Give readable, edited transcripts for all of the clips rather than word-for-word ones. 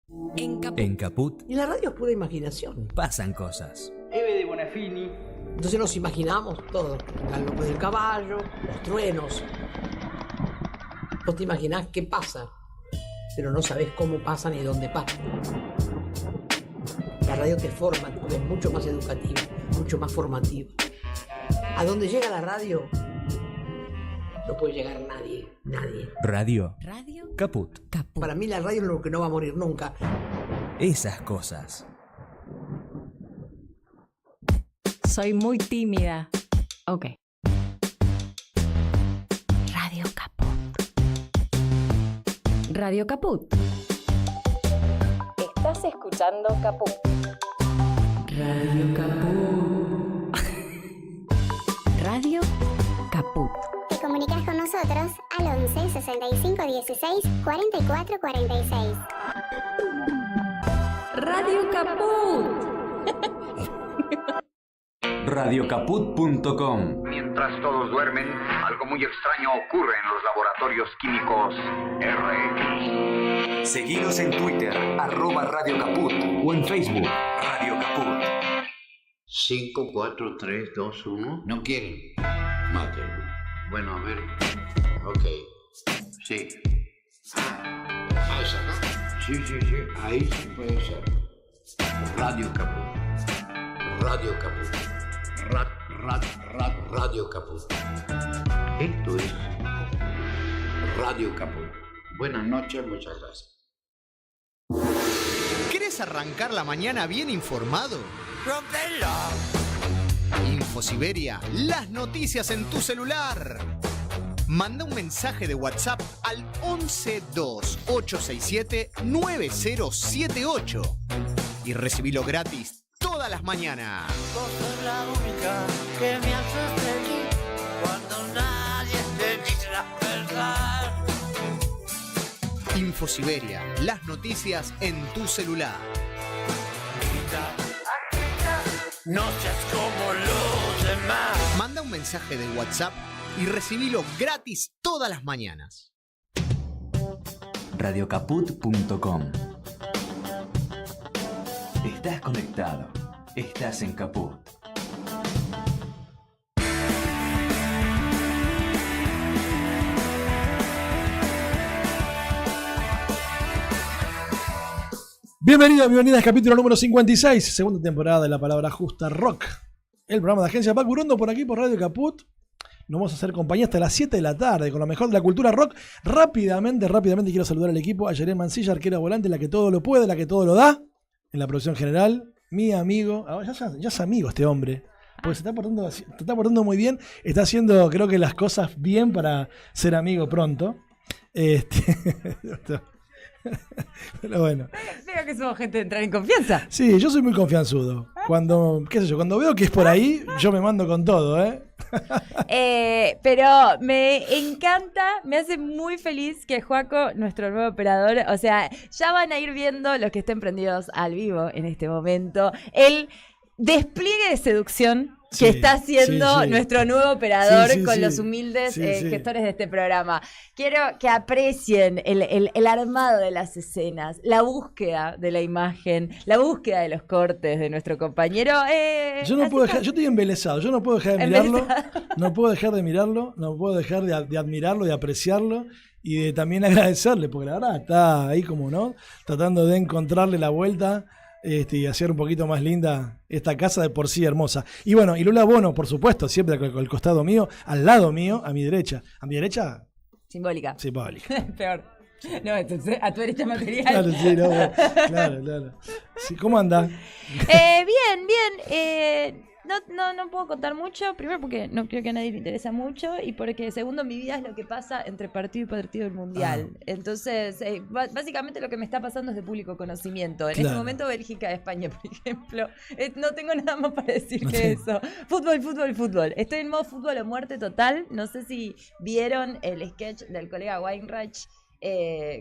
En Caput. Y la radio es pura imaginación. Pasan cosas. Eve de Bonafini. Entonces nos imaginamos todo. El galope del caballo, los truenos. Vos te imaginás qué pasa, pero no sabés cómo pasa ni dónde pasa. La radio te forma, porque es mucho más educativa, mucho más formativa. A donde llega la radio, no puede llegar nadie. Radio Caput. Para mí la radio es lo que no va a morir nunca. Esas cosas. Soy muy tímida. Ok. Radio Caput. Radio Caput. Estás escuchando Caput. Radio Caput. Radio Caput. Te comunicas con nosotros al 11 65 16 44 46. Radio Caput. Radiocaput.com. Mientras todos duermen, algo muy extraño ocurre en los laboratorios químicos RX. Seguinos en Twitter, @radiocaput o en Facebook, Radio Caput. 5, 4, 3, 2, 1. ¿No quieren? Mátenlo. Bueno, a ver. Ok. Sí. Ah, esa, ¿no? Sí. Ahí sí puede ser. Radio Caput. Radio Caput. Radio Caput. Esto es Radio Caput. Buenas noches, muchas gracias. ¿Querés arrancar la mañana bien informado? Infosiberia, las noticias en tu celular. Manda un mensaje de WhatsApp al 1128679078 y recibilo gratis todas las mañanas. Vos sos la única que me hace feliz cuando nadie te dice la verdad. Infosiberia, las noticias en tu celular. No seas como los demás. Manda un mensaje de WhatsApp y recibilo gratis todas las mañanas. Radiocaput.com. Estás conectado. Estás en Caput. Bienvenidos, bienvenidas, capítulo número 56, segunda temporada de La Palabra Justa Rock, el programa de Agencia Pac Burundo por aquí por Radio Caput. Nos vamos a hacer compañía hasta las 7 de la tarde con lo mejor de la cultura rock. Rápidamente quiero saludar al equipo, a Yerén Mancilla, arquera volante, la que todo lo puede, la que todo lo da, en la producción general, mi amigo, ya es amigo este hombre, porque se está portando muy bien, está haciendo creo que las cosas bien para ser amigo pronto. Pero bueno. Creo que somos gente de entrar en confianza. Sí, yo soy muy confianzudo. Cuando veo que es por ahí, yo me mando con todo, Pero me encanta, me hace muy feliz que Joaco, nuestro nuevo operador, o sea, ya van a ir viendo los que estén prendidos al vivo en este momento, el despliegue de seducción que está haciendo nuestro nuevo operador con los humildes gestores de este programa. Quiero que aprecien el armado de las escenas, la búsqueda de la imagen, la búsqueda de los cortes de nuestro compañero. Yo estoy embelesado, yo no puedo dejar de mirarlo, no puedo dejar de admirarlo, de apreciarlo y de también agradecerle, porque la verdad está ahí como, ¿no? Tratando de encontrarle la vuelta. Y hacer un poquito más linda esta casa de por sí hermosa. Y bueno, y Lula Bono, por supuesto, siempre al costado mío, al lado mío, a mi derecha. ¿A mi derecha? Simbólica. Peor. No, entonces, a tu derecha material. Claro, sí, no, claro. Sí, ¿cómo anda? Bien. No puedo contar mucho. Primero porque no creo que a nadie le interesa mucho. Y porque segundo, mi vida es lo que pasa entre partido y partido del Mundial. Entonces, básicamente lo que me está pasando es de público conocimiento. En este momento, Bélgica, España, por ejemplo. No tengo nada más para decir que eso. Fútbol. Estoy en modo fútbol o muerte total. No sé si vieron el sketch del colega Weinreich.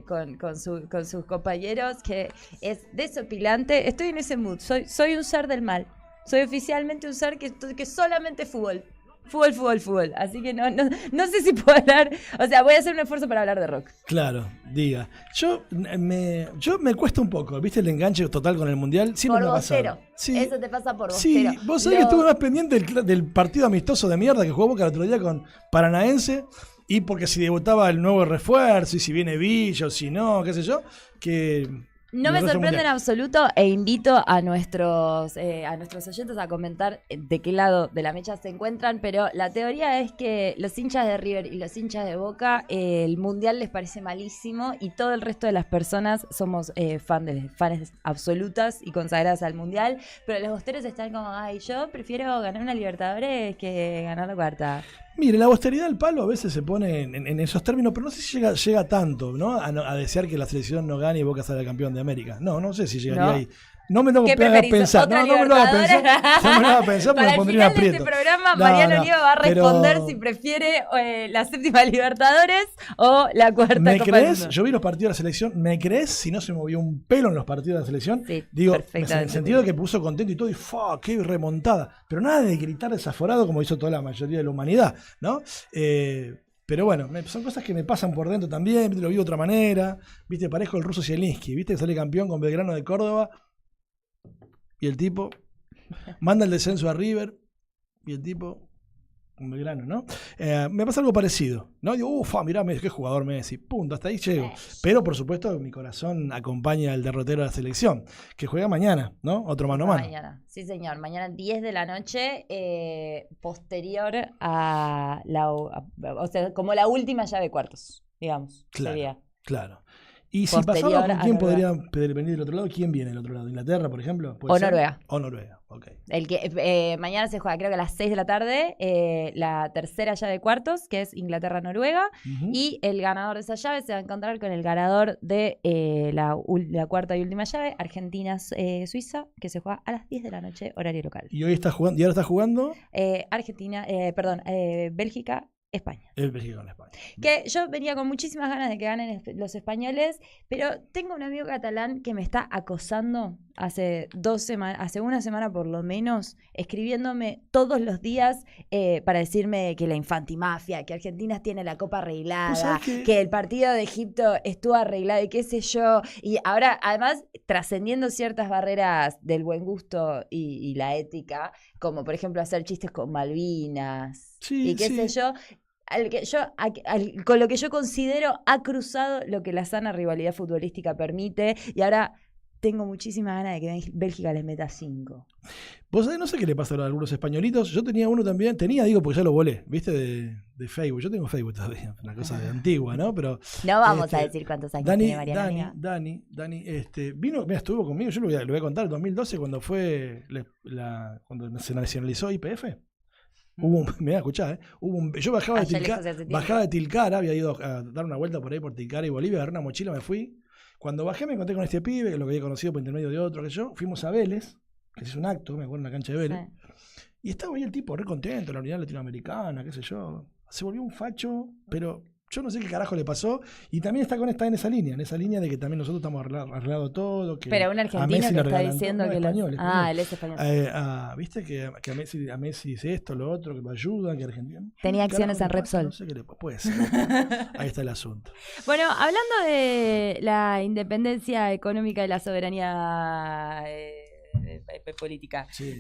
Con sus compañeros, que es desopilante. Estoy en ese mood. Soy un ser del mal. Soy oficialmente un ser que solamente fútbol. Fútbol. Así que no sé si puedo hablar. O sea, voy a hacer un esfuerzo para hablar de rock. Claro, diga. Yo me cuesta un poco, ¿viste? El enganche total con el Mundial. Siempre Por me ha pasado. bostero. Sí. Eso te pasa por Sí, bostero. vos sabés que estuve más pendiente del partido amistoso de mierda que jugó Boca el otro día con Paranaense. Y porque si debutaba el nuevo refuerzo y si viene Villa o si no, qué sé yo, que... No me sorprende en absoluto e invito a nuestros oyentes a comentar de qué lado de la mecha se encuentran, pero la teoría es que los hinchas de River y los hinchas de Boca, el Mundial les parece malísimo y todo el resto de las personas somos fans absolutas y consagradas al Mundial, pero los bosteros están como, ay, yo prefiero ganar una Libertadores que ganar la cuarta. Mire, la austeridad del palo a veces se pone en esos términos, pero no sé si llega tanto, ¿no? A desear que la selección no gane y Boca salga campeón de América. No sé si llegaría ahí. No me lo hagas pensar. No me lo hagas pensar porque me pondría aprieto. Para el final de este programa, Mariano Oliva va a responder si prefiere la séptima Libertadores o la cuarta ¿Me Copa crees? del Mundo. Yo vi los partidos de la selección. ¿Me crees si no se movió un pelo en los partidos de la selección? Sí, digo, en perfectamente. el sentido de que puso contento y todo, y ¡qué remontada! Pero nada de gritar desaforado como hizo toda la mayoría de la humanidad, ¿no? Pero bueno, son cosas que me pasan por dentro también, ¿viste? Lo vi de otra manera, ¿viste? Parezco el ruso Zielinski, ¿viste? Que sale campeón con Belgrano de Córdoba y el tipo manda el descenso a River y el tipo con Belgrano, ¿no? Me pasa algo parecido, ¿no? Digo, mirá, qué jugador Messi, punto, hasta ahí llego. Pero por supuesto mi corazón acompaña al derrotero de la selección, que juega mañana, ¿no? Otro mano a mano. Mañana, sí señor, mañana 10 de la noche, posterior a o sea, como la última llave de cuartos, digamos. Claro, sería. claro. Y si Posterior pasaba, ¿con quién a podría venir del otro lado? ¿Quién viene del otro lado? ¿Inglaterra, por ejemplo? O Noruega. O Noruega, ok. El que mañana se juega, creo que a las 6 de la tarde, la tercera llave de cuartos, que es Inglaterra-Noruega, y el ganador de esa llave se va a encontrar con el ganador de la cuarta y última llave, Argentina-Suiza, que se juega a las 10 de la noche, horario local. ¿Y hoy está jugando? ¿Y ahora está jugando? Bélgica. España. El Bélgica con España. Que yo venía con muchísimas ganas de que ganen los españoles, pero tengo un amigo catalán que me está acosando hace una semana por lo menos, escribiéndome todos los días para decirme que la infantimafia, que Argentina tiene la copa arreglada, que el partido de Egipto estuvo arreglado y qué sé yo. Y ahora, además, trascendiendo ciertas barreras del buen gusto y la ética, como por ejemplo hacer chistes con Malvinas y qué sé yo. Con lo que yo considero ha cruzado lo que la sana rivalidad futbolística permite, y ahora tengo muchísimas ganas de que Bélgica les meta 5. Vos sabés, no sé qué le pasa a algunos españolitos. Yo tenía uno también, porque ya lo volé, ¿viste? De Facebook. Yo tengo Facebook todavía, una cosa de antigua, ¿no? Pero no vamos a decir cuántos años tiene Mariana. Dani, vino, mira, estuvo conmigo, yo lo voy a contar, en 2012 cuando fue cuando se nacionalizó YPF. Mirá, escuchá, yo bajaba de Tilcara, había ido a dar una vuelta por ahí por Tilcara y Bolivia, agarré una mochila, me fui. Cuando bajé me encontré con este pibe, que lo había conocido por intermedio de otro, fuimos a Vélez, que se hizo un acto, me acuerdo, en la cancha de Vélez, y estaba ahí el tipo re contento, la unidad latinoamericana, qué sé yo, se volvió un facho, pero yo no sé qué carajo le pasó, y también está en esa línea de que también nosotros estamos arreglado todo. Que pero un argentino que está diciendo que español. Él es español. Viste que a Messi dice esto, lo otro, que lo ayuda, que Argentina... Tenía acciones en Repsol. No sé qué le pasa, puede ser. Ahí está el asunto. Bueno, hablando de la independencia económica y la soberanía política. Sí.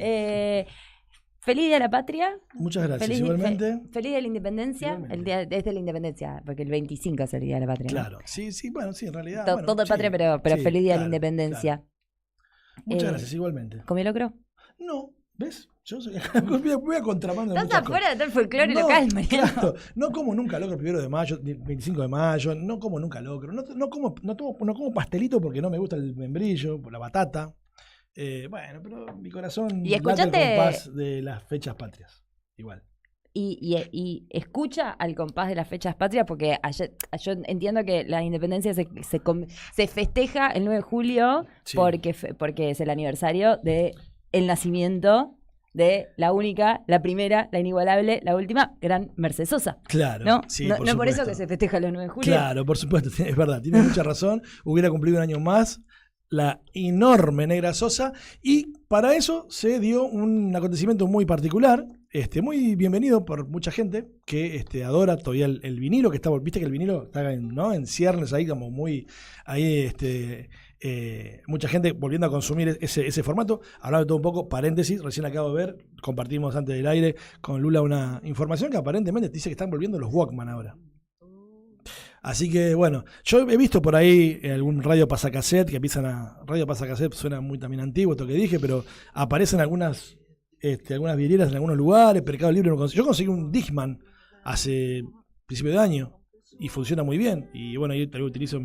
Feliz Día de la Patria. Muchas gracias, igualmente. Feliz Día de la Independencia. El día es de la Independencia, porque el 25 es el Día de la Patria. Claro, ¿no? Sí, bueno, sí, en realidad. Todo es patria, pero feliz Día de la Independencia. Claro. Muchas gracias, igualmente. ¿Comió locro? No, ¿ves? Yo voy a contramano de Estás afuera de todo el folclore local, Mariano. Claro, no como nunca locro 1 de mayo, 25 de mayo, no como nunca locro. No como pastelito porque no me gusta el membrillo, por la batata. Bueno, pero mi corazón late al compás de las fechas patrias. Igual. Y escucha al compás de las fechas patrias, porque yo entiendo que la independencia se festeja el 9 de julio porque es el aniversario del nacimiento de la única, la primera, la inigualable, la última, gran Mercedes Sosa. Claro, ¿no? sí, no por eso que se festeja el 9 de julio. Claro, por supuesto, es verdad, tienes mucha razón. Hubiera cumplido un año más la enorme Negra Sosa, y para eso se dio un acontecimiento muy particular, muy bienvenido por mucha gente que adora todavía el vinilo, que está, viste que el vinilo está en ciernes ahí como muy ahí mucha gente volviendo a consumir ese formato. Hablaba de todo un poco, paréntesis, recién acabo de ver, compartimos antes del aire con Lula una información que aparentemente dice que están volviendo los Walkman ahora. Así que bueno, yo he visto por ahí algún radio pasacassette que empiezan a... Radio pasacassette suena muy también antiguo esto que dije, pero aparecen algunas vidrieras en algunos lugares, Mercado Libre. Yo conseguí un Discman hace principio de año y funciona muy bien. Y bueno, yo también utilizo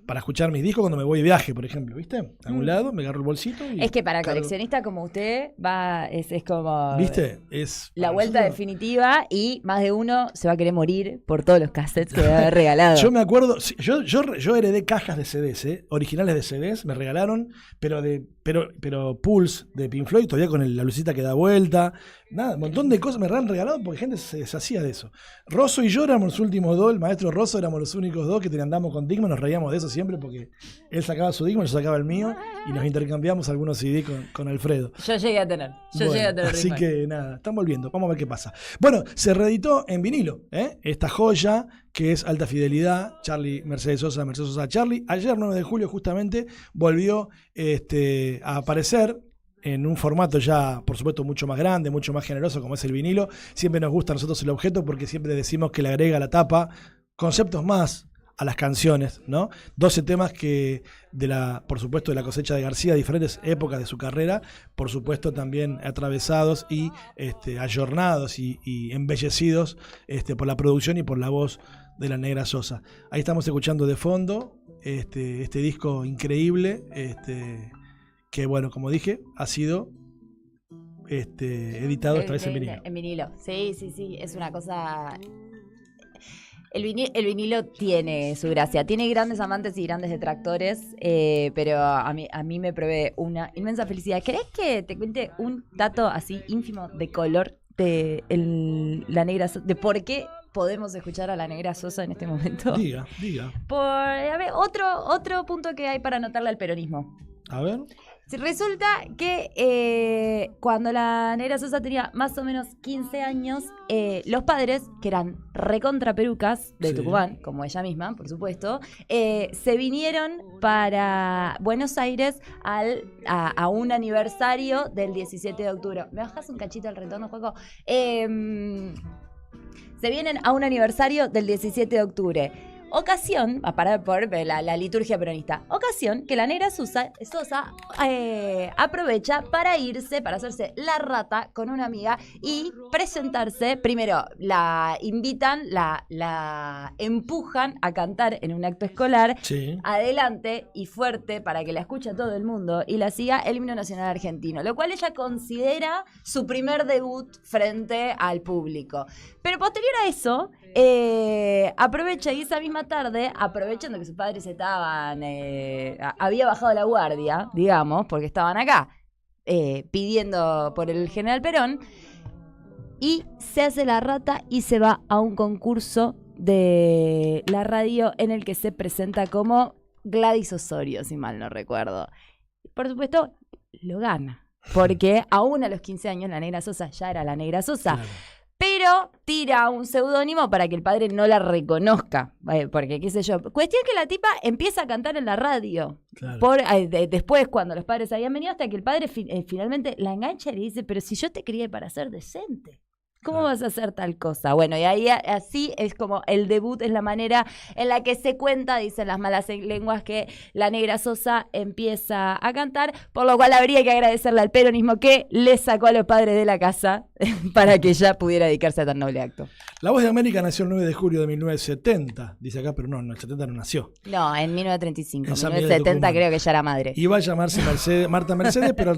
para escuchar mis discos cuando me voy de viaje, por ejemplo, ¿viste? A algún lado, me agarro el bolsito y... Es que para coleccionista como usted, es como... ¿Viste? La vuelta definitiva, y más de uno se va a querer morir por todos los cassettes que debe haber regalado. Yo me acuerdo, yo heredé cajas de CDs, originales de CDs, me regalaron, pero Pulse de Pink Floyd, todavía con la lucita que da vuelta, nada, un montón de cosas me han regalado porque gente se deshacía de eso. Rosso y yo éramos los últimos dos, el maestro Rosso éramos los únicos dos que andamos con Discman, nos reíamos de eso siempre porque él sacaba su Discman, yo sacaba el mío y nos intercambiamos algunos CD con Alfredo. Yo llegué a tener así Discman. Que nada, están volviendo, vamos a ver qué pasa. Bueno, se reeditó en vinilo, esta joya que es Alta Fidelidad, Mercedes Sosa Charlie. Ayer, 9 de julio, justamente, volvió a aparecer en un formato ya, por supuesto, mucho más grande, mucho más generoso, como es el vinilo. Siempre nos gusta a nosotros el objeto porque siempre decimos que le agrega a la tapa conceptos más a las canciones, ¿no? 12 temas que por supuesto, de la cosecha de García, diferentes épocas de su carrera, por supuesto también atravesados y ayornados y embellecidos por la producción y por la voz de la Negra Sosa. Ahí estamos escuchando de fondo este disco increíble, que bueno, como dije, ha sido editado esta vez en vinilo. En vinilo, sí, es una cosa... El vinilo tiene su gracia, tiene grandes amantes y grandes detractores, pero a mí me provee una inmensa felicidad. ¿Querés que te cuente un dato así ínfimo de color de la Negra Sosa, de por qué podemos escuchar a la Negra Sosa en este momento? Diga. A ver, otro punto que hay para anotarle al peronismo. A ver. Resulta que cuando la Negra Sosa tenía más o menos 15 años, los padres, que eran recontra perucas de Tucumán, como ella misma, por supuesto, se vinieron para Buenos Aires a un aniversario del 17 de octubre. ¿Me bajas un cachito al retorno, Juaco? Se vienen a un aniversario del 17 de octubre. Ocasión, a parar por la liturgia peronista, ocasión que la Negra Sosa aprovecha para hacerse la rata con una amiga y presentarse. Primero la invitan, la empujan a cantar en un acto escolar, adelante y fuerte para que la escuche todo el mundo y la siga el himno nacional argentino, lo cual ella considera su primer debut frente al público. Pero posterior a eso, aprovecha, y esa misma tarde, aprovechando que sus padres había bajado la guardia, digamos, porque estaban acá pidiendo por el general Perón, y se hace la rata y se va a un concurso de la radio en el que se presenta como Gladys Osorio, si mal no recuerdo. Por supuesto, lo gana, porque aún a los 15 años la Negra Sosa ya era la Negra Sosa. Claro. Pero tira un seudónimo para que el padre no la reconozca, porque qué sé yo. Cuestión que la tipa empieza a cantar en la radio. Claro. Después, cuando los padres habían venido, hasta que el padre finalmente la engancha y le dice, pero si yo te crié para ser decente, ¿cómo vas a hacer tal cosa? Bueno, y ahí así es como el debut, es la manera en la que se cuenta, dicen las malas lenguas, que la Negra Sosa empieza a cantar, por lo cual habría que agradecerle al peronismo que le sacó a los padres de la casa para que ella pudiera dedicarse a tan noble acto. La Voz de América nació el 9 de julio de 1970, dice acá, pero no, en el 70 no nació. No, en 1935, en 1970 creo que ya era madre. Iba a llamarse Marta Mercedes, pero al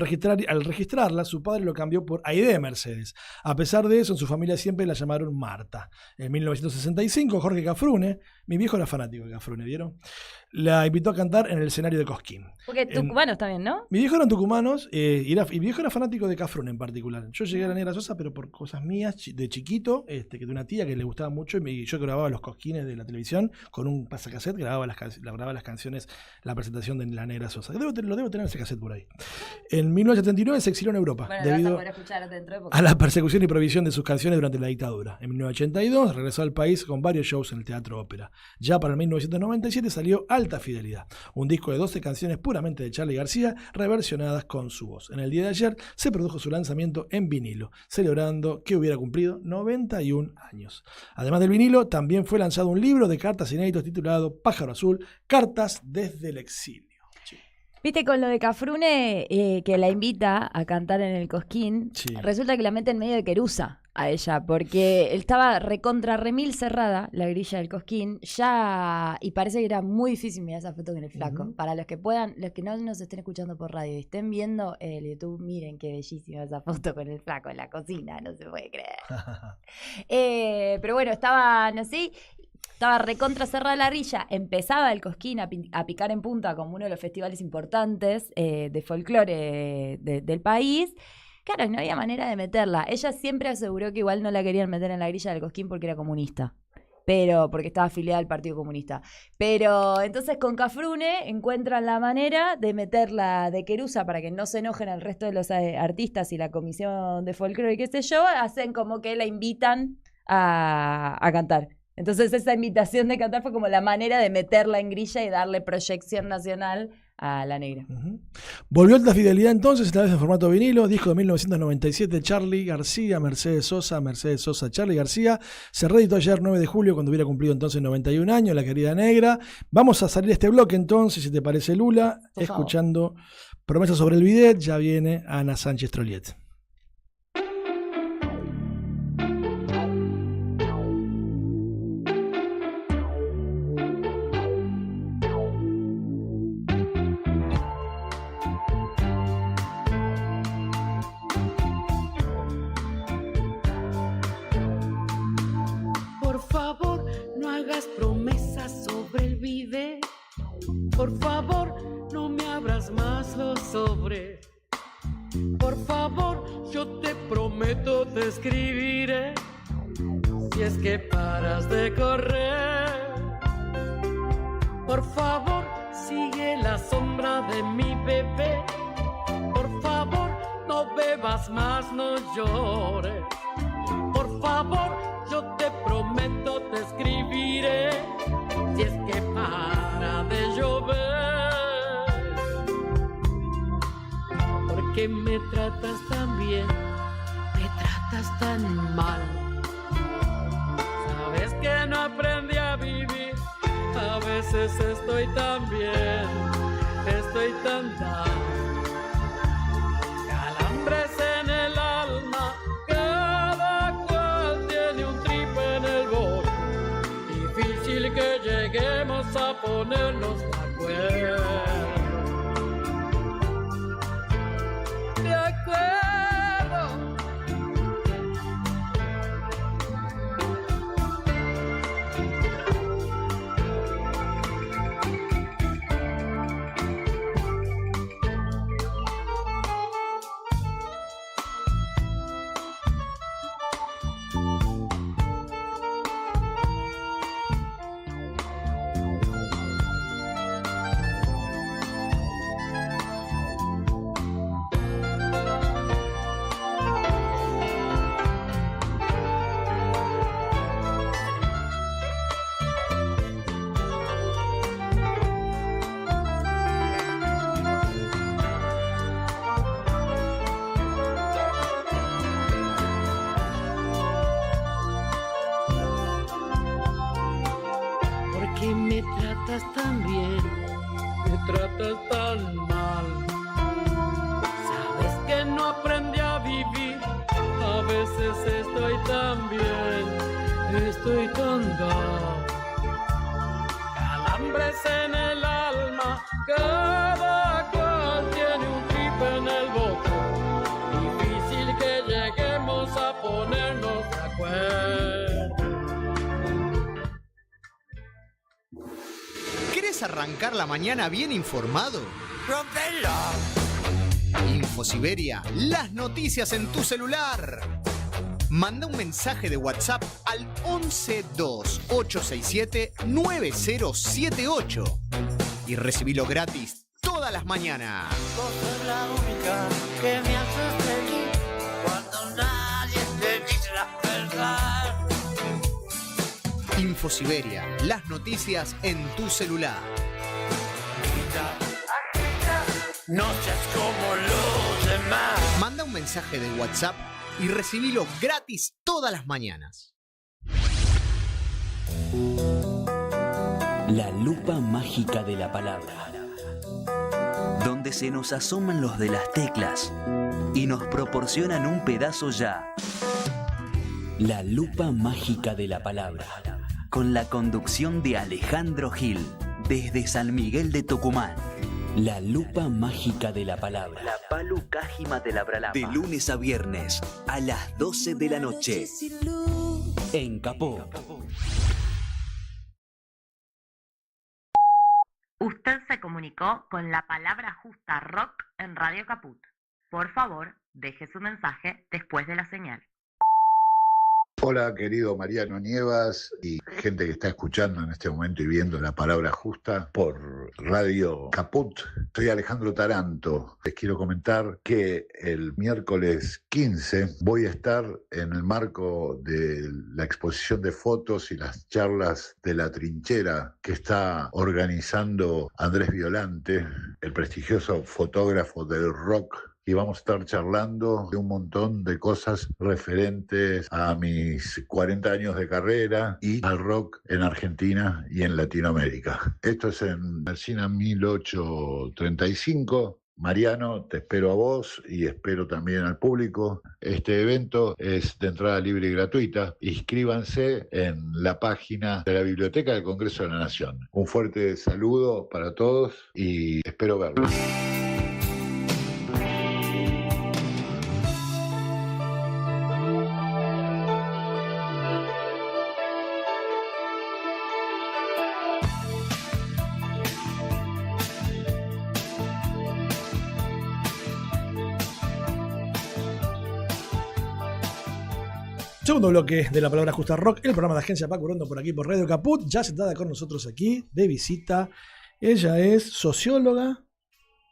registrarla, su padre lo cambió por Aide Mercedes. A pesar de eso, en su familia siempre la llamaron Marta. En 1965, Jorge Cafrune, mi viejo era fanático de Cafrune, ¿vieron? La invitó a cantar en el escenario de Cosquín. Porque tucumanos también, ¿no? Mi viejo eran tucumanos, y mi viejo era fanático de Cafrune en particular. Yo llegué a la Negra Sosa cosa, pero por cosas mías, de chiquito, que de una tía que le gustaba mucho, y yo grababa los cosquines de la televisión con un pasacassette, grababa las canciones, la presentación de La Negra Sosa. Lo debo tener ese cassette por ahí. En 1979 se exilió en Europa, Bueno, debido lo vas a poder escuchar dentro de poco. a la persecución y prohibición de sus canciones durante la dictadura. En 1982 regresó al país con varios shows en el Teatro Ópera. Ya para el 1997 salió Alta Fidelidad, un disco de 12 canciones puramente de Charly García, reversionadas con su voz. En el día de ayer se produjo su lanzamiento en vinilo, celebrando que hubiera cumplido 91 años. Además del vinilo, también fue lanzado un libro de cartas inéditos titulado Pájaro Azul, Cartas desde el Exilio. Viste, con lo de Cafrune, que la invita a cantar en el Cosquín, Sí. resulta que la mete en medio de Querusa a ella, porque estaba recontra remil cerrada la grilla del Cosquín, ya, y parece que era muy difícil mirar esa foto con el flaco. Para los que puedan, los que no nos estén escuchando por radio y estén viendo el YouTube, miren qué bellísima esa foto con el flaco en la cocina, no se puede creer. Pero bueno, estaban así. Estaba recontra cerrada la grilla, empezaba el Cosquín a picar en punta como uno de los festivales importantes de folclore del país. Claro, no había manera de meterla. Ella siempre aseguró que igual no la querían meter en la grilla del Cosquín porque era comunista. Porque estaba afiliada al Partido Comunista. Pero entonces con Cafrune encuentran la manera de meterla de Querusa para que no se enojen el resto de los artistas y la comisión de folclore y qué sé yo, hacen como que la invitan a cantar. Entonces esa invitación de cantar fue como la manera de meterla en grilla y darle proyección nacional a La Negra. Volvió Alta Fidelidad entonces, esta vez en formato vinilo, disco de 1997, Charly García, Mercedes Sosa, Charly García. Se reeditó ayer 9 de julio cuando hubiera cumplido entonces 91 años, la querida Negra. Vamos a salir este bloque entonces, si te parece, Lula, Por favor. escuchando Promesas sobre el bidet. Ya viene Ana Sánchez Trolliet. Por favor, no hagas promesas sobre el bidet. Por favor, no me abras más los sobres. Por favor, yo te prometo te escribiré si es que paras de correr. Por favor, sigue la sombra de mi bebé. Por favor, no bebas más, no llores. Por favor, yo te prometo te escribiré si es que para de llover. ¿Por qué me tratas tan bien? Me tratas tan mal. Sabes que no aprendí a vivir. A veces estoy tan bien, estoy tan mal. Calambres en el alma. Que lleguemos a ponernos de acuerdo. De acuerdo. Que me tratas tan bien, me tratas tan mal. Sabes que no aprendí a vivir. A veces estoy tan bien, estoy tan mal. Calambres en el alma, cada cual tiene un trip en el bote. Difícil que lleguemos a ponernos de acuerdo. ¿Querés arrancar la mañana bien informado? Infosiberia, las noticias en tu celular. Manda un mensaje de WhatsApp al 1128679078 y recibilo gratis todas las mañanas. Vos sos la única que me hace feliz cuando nadie te dice la verdad. Infosiberia, las noticias en tu celular. No seas como los demás. Manda un mensaje de WhatsApp y recibilo gratis todas las mañanas. La lupa mágica de la palabra, donde se nos asoman los de las teclas y nos proporcionan un pedazo ya. La lupa mágica de la palabra, con la conducción de Alejandro Gil, desde San Miguel de Tucumán. La lupa mágica de la palabra. La palu cájima de la bralapa. De lunes a viernes a las 12 de la noche. En Caput. Usted se comunicó con la palabra justa rock en Radio Caput. Por favor, deje su mensaje después de la señal. Hola, querido Mariano Nievas y gente que está escuchando en este momento y viendo la palabra justa por Radio Caput. Soy Alejandro Taranto. Les quiero comentar que el miércoles 15 voy a estar en el marco de la exposición de fotos y las charlas de La Trinchera que está organizando Andrés Violante, el prestigioso fotógrafo del rock. Y vamos a estar charlando de un montón de cosas referentes a mis 40 años de carrera y al rock en Argentina y en Latinoamérica. Esto es en Mercina 1835. Mariano, te espero a vos y espero también al público. Este evento es de entrada libre y gratuita. Inscríbanse en la página de la Biblioteca del Congreso de la Nación. Un fuerte saludo para todos y espero verlos. Segundo bloque de la palabra justa rock, el programa de Agencia Paco Urondo por aquí por Radio Caput. Ya sentada con nosotros aquí de visita. Ella es socióloga,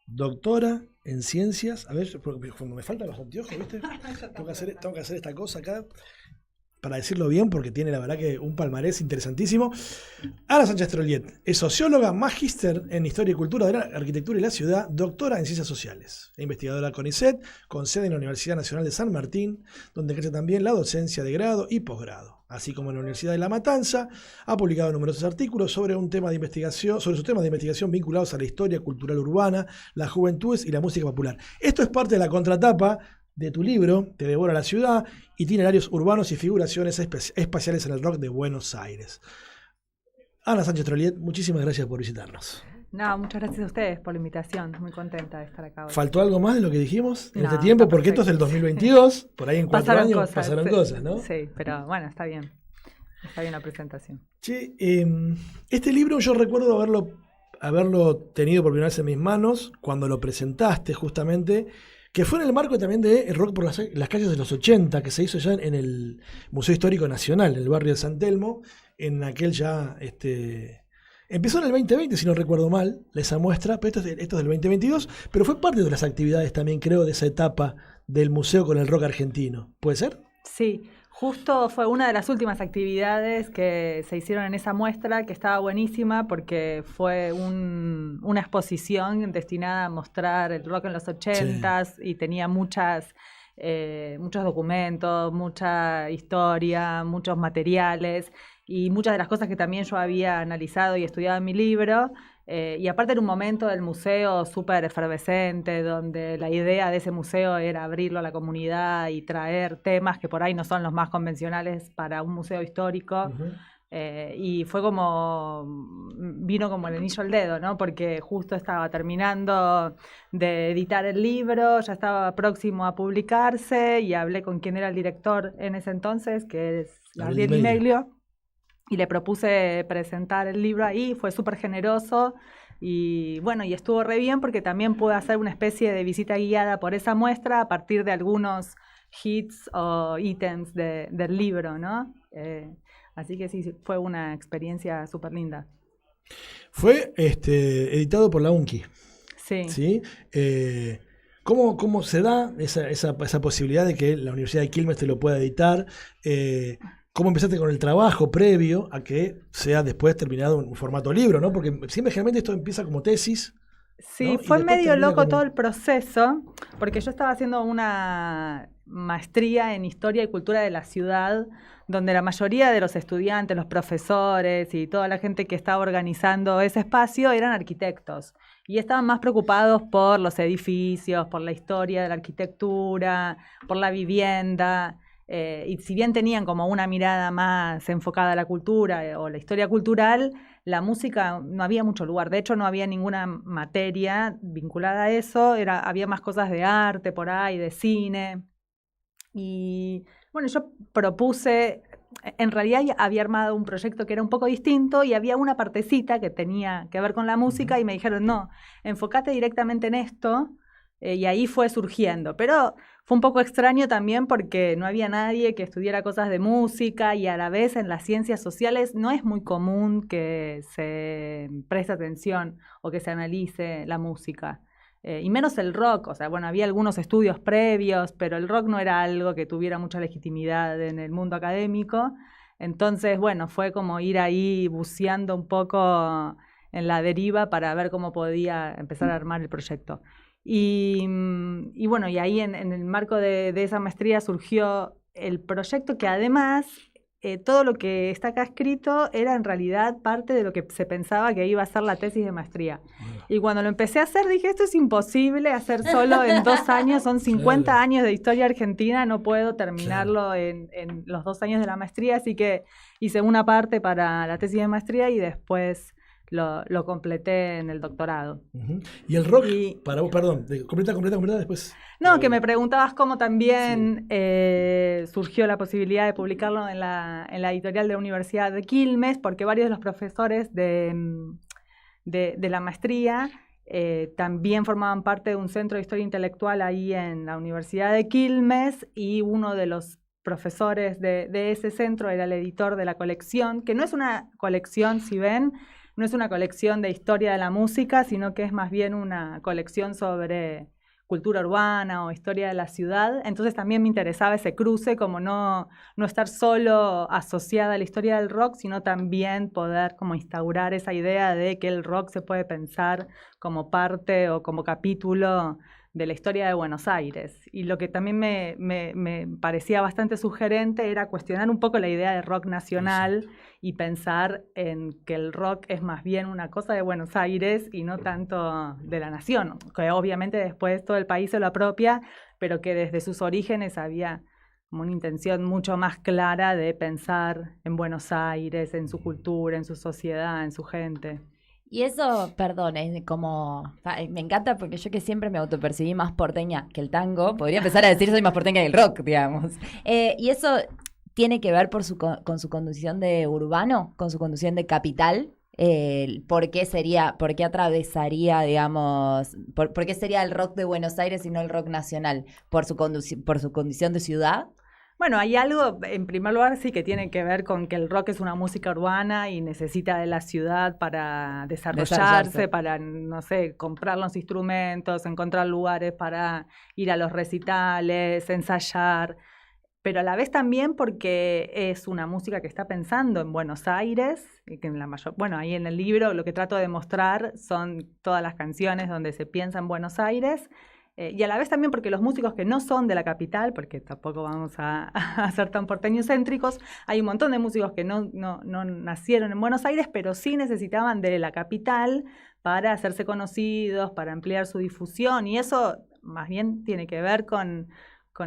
doctora en ciencias. A ver, cuando me faltan los anteojos, ¿viste? Tengo que hacer esta cosa acá para decirlo bien, porque tiene la verdad que un palmarés interesantísimo. Ana Sánchez Trolliet es socióloga, magíster en Historia y Cultura de la Arquitectura y la Ciudad, doctora en Ciencias Sociales, e investigadora CONICET, con sede en la Universidad Nacional de San Martín, donde ejerce también la docencia de grado y posgrado. Así como en la Universidad de La Matanza, ha publicado numerosos artículos sobre sus temas de investigación vinculados a la historia cultural urbana, las juventudes y la música popular. Esto es parte de la contratapa de tu libro, Te devora la ciudad, itinerarios urbanos y figuraciones espaciales en el rock de Buenos Aires. Ana Sánchez Trolliet, muchísimas gracias por visitarnos. No, muchas gracias a ustedes por la invitación, muy contenta de estar acá hoy. ¿Faltó algo más de lo que dijimos en este tiempo? Porque esto es del 2022, por ahí en 4 años pasaron cosas, ¿no? Sí, pero bueno, está bien la presentación. Che, este libro yo recuerdo haberlo tenido por primera vez en mis manos cuando lo presentaste justamente, que fue en el marco también de el rock por las calles de los 80, que se hizo ya en el Museo Histórico Nacional, en el barrio de San Telmo, en aquel ya... empezó en el 2020, si no recuerdo mal, esa muestra, pero esto es del 2022, pero fue parte de las actividades también, creo, de esa etapa del museo con el rock argentino. ¿Puede ser? Sí, justo fue una de las últimas actividades que se hicieron en esa muestra, que estaba buenísima porque fue una exposición destinada a mostrar el rock en los 80s, sí. Y tenía muchos documentos, mucha historia, muchos materiales y muchas de las cosas que también yo había analizado y estudiado en mi libro. Y aparte era un momento del museo súper efervescente, donde la idea de ese museo era abrirlo a la comunidad y traer temas que por ahí no son los más convencionales para un museo histórico. Uh-huh. Y fue vino como el anillo al dedo, ¿no? Porque justo estaba terminando de editar el libro, ya estaba próximo a publicarse y hablé con quien era el director en ese entonces, que es Gabriel Di Meglio. Y le propuse presentar el libro ahí, fue súper generoso y bueno, y estuvo re bien porque también pude hacer una especie de visita guiada por esa muestra a partir de algunos hits o ítems del libro, ¿no? Así que sí, fue una experiencia súper linda. Fue editado por la UNCI. Sí. ¿Cómo se da esa posibilidad de que la Universidad de Quilmes te lo pueda editar? ¿Cómo empezaste con el trabajo previo a que sea después terminado en formato libro, ¿no? Porque siempre generalmente esto empieza como tesis. Sí, ¿no? fue medio loco todo el proceso, porque yo estaba haciendo una maestría en Historia y Cultura de la Ciudad, donde la mayoría de los estudiantes, los profesores y toda la gente que estaba organizando ese espacio eran arquitectos. Y estaban más preocupados por los edificios, por la historia de la arquitectura, por la vivienda. Y si bien tenían como una mirada más enfocada a la cultura o la historia cultural, la música no había mucho lugar. De hecho, no había ninguna materia vinculada a eso. Había más cosas de arte por ahí, de cine. Y bueno, yo propuse, en realidad había armado un proyecto que era un poco distinto y había una partecita que tenía que ver con la música y me dijeron, no, enfócate directamente en esto. Y ahí fue surgiendo, pero fue un poco extraño también porque no había nadie que estudiara cosas de música y a la vez en las ciencias sociales no es muy común que se preste atención o que se analice la música. Y menos el rock, o sea, bueno, había algunos estudios previos, pero el rock no era algo que tuviera mucha legitimidad en el mundo académico. Entonces, bueno, fue como ir ahí buceando un poco en la deriva para ver cómo podía empezar a armar el proyecto. Y bueno, y ahí en el marco de esa maestría surgió el proyecto que además todo lo que está acá escrito era en realidad parte de lo que se pensaba que iba a ser la tesis de maestría. Y cuando lo empecé a hacer dije, esto es imposible hacer solo en 2 años, son 50 años de historia argentina, no puedo terminarlo en los 2 años de la maestría, así que hice una parte para la tesis de maestría y después lo completé en el doctorado. Y el rock, para vos, perdón, completa después. No, que me preguntabas cómo también surgió la posibilidad de publicarlo en la editorial de la Universidad de Quilmes, porque varios de los profesores de la maestría también formaban parte de un centro de historia intelectual ahí en la Universidad de Quilmes, y uno de los profesores de ese centro era el editor de la colección, que no es una colección, si ven, no es una colección de historia de la música, sino que es más bien una colección sobre cultura urbana o historia de la ciudad. Entonces también me interesaba ese cruce, como no estar solo asociada a la historia del rock, sino también poder como instaurar esa idea de que el rock se puede pensar como parte o como capítulo de la historia de Buenos Aires. Y lo que también me parecía bastante sugerente era cuestionar un poco la idea de rock nacional y pensar en que el rock es más bien una cosa de Buenos Aires y no tanto de la nación, que obviamente después todo el país se lo apropia, pero que desde sus orígenes había como una intención mucho más clara de pensar en Buenos Aires, en su cultura, en su sociedad, en su gente. Y eso, perdón, es como... Me encanta porque yo que siempre me autopercibí más porteña que el tango, podría empezar a decir soy más porteña que el rock, digamos. Y eso tiene que ver con su condición de urbano, con su condición de capital. ¿Por qué atravesaría, digamos, por qué sería el rock de Buenos Aires y no el rock nacional? ¿Por su condición de ciudad? Bueno, hay algo, en primer lugar, sí que tiene que ver con que el rock es una música urbana y necesita de la ciudad para desarrollarse, para, no sé, comprar los instrumentos, encontrar lugares para ir a los recitales, ensayar, pero a la vez también porque es una música que está pensando en Buenos Aires, y que ahí en el libro lo que trato de mostrar son todas las canciones donde se piensa en Buenos Aires. Y a la vez también porque los músicos que no son de la capital, porque tampoco vamos a ser tan porteñocéntricos, hay un montón de músicos que no nacieron en Buenos Aires, pero sí necesitaban de la capital para hacerse conocidos, para ampliar su difusión, y eso más bien tiene que ver con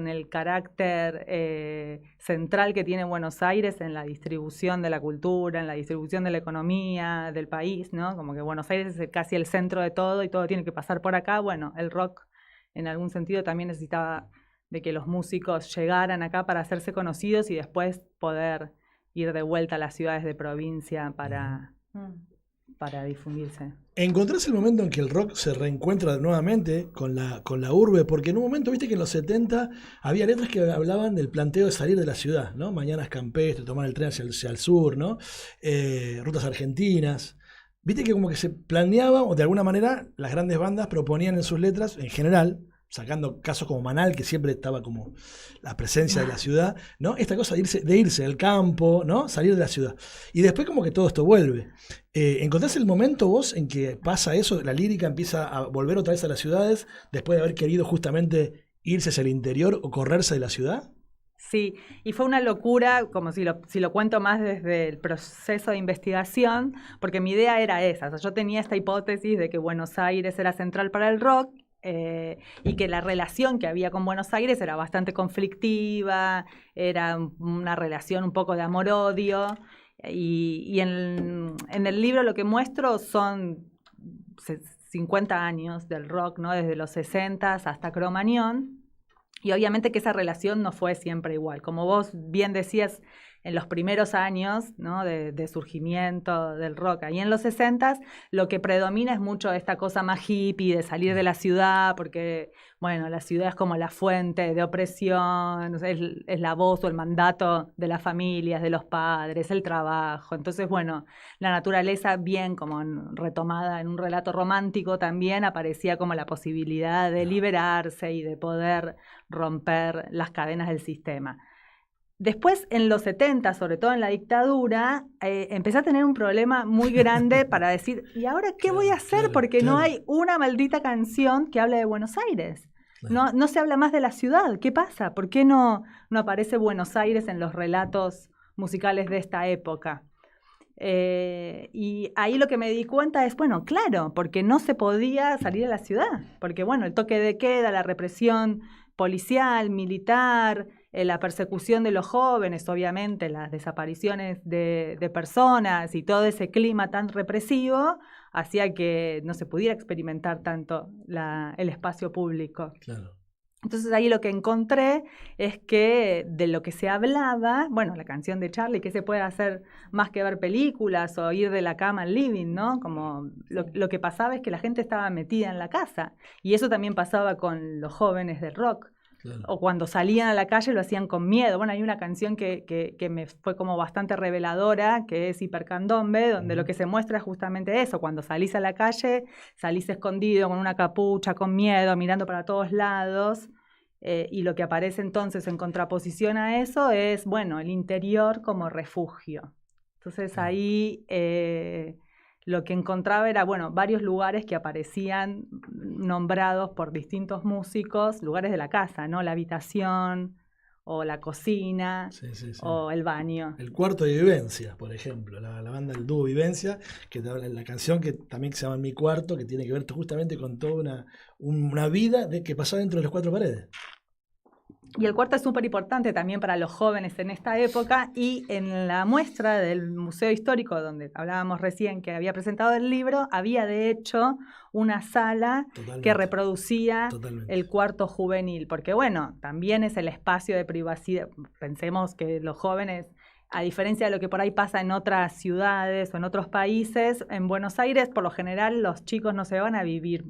el carácter central que tiene Buenos Aires en la distribución de la cultura, en la distribución de la economía del país, ¿no? Como que Buenos Aires es casi el centro de todo y todo tiene que pasar por acá. Bueno, el rock en algún sentido también necesitaba de que los músicos llegaran acá para hacerse conocidos y después poder ir de vuelta a las ciudades de provincia para para difundirse. ¿Encontrás el momento en que el rock se reencuentra nuevamente con la urbe? Porque en un momento, viste que en los 70 había letras que hablaban del planteo de salir de la ciudad, ¿no? Mañanas campestres, tomar el tren hacia el sur, ¿no? Rutas argentinas. Viste que como que se planeaba, o de alguna manera las grandes bandas proponían en sus letras, en general, sacando casos como Manal, que siempre estaba como la presencia de la ciudad, ¿no? Esta cosa de irse al campo, ¿no? Salir de la ciudad. Y después como que todo esto vuelve. ¿Encontrás el momento vos en que pasa eso, la lírica empieza a volver otra vez a las ciudades, después de haber querido justamente irse hacia el interior o correrse de la ciudad? Sí, y fue una locura, como si lo cuento más desde el proceso de investigación, porque mi idea era esa. O sea, yo tenía esta hipótesis de que Buenos Aires era central para el rock, y que la relación que había con Buenos Aires era bastante conflictiva, era una relación un poco de amor-odio, y en el libro lo que muestro son 50 años del rock, ¿no? Desde los 60 hasta Cromañón, y obviamente que esa relación no fue siempre igual. Como vos bien decías, en los primeros años, ¿no? de surgimiento del rock, ahí en los 60s, lo que predomina es mucho esta cosa más hippie de salir de la ciudad, porque, bueno, la ciudad es como la fuente de opresión, es la voz o el mandato de las familias, de los padres, el trabajo. Entonces, bueno, la naturaleza, bien como retomada en un relato romántico también, aparecía como la posibilidad de liberarse y de poder romper las cadenas del sistema. Después, en los 70, sobre todo en la dictadura, empecé a tener un problema muy grande para decir, ¿y ahora qué voy a hacer? Porque no hay una maldita canción que hable de Buenos Aires. No se habla más de la ciudad. ¿Qué pasa? ¿Por qué no aparece Buenos Aires en los relatos musicales de esta época? Y ahí lo que me di cuenta es, bueno, claro, porque no se podía salir a la ciudad. Porque, bueno, el toque de queda, la represión policial, militar, la persecución de los jóvenes, obviamente, las desapariciones de personas y todo ese clima tan represivo hacía que no se pudiera experimentar tanto el espacio público. Claro. Entonces ahí lo que encontré es que de lo que se hablaba, bueno, la canción de Charlie, que se puede hacer más que ver películas o ir de la cama al living, ¿no? Como lo que pasaba es que la gente estaba metida en la casa, y eso también pasaba con los jóvenes del rock. Claro. O cuando salían a la calle lo hacían con miedo. Bueno, hay una canción que me fue como bastante reveladora, que es Hipercandombe, donde lo que se muestra es justamente eso. Cuando salís a la calle, salís escondido con una capucha, con miedo, mirando para todos lados. Y lo que aparece entonces en contraposición a eso es, bueno, el interior como refugio. Entonces ahí lo que encontraba era, bueno, varios lugares que aparecían nombrados por distintos músicos, lugares de la casa, ¿no? La habitación, o la cocina, o el baño. El cuarto de Vivencia, por ejemplo, la banda del dúo Vivencia, que la canción que también se llama Mi Cuarto, que tiene que ver justamente con toda una vida que pasaba dentro de las cuatro paredes. Y el cuarto es súper importante también para los jóvenes en esta época, y en la muestra del Museo Histórico, donde hablábamos recién que había presentado el libro, había de hecho una sala que reproducía el cuarto juvenil, porque bueno, también es el espacio de privacidad. Pensemos que los jóvenes, a diferencia de lo que por ahí pasa en otras ciudades o en otros países, en Buenos Aires por lo general los chicos no se van a vivir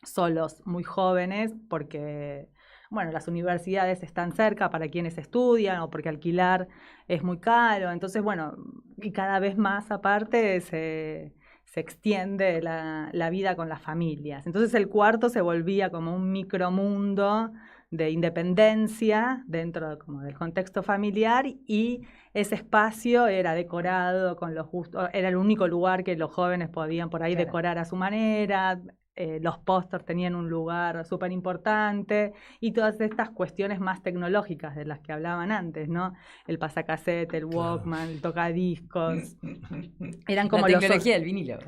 solos muy jóvenes, porque bueno, las universidades están cerca para quienes estudian o porque alquilar es muy caro. Entonces, bueno, y cada vez más aparte se extiende la vida con las familias. Entonces el cuarto se volvía como un micromundo de independencia dentro como del contexto familiar, y ese espacio era decorado con los gustos, era el único lugar que los jóvenes podían por ahí decorar a su manera. Los pósters tenían un lugar súper importante, y todas estas cuestiones más tecnológicas de las que hablaban antes, ¿no? El pasacassette, el Walkman, el tocadiscos. Eran como la tecnología del vinilo.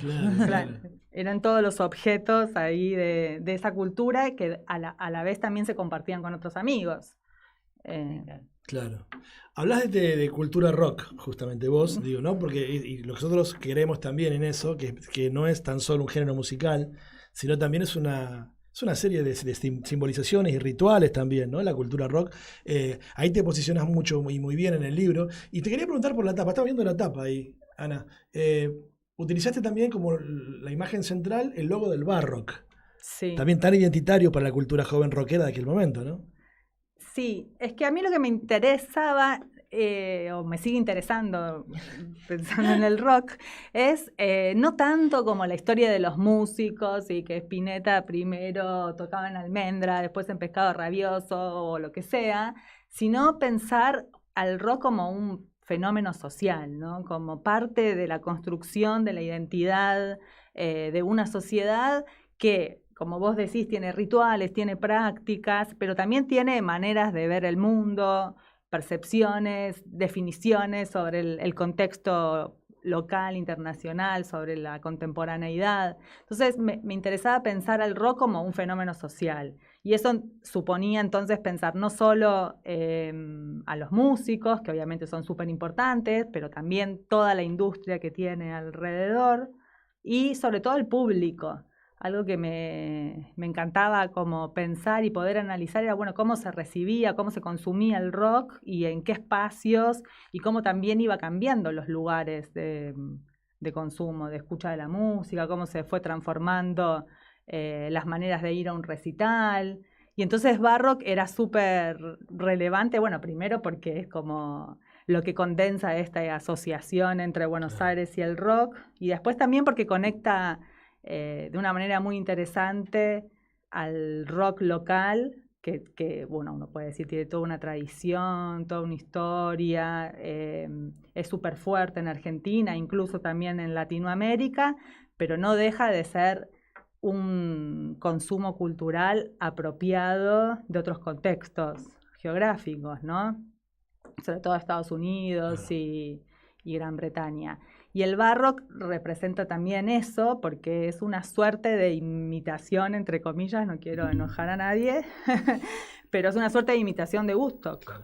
Claro. Eran todos los objetos ahí de esa cultura que a la vez también se compartían con otros amigos. Claro. Hablas de cultura rock, justamente vos, digo, ¿no? Porque y nosotros queremos también en eso, que no es tan solo un género musical, sino también es una serie de simbolizaciones y rituales también, ¿no? La cultura rock. Ahí te posicionas mucho y muy bien en el libro. Y te quería preguntar por la tapa. Estaba viendo la tapa ahí, Ana. Utilizaste también como la imagen central el logo del Barrock. Sí. También tan identitario para la cultura joven rockera de aquel momento, ¿no? Sí, es que a mí lo que me interesaba, o me sigue interesando pensando en el rock, es no tanto como la historia de los músicos y que Spinetta primero tocaba en Almendra, después en Pescado Rabioso o lo que sea, sino pensar al rock como un fenómeno social, ¿no? Como parte de la construcción de la identidad de una sociedad que, como vos decís, tiene rituales, tiene prácticas, pero también tiene maneras de ver el mundo, percepciones, definiciones sobre el contexto local, internacional, sobre la contemporaneidad. Entonces me interesaba pensar al rock como un fenómeno social. Y eso suponía entonces pensar no solo a los músicos, que obviamente son súper importantes, pero también toda la industria que tiene alrededor y sobre todo el público. Algo que me encantaba como pensar y poder analizar era, bueno, cómo se recibía, cómo se consumía el rock y en qué espacios y cómo también iba cambiando los lugares de consumo, de escucha de la música, cómo se fue transformando las maneras de ir a un recital. Y entonces Barrock era súper relevante, bueno, primero porque es como lo que condensa esta asociación entre Buenos Aires y el rock, y después también porque conecta de una manera muy interesante al rock local, que bueno, uno puede decir tiene toda una tradición, toda una historia, es súper fuerte en Argentina, incluso también en Latinoamérica, pero no deja de ser un consumo cultural apropiado de otros contextos geográficos, ¿no? Sobre todo Estados Unidos y Gran Bretaña. Y el Barrock representa también eso, porque es una suerte de imitación, entre comillas, no quiero enojar a nadie, pero es una suerte de imitación de Woodstock.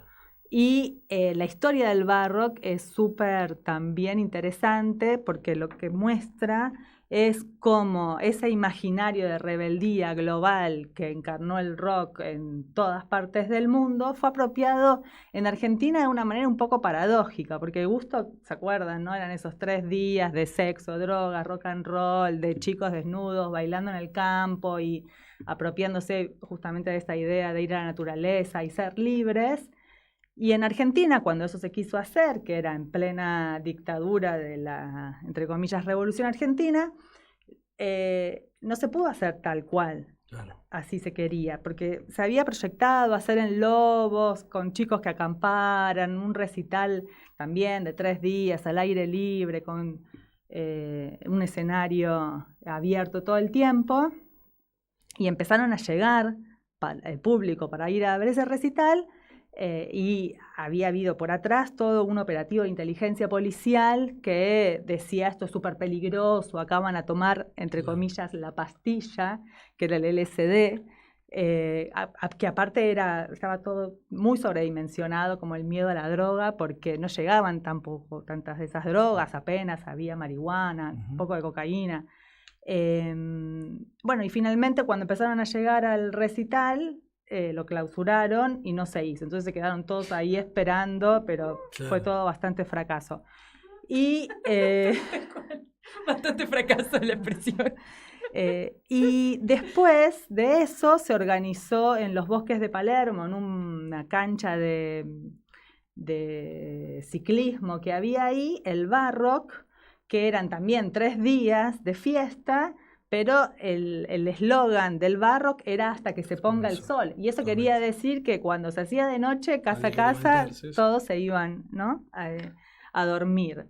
Y la historia del Barrock es súper también interesante, porque lo que muestra es cómo ese imaginario de rebeldía global que encarnó el rock en todas partes del mundo fue apropiado en Argentina de una manera un poco paradójica, porque Woodstock, ¿se acuerdan, no? Eran esos 3 días de sexo, drogas, rock and roll, de chicos desnudos bailando en el campo y apropiándose justamente de esta idea de ir a la naturaleza y ser libres. Y en Argentina, cuando eso se quiso hacer, que era en plena dictadura de la, entre comillas, Revolución Argentina, no se pudo hacer tal cual. Claro. Así se quería, porque se había proyectado hacer en Lobos, con chicos que acamparan, un recital también de 3 días al aire libre, con un escenario abierto todo el tiempo, y empezaron a llegar el público para ir a ver ese recital. Y había habido por atrás todo un operativo de inteligencia policial que decía esto es súper peligroso, acaban a tomar, entre comillas, la pastilla, que era el LSD, que aparte estaba todo muy sobredimensionado, como el miedo a la droga, porque no llegaban tampoco tantas de esas drogas, apenas había marihuana, un poco de cocaína. Bueno, y finalmente cuando empezaron a llegar al recital, lo clausuraron y no se hizo. Entonces se quedaron todos ahí esperando, pero fue todo bastante fracaso. Y bastante fracaso la expresión. Y después de eso se organizó en los bosques de Palermo, en una cancha de ciclismo que había ahí, el Barrock, que eran también 3 días de fiesta, pero el eslogan del Barrock era hasta que se ponga el sol. Y eso quería decir que cuando se hacía de noche, casa a casa, todos se iban, ¿no? a dormir.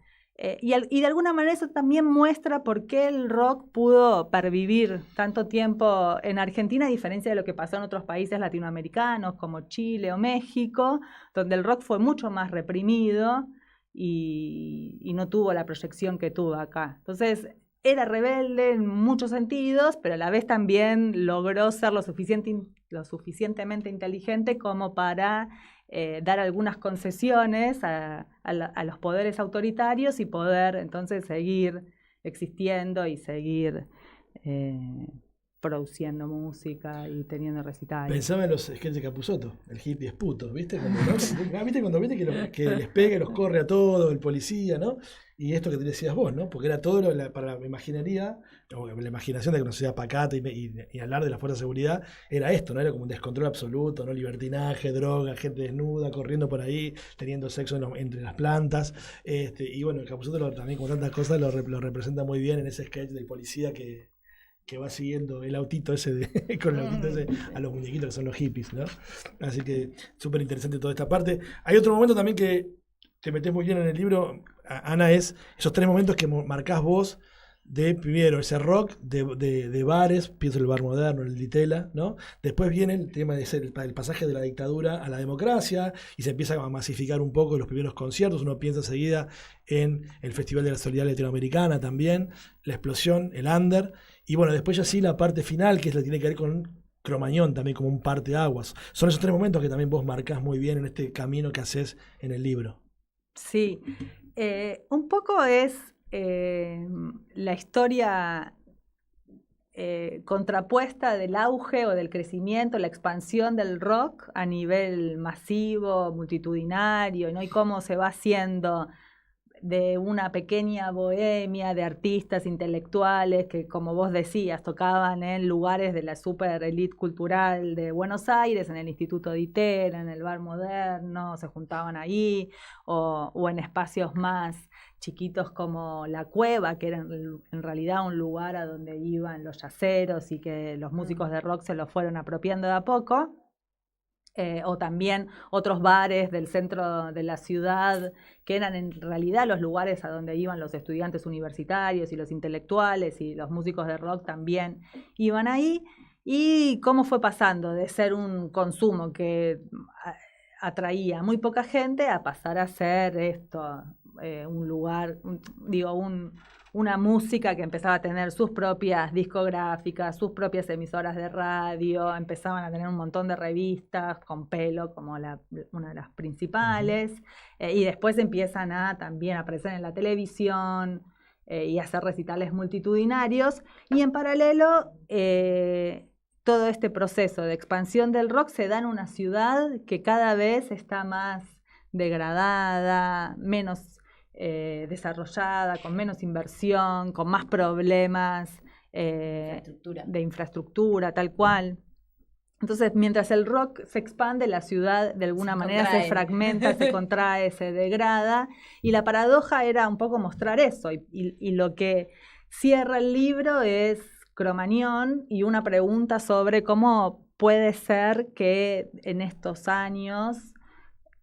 Y de alguna manera eso también muestra por qué el rock pudo pervivir tanto tiempo en Argentina, a diferencia de lo que pasó en otros países latinoamericanos como Chile o México, donde el rock fue mucho más reprimido y no tuvo la proyección que tuvo acá. Entonces, era rebelde en muchos sentidos, pero a la vez también logró ser lo suficientemente inteligente como para dar algunas concesiones a los poderes autoritarios y poder entonces seguir existiendo y seguir produciendo música y teniendo recitales. Pensaba en los sketches de Capusotto, el hippie es puto, ¿viste? ¿Viste cuando viste que les pega y los corre a todos, el policía, ¿no? y esto que te decías vos, ¿no? Porque era todo para la imaginería, o la imaginación de que una sociedad pacata y hablar de la fuerza de seguridad, era esto, ¿no? Era como un descontrol absoluto, ¿no? Libertinaje, droga, gente desnuda, corriendo por ahí, teniendo sexo entre las plantas. Y bueno, el Capusotto también, como tantas cosas, lo representa muy bien en ese sketch del policía que va siguiendo el autito ese con el autito ese a los muñequitos que son los hippies, ¿no? Así que súper interesante toda esta parte. Hay otro momento también que te metés muy bien en el libro, Ana, es esos 3 momentos que marcás vos de, primero, ese rock de bares, pienso el bar moderno, el Ditela, ¿no? Después viene el tema de ser el pasaje de la dictadura a la democracia y se empieza a masificar un poco los primeros conciertos. Uno piensa enseguida en el Festival de la Solidaridad Latinoamericana también, la explosión, el under. Y bueno, después ya sí la parte final, que es la que tiene que ver con Cromañón también como un parteaguas. Son esos 3 momentos que también vos marcás muy bien en este camino que haces en el libro. Sí, un poco es la historia contrapuesta del auge o del crecimiento, la expansión del rock a nivel masivo, multitudinario, ¿no? Y cómo se va haciendo de una pequeña bohemia de artistas intelectuales que, como vos decías, tocaban en lugares de la super elite cultural de Buenos Aires, en el Instituto Ditela, en el Bar Moderno, se juntaban ahí, o en espacios más chiquitos como La Cueva, que era en realidad un lugar a donde iban los yaceros y que los músicos de rock se lo fueron apropiando de a poco. O también otros bares del centro de la ciudad, que eran en realidad los lugares a donde iban los estudiantes universitarios y los intelectuales, y los músicos de rock también iban ahí. Y cómo fue pasando de ser un consumo que atraía muy poca gente a pasar a ser esto, un lugar, una música que empezaba a tener sus propias discográficas, sus propias emisoras de radio, empezaban a tener un montón de revistas con pelo como una de las principales, y después empiezan también a aparecer en la televisión y a hacer recitales multitudinarios, y en paralelo todo este proceso de expansión del rock se da en una ciudad que cada vez está más degradada, menos desarrollada, con menos inversión, con más problemas de infraestructura, tal cual. Entonces, mientras el rock se expande, la ciudad de alguna manera se fragmenta, se contrae, se degrada, y la paradoja era un poco mostrar eso, y lo que cierra el libro es Cromañón y una pregunta sobre cómo puede ser que en estos años,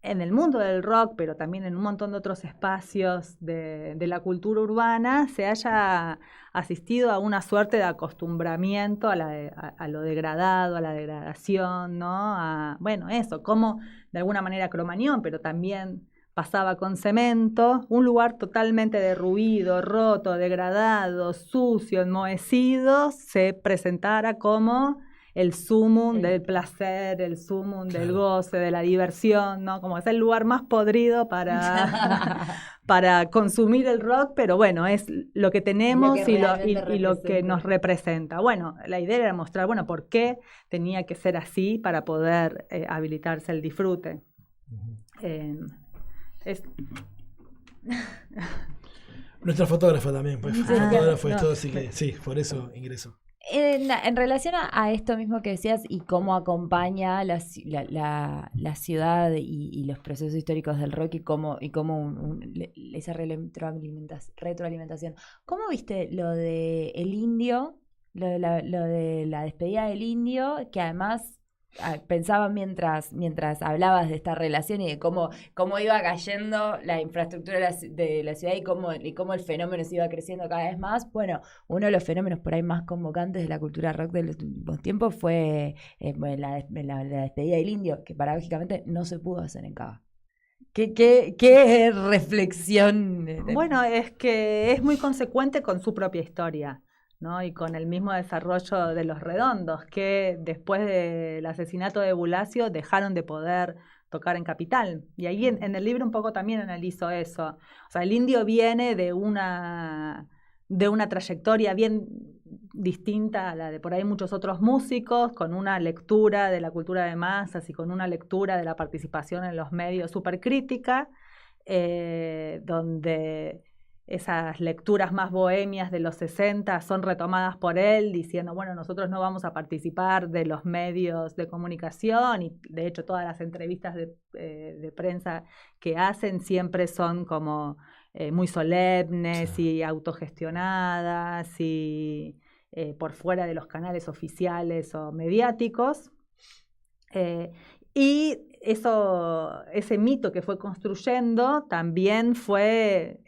en el mundo del rock, pero también en un montón de otros espacios de la cultura urbana, se haya asistido a una suerte de acostumbramiento a lo degradado, a la degradación, ¿no? Bueno, eso, como de alguna manera Cromañón, pero también pasaba con Cemento, un lugar totalmente derruido, roto, degradado, sucio, enmohecido, se presentara como el sumum del placer, el sumum del goce, de la diversión, ¿no? Como es el lugar más podrido para consumir el rock, pero bueno, es lo que tenemos y lo que nos representa. Bueno, la idea era mostrar, bueno, por qué tenía que ser así para poder habilitarse el disfrute. Nuestra fotógrafa también, pues, fotógrafo y todo, así que sí, por eso ingresó. En relación a esto mismo que decías y cómo acompaña la ciudad y los procesos históricos del rock y cómo esa retroalimentación. ¿Cómo viste lo de el Indio, lo de la despedida del Indio, que además pensaba mientras hablabas de esta relación y de cómo iba cayendo la infraestructura de la ciudad y cómo el fenómeno se iba creciendo cada vez más? Bueno, uno de los fenómenos por ahí más convocantes de la cultura rock de los últimos tiempos fue la despedida del Indio, que paradójicamente no se pudo hacer en Cava. ¿Qué reflexión? Bueno, es que es muy consecuente con su propia historia, ¿no? Y con el mismo desarrollo de Los Redondos, que después del asesinato de Bulacio dejaron de poder tocar en Capital. Y ahí en el libro un poco también analizo eso. O sea, el Indio viene de una trayectoria bien distinta a la de por ahí muchos otros músicos, con una lectura de la cultura de masas y con una lectura de la participación en los medios súper crítica, donde esas lecturas más bohemias de los 60 son retomadas por él, diciendo, bueno, nosotros no vamos a participar de los medios de comunicación, y de hecho todas las entrevistas de prensa que hacen siempre son como muy solemnes y autogestionadas y por fuera de los canales oficiales o mediáticos. Y ese mito que fue construyendo también fue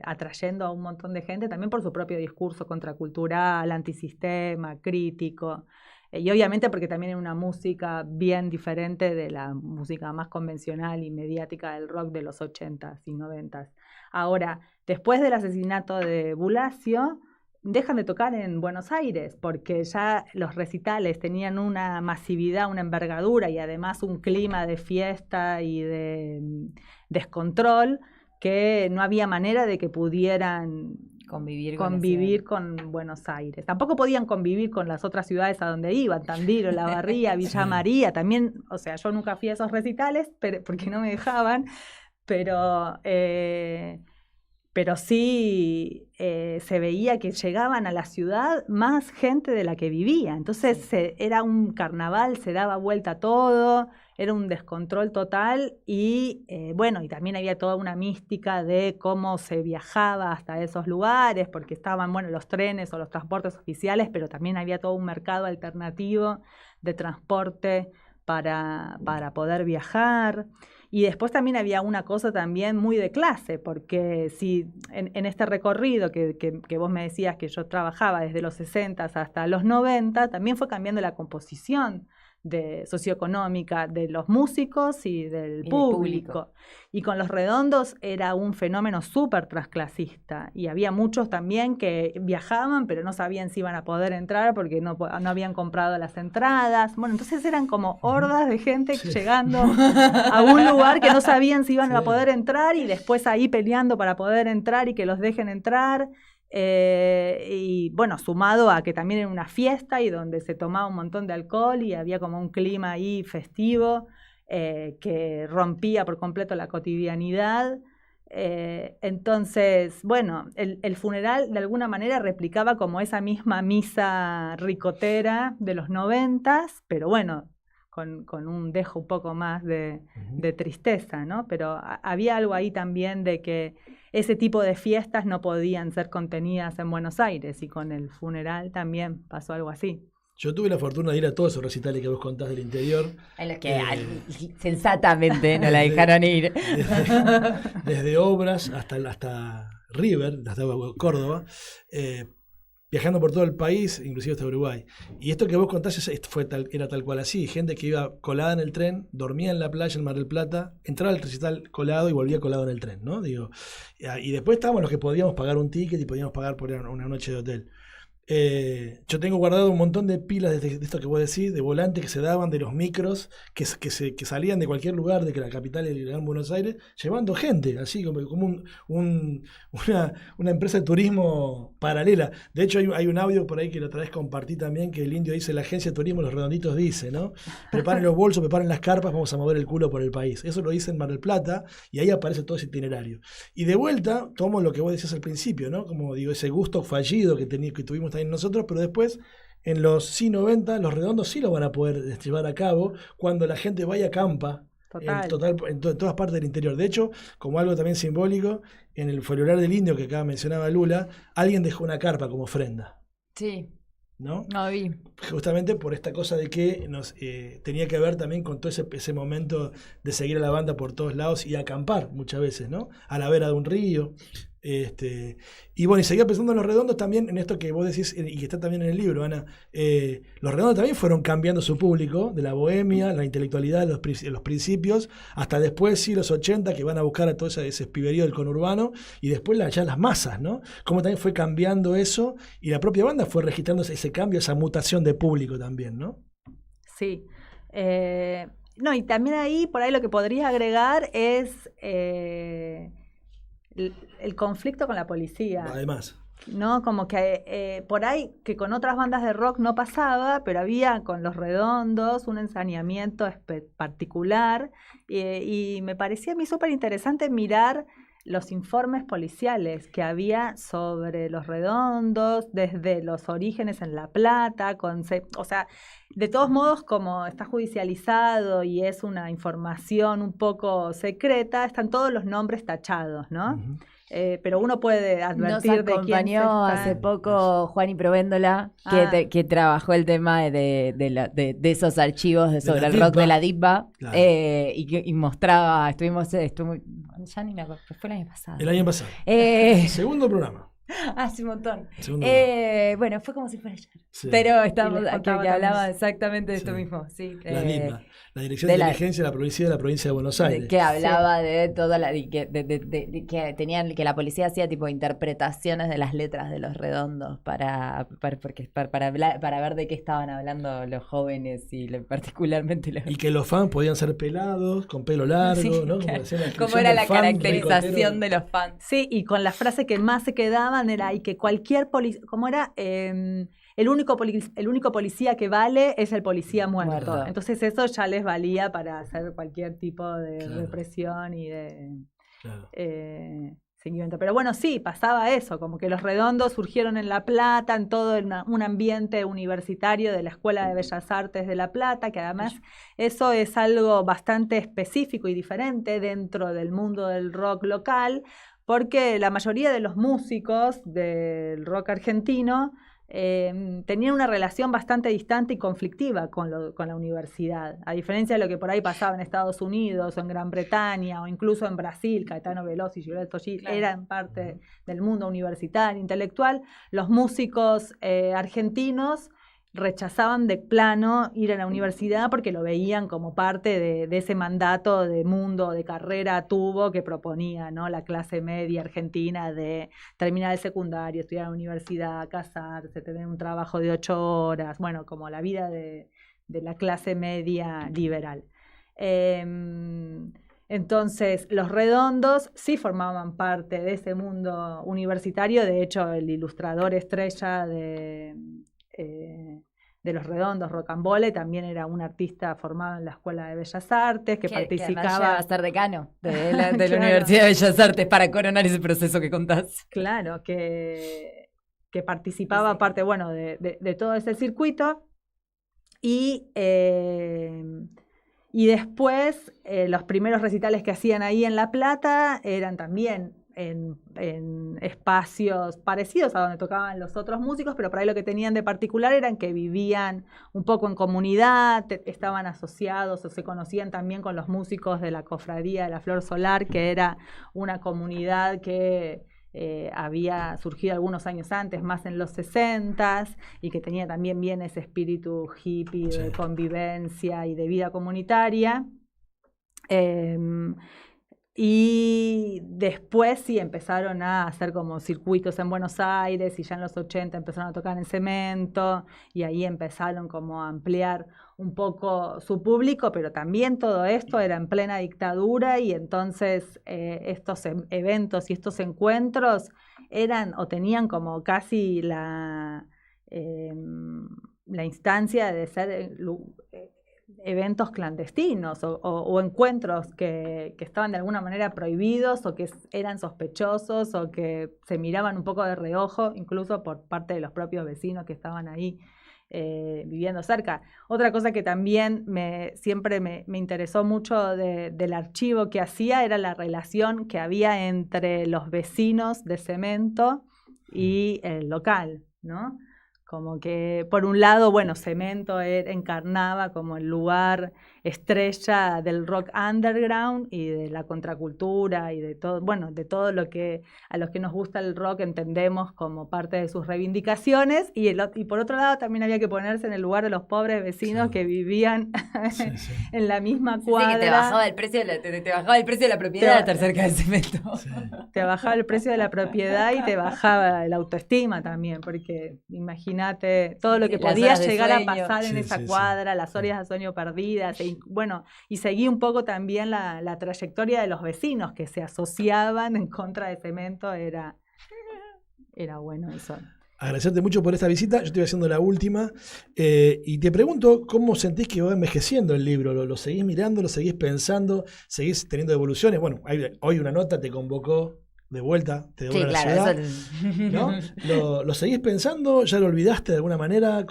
atrayendo a un montón de gente, también por su propio discurso contracultural, antisistema, crítico, y obviamente porque también era una música bien diferente de la música más convencional y mediática del rock de los 80s y 90s. Ahora, después del asesinato de Bulacio, dejan de tocar en Buenos Aires porque ya los recitales tenían una masividad, una envergadura y además un clima de fiesta y de descontrol que no había manera de que pudieran convivir con Buenos Aires. Tampoco podían convivir con las otras ciudades a donde iban, Tandil, Olavarría, Villa María. También, o sea, yo nunca fui a esos recitales porque no me dejaban, pero sí se veía que llegaban a la ciudad más gente de la que vivía. Entonces era un carnaval, se daba vuelta todo, era un descontrol total y y también había toda una mística de cómo se viajaba hasta esos lugares, porque estaban los trenes o los transportes oficiales, pero también había todo un mercado alternativo de transporte para poder viajar. Y después también había una cosa también muy de clase, porque si en este recorrido que vos me decías que yo trabajaba desde los 60 hasta los 90, también fue cambiando la composición socioeconómica de los músicos y del público. Y con Los Redondos era un fenómeno súper transclasista. Y había muchos también que viajaban, pero no sabían si iban a poder entrar porque no habían comprado las entradas. Bueno, entonces eran como hordas de gente llegando a un lugar que no sabían si iban a poder entrar y después ahí peleando para poder entrar y que los dejen entrar. Y bueno, sumado a que también era una fiesta y donde se tomaba un montón de alcohol y había como un clima ahí festivo que rompía por completo la cotidianidad. Entonces, bueno, el funeral de alguna manera replicaba como esa misma misa ricotera de los 90s, pero bueno, con un dejo un poco más de tristeza, ¿no? Pero había algo ahí también de que ese tipo de fiestas no podían ser contenidas en Buenos Aires y con el funeral también pasó algo así. Yo tuve la fortuna de ir a todos esos recitales que vos contás del interior. En los que sensatamente no la dejaron ir. Desde Obras hasta River, hasta Córdoba, viajando por todo el país, inclusive hasta Uruguay. Y esto que vos contás era tal cual así. Gente que iba colada en el tren, dormía en la playa en Mar del Plata, entraba al recital colado y volvía colado en el tren, ¿no? Y después estábamos los que podíamos pagar un ticket y podíamos pagar por una noche de hotel. Yo tengo guardado un montón de pilas de esto que vos decís, de volantes que se daban de los micros que salían de cualquier lugar de que la capital de Gran Buenos Aires, llevando gente, así como una empresa de turismo paralela. De hecho hay un audio por ahí que la otra vez compartí también, que el indio dice: la agencia de turismo Los Redonditos dice, ¿no? Preparen los bolsos, preparen las carpas, vamos a mover el culo por el país. Eso lo dice en Mar del Plata y ahí aparece todo ese itinerario. Y de vuelta tomo lo que vos decías al principio, ¿no? Como digo, ese gusto fallido que tuvimos también nosotros, pero después en los 90 Los Redondos sí lo van a poder llevar a cabo cuando la gente vaya a campa en todas partes del interior. De hecho, como algo también simbólico, en el foliolar del indio que acá mencionaba Lula, alguien dejó una carpa como ofrenda. Sí. ¿No? No vi. Justamente por esta cosa de que tenía que ver también con todo ese momento de seguir a la banda por todos lados y acampar muchas veces, ¿no? A la vera de un río. Y bueno, y seguía pensando en Los Redondos también, en esto que vos decís y que está también en el libro, Ana. Los Redondos también fueron cambiando su público, de la bohemia, la intelectualidad, los principios, hasta después, sí, los 80, que van a buscar a todo ese piberío del conurbano, y después ya las masas, ¿no? Cómo también fue cambiando eso, y la propia banda fue registrando ese cambio, esa mutación de público también, ¿no? Sí. No, y también por ahí lo que podría agregar es el conflicto con la policía. Además. ¿No? Como que por ahí, que con otras bandas de rock no pasaba, pero había con Los Redondos un ensañamiento particular y me parecía a mí súper interesante mirar los informes policiales que había sobre Los Redondos, desde los orígenes en La Plata, o sea, de todos modos, como está judicializado y es una información un poco secreta, están todos los nombres tachados, ¿no? Pero uno puede advertir de quién se acompañó hace poco Juani Provéndola, que trabajó el tema de esos archivos sobre el rock de la DIPA, claro. Y mostraba, ya ni me acuerdo, fue el año pasado. El año pasado. Segundo programa. Hace un montón. Bueno, fue como si fuera ayer. Sí. Pero estábamos que hablaba exactamente de esto mismo. Sí, la DIPA, la Dirección de Inteligencia de la Policía de la Provincia de Buenos Aires. Que hablaba de toda que tenían, que la policía hacía tipo interpretaciones de las letras de Los Redondos para ver de qué estaban hablando los jóvenes y particularmente los... Y que los fans podían ser pelados, con pelo largo, ¿no? Como era la caracterización de los fans. Sí, y con la frase que más se quedaban era y que cualquier policía, como era... el único policía que vale es el policía muerto. Entonces eso ya les valía para hacer cualquier tipo de represión y de seguimiento. Pero bueno, sí, pasaba eso, como que Los Redondos surgieron en La Plata, en todo un ambiente universitario de la Escuela de Bellas Artes de La Plata, que además eso es algo bastante específico y diferente dentro del mundo del rock local, porque la mayoría de los músicos del rock argentino tenían una relación bastante distante y conflictiva con la universidad, a diferencia de lo que por ahí pasaba en Estados Unidos o en Gran Bretaña o incluso en Brasil. Caetano Veloso y Gilberto Gil eran parte del mundo universitario, intelectual. Los músicos argentinos rechazaban de plano ir a la universidad porque lo veían como parte de ese mandato de mundo, de carrera tubo que proponía, ¿no? La clase media argentina de terminar el secundario, estudiar en la universidad, casarse, tener un trabajo de 8 horas, bueno, como la vida de la clase media liberal. Entonces, Los Redondos sí formaban parte de ese mundo universitario. De hecho, el ilustrador estrella de Los Redondos, Rocambole, también era un artista formado en la Escuela de Bellas Artes, que participaba... Que a ser decano de la Universidad de Bellas Artes para coronar ese proceso que contás. Claro, que participaba parte, bueno, de todo ese circuito. Y después, los primeros recitales que hacían ahí en La Plata eran también en espacios parecidos a donde tocaban los otros músicos, pero por ahí lo que tenían de particular eran que vivían un poco en comunidad, estaban asociados o se conocían también con los músicos de la Cofradía de la Flor Solar, que era una comunidad que había surgido algunos años antes, más en los 60s, y que tenía también bien ese espíritu hippie de convivencia y de vida comunitaria. Y después sí empezaron a hacer como circuitos en Buenos Aires, y ya en los 80 empezaron a tocar en Cemento, y ahí empezaron como a ampliar un poco su público, pero también todo esto era en plena dictadura, y entonces estos eventos y estos encuentros eran o tenían como casi la instancia de ser eventos clandestinos o encuentros que estaban de alguna manera prohibidos o que eran sospechosos o que se miraban un poco de reojo, incluso por parte de los propios vecinos que estaban ahí viviendo cerca. Otra cosa que también siempre me interesó mucho del archivo que hacía era la relación que había entre los vecinos de Cemento y el local, ¿no? Como que, por un lado, bueno, Cemento encarnaba como el lugar estrella del rock underground y de la contracultura y de todo, bueno, de todo lo que a los que nos gusta el rock entendemos como parte de sus reivindicaciones, y por otro lado también había que ponerse en el lugar de los pobres vecinos que vivían en la misma cuadra. Sí, que te bajaba el precio de la propiedad estar cerca del Cemento. Te bajaba el precio de la propiedad y te bajaba la autoestima también, porque imagínate todo lo que podía llegar a pasar en esa cuadra, las horas de sueño perdidas, bueno, y seguí un poco también la trayectoria de los vecinos que se asociaban en contra de Cemento, era bueno eso. agradecerte mucho por esta visita. Yo estoy haciendo la última. Y te pregunto, ¿cómo sentís que va envejeciendo el libro? ¿Lo seguís mirando? ¿Lo seguís pensando? ¿Seguís teniendo evoluciones? Bueno, hoy una nota te convocó de vuelta, te devuelve a la ciudad, ¿no? ¿Lo seguís pensando? ¿Ya lo olvidaste de alguna manera?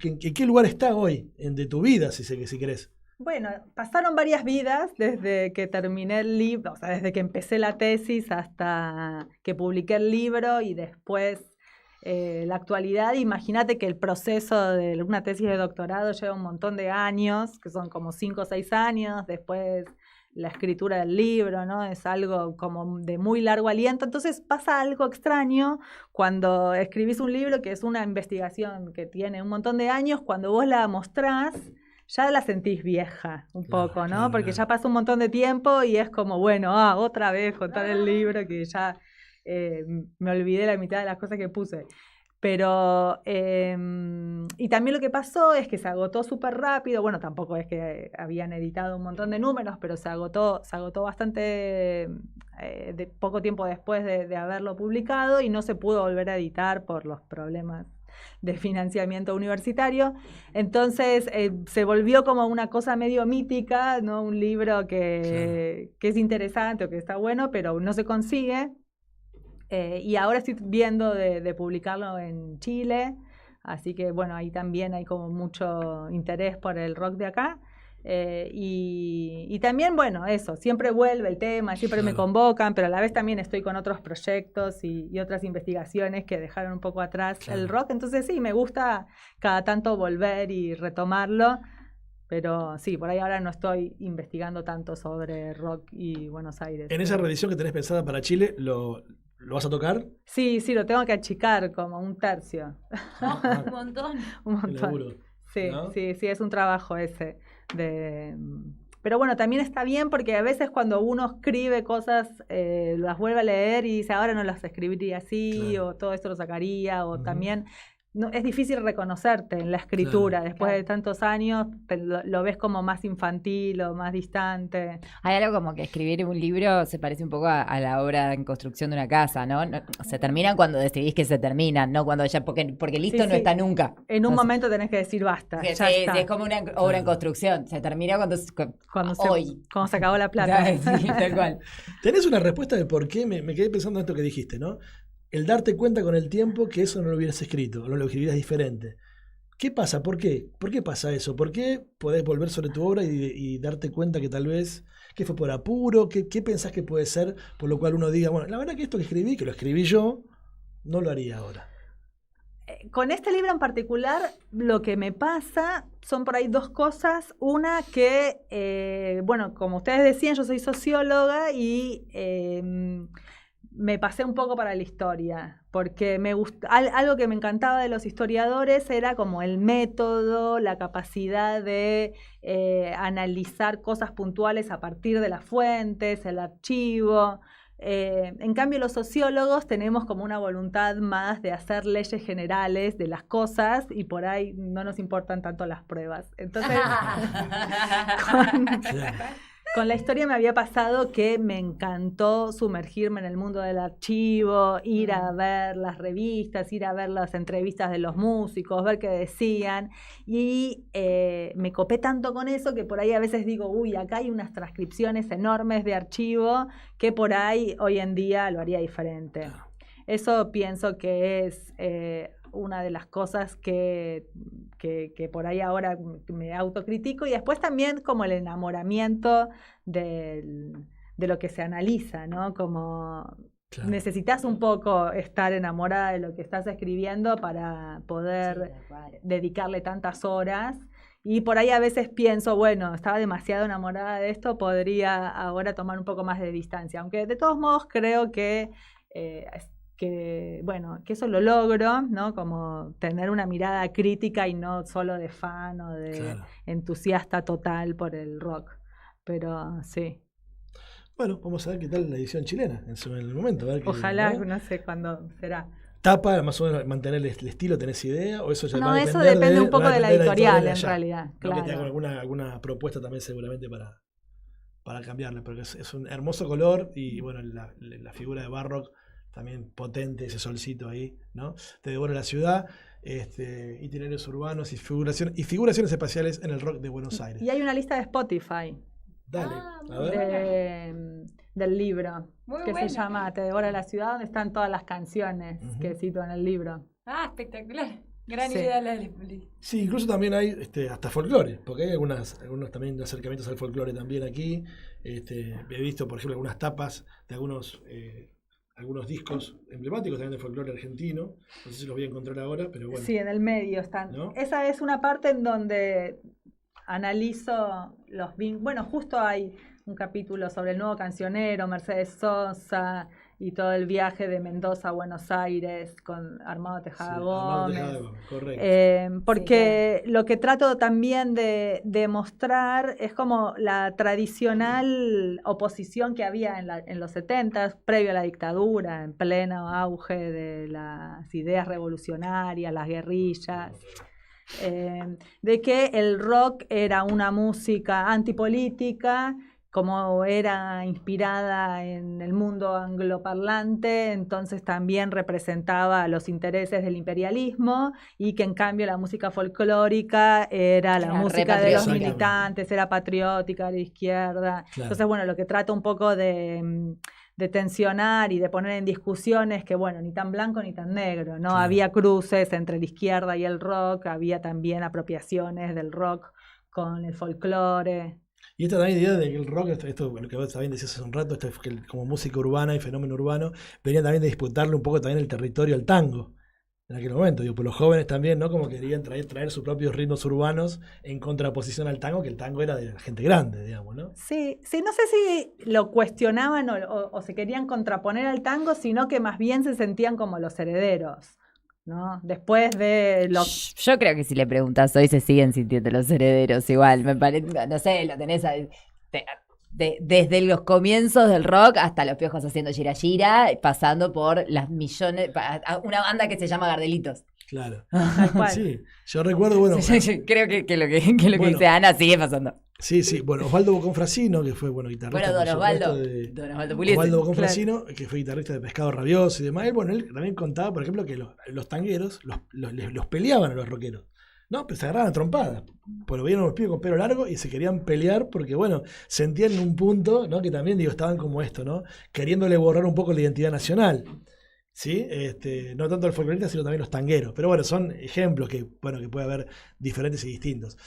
¿En qué lugar está hoy de tu vida, si querés? Bueno, pasaron varias vidas desde que terminé el libro, o sea, desde que empecé la tesis hasta que publiqué el libro y después la actualidad. Imagínate que el proceso de una tesis de doctorado lleva un montón de años, que son como 5 o 6 años, después la escritura del libro, ¿no? Es algo como de muy largo aliento. Entonces pasa algo extraño cuando escribís un libro que es una investigación que tiene un montón de años, cuando vos la mostrás, ya la sentís vieja un poco, ¿no? Porque ya pasó un montón de tiempo y es como, bueno, otra vez contar el libro que ya me olvidé la mitad de las cosas que puse. Pero, y también lo que pasó es que se agotó súper rápido. Bueno, tampoco es que habían editado un montón de números, pero se agotó bastante de poco tiempo después de haberlo publicado y no se pudo volver a editar por los problemas de financiamiento universitario. Entonces se volvió como una cosa medio mítica, ¿no? Un libro que es interesante o que está bueno, pero no se consigue. Y ahora estoy viendo de publicarlo en Chile, así que bueno, ahí también hay como mucho interés por el rock de acá. Y también, bueno, eso, siempre vuelve el tema, siempre me convocan, pero a la vez también estoy con otros proyectos y otras investigaciones que dejaron un poco atrás el rock. Entonces sí, me gusta cada tanto volver y retomarlo. Pero sí, por ahí ahora no estoy investigando tanto sobre rock y Buenos Aires. En esa reedición que tenés pensada para Chile, ¿lo vas a tocar? Sí, lo tengo que achicar como un tercio. Un montón. Un montón. Sí, ¿no? Sí, es un trabajo ese. Pero bueno, también está bien porque a veces cuando uno escribe cosas, las vuelve a leer y dice, ahora no las escribiría así, o todo esto lo sacaría, o también... No, es difícil reconocerte en la escritura, después de tantos años lo ves como más infantil o más distante. Hay algo como que escribir un libro se parece un poco a la obra en construcción de una casa, ¿no? Se terminan cuando decidís que se terminan, no cuando ya, porque listo no está nunca. En un momento tenés que decir basta. Sí, es como una obra en construcción, se termina cuando se acabó la plata. Sí, tal cual. ¿Tenés una respuesta de por qué? Me quedé pensando en esto que dijiste, ¿no? El darte cuenta con el tiempo que eso no lo hubieras escrito, no lo escribieras diferente. ¿Qué pasa? ¿Por qué? ¿Por qué pasa eso? ¿Por qué podés volver sobre tu obra y darte cuenta que tal vez, que fue por apuro? ¿Qué pensás que puede ser por lo cual uno diga, bueno, la verdad que esto que lo escribí yo, no lo haría ahora? Con este libro en particular, lo que me pasa son por ahí 2 cosas. Una que, bueno, como ustedes decían, yo soy socióloga y... me pasé un poco para la historia, porque algo que me encantaba de los historiadores era como el método, la capacidad de analizar cosas puntuales a partir de las fuentes, el archivo. En cambio, los sociólogos tenemos como una voluntad más de hacer leyes generales de las cosas y por ahí no nos importan tanto las pruebas. Entonces, con la historia me había pasado que me encantó sumergirme en el mundo del archivo, ir a ver las revistas, ir a ver las entrevistas de los músicos, ver qué decían. Y me copé tanto con eso que por ahí a veces digo, uy, acá hay unas transcripciones enormes de archivo que por ahí hoy en día lo haría diferente. Eso pienso que es una de las cosas que por ahí ahora me autocritico, y después también como el enamoramiento de lo que se analiza, ¿no? Como necesitas un poco estar enamorada de lo que estás escribiendo para poder dedicarle tantas horas. Y por ahí a veces pienso, bueno, estaba demasiado enamorada de esto, podría ahora tomar un poco más de distancia. Aunque de todos modos creo que eso lo logro, ¿no? Como tener una mirada crítica y no solo de fan o de entusiasta total por el rock. Pero sí. Bueno, vamos a ver qué tal la edición chilena en el momento. A ver ojalá, no sé cuándo será. ¿Tapa, más o menos, mantener el estilo? ¿Tenés idea? ¿O eso ya no, eso depende un poco de la editorial, en realidad. Claro. Que te hagan alguna propuesta también seguramente para cambiarle, porque es un hermoso color y bueno, la figura de Barrock también potente ese solcito ahí, ¿no? Te devora la ciudad, itinerarios urbanos y figuraciones espaciales en el rock de Buenos Aires. Y hay una lista de Spotify. Dale, a ver. Del libro, Muy que buena. se llama Te devora la ciudad, donde están todas las canciones que cito en el libro. Ah, espectacular. Gran Sí. idea la de Lili. Sí, incluso también hay hasta folclore, porque hay algunos también acercamientos al folclore también aquí. He visto, por ejemplo, algunas tapas de algunos discos emblemáticos también del folclore argentino. No sé si los voy a encontrar ahora, pero bueno. Sí, en el medio están. ¿No? Esa es una parte en donde analizo los vínculos. Bueno, justo hay un capítulo sobre el nuevo cancionero, Mercedes Sosa, y todo el viaje de Mendoza a Buenos Aires con Armando Tejada Gómez. Correcto. Porque lo que trato también de mostrar es como la tradicional oposición que había en los 70s, previo a la dictadura, en pleno auge de las ideas revolucionarias, las guerrillas. De que el rock era una música antipolítica, como era inspirada en el mundo angloparlante, entonces también representaba los intereses del imperialismo, y que en cambio la música folclórica era la música de los militantes, era patriótica, de izquierda. Claro. Entonces, bueno, lo que trata un poco de tensionar y de poner en discusiones que, bueno, ni tan blanco ni tan negro, ¿no? Claro. Había cruces entre la izquierda y el rock, había también apropiaciones del rock con el folclore. Y esta también idea de que el rock, esto lo que vos también decías hace un rato, que como música urbana y fenómeno urbano, venía también de disputarle un poco también el territorio al tango. En aquel momento, pues los jóvenes también, ¿no? Como querían traer sus propios ritmos urbanos en contraposición al tango, que el tango era de la gente grande, digamos, ¿no? Sí, no sé si lo cuestionaban o se querían contraponer al tango, sino que más bien se sentían como los herederos, ¿no? Después de los... Yo creo que si le preguntas hoy se siguen sintiendo los herederos igual, me parece, no sé, lo tenés desde los comienzos del rock hasta los Piojos haciendo gira gira, pasando por las millones, una banda que se llama Gardelitos. Claro. Sí, yo recuerdo, bueno... Creo que lo que dice Ana sigue pasando. Sí, bueno, Osvaldo Boconfrasino, que fue, guitarrista. Don Osvaldo Pugliese. Osvaldo Boconfrasino, que fue guitarrista de Pescado Rabioso y demás. Él también contaba, por ejemplo, que los tangueros los peleaban a los rockeros. No, pues se agarraban a trompadas. Porque veían unos pibes con pelo largo y se querían pelear porque, bueno, sentían un punto, ¿no? Que también, estaban como esto, ¿no? Queriéndole borrar un poco la identidad nacional. ¿Sí? No tanto el folclorista, sino también los tangueros. Pero bueno, son ejemplos que puede haber diferentes y distintos.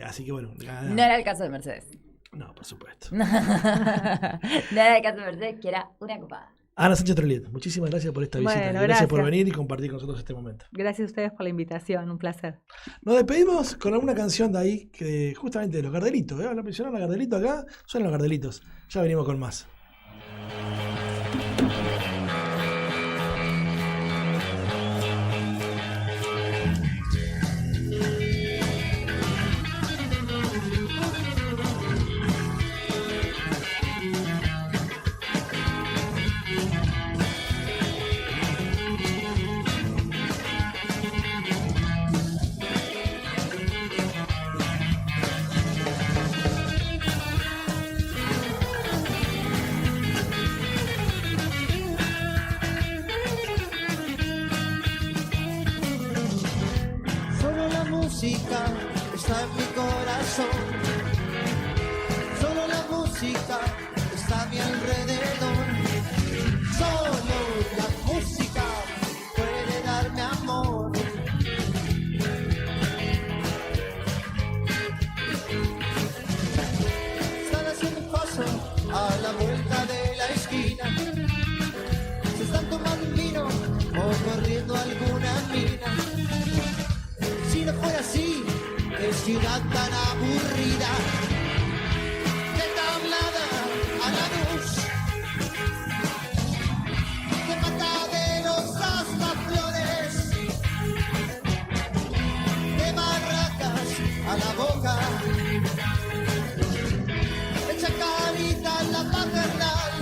Así que bueno. No era el caso de Mercedes. No, por supuesto. No era el caso de Mercedes, que era una copada. Ana Sánchez Treliet, muchísimas gracias por esta visita. Bueno, gracias por venir y compartir con nosotros este momento. Gracias a ustedes por la invitación, un placer. Nos despedimos con alguna canción de ahí, que justamente de los Gardelitos. La mencionaron a Gardelito acá, suenan los Gardelitos. Ya venimos con más. Solo la música está en mi corazón. Solo la música está a mi alrededor. Solo la música puede darme amor. Están haciendo un paso a la vuelta de la esquina. Se están tomando un vino o corriendo alguna mina. Si no fuera así, qué ciudad tan aburrida, de tablada a la luz, de mataderos hasta flores, de barracas a la boca, de chacarita a la paternal,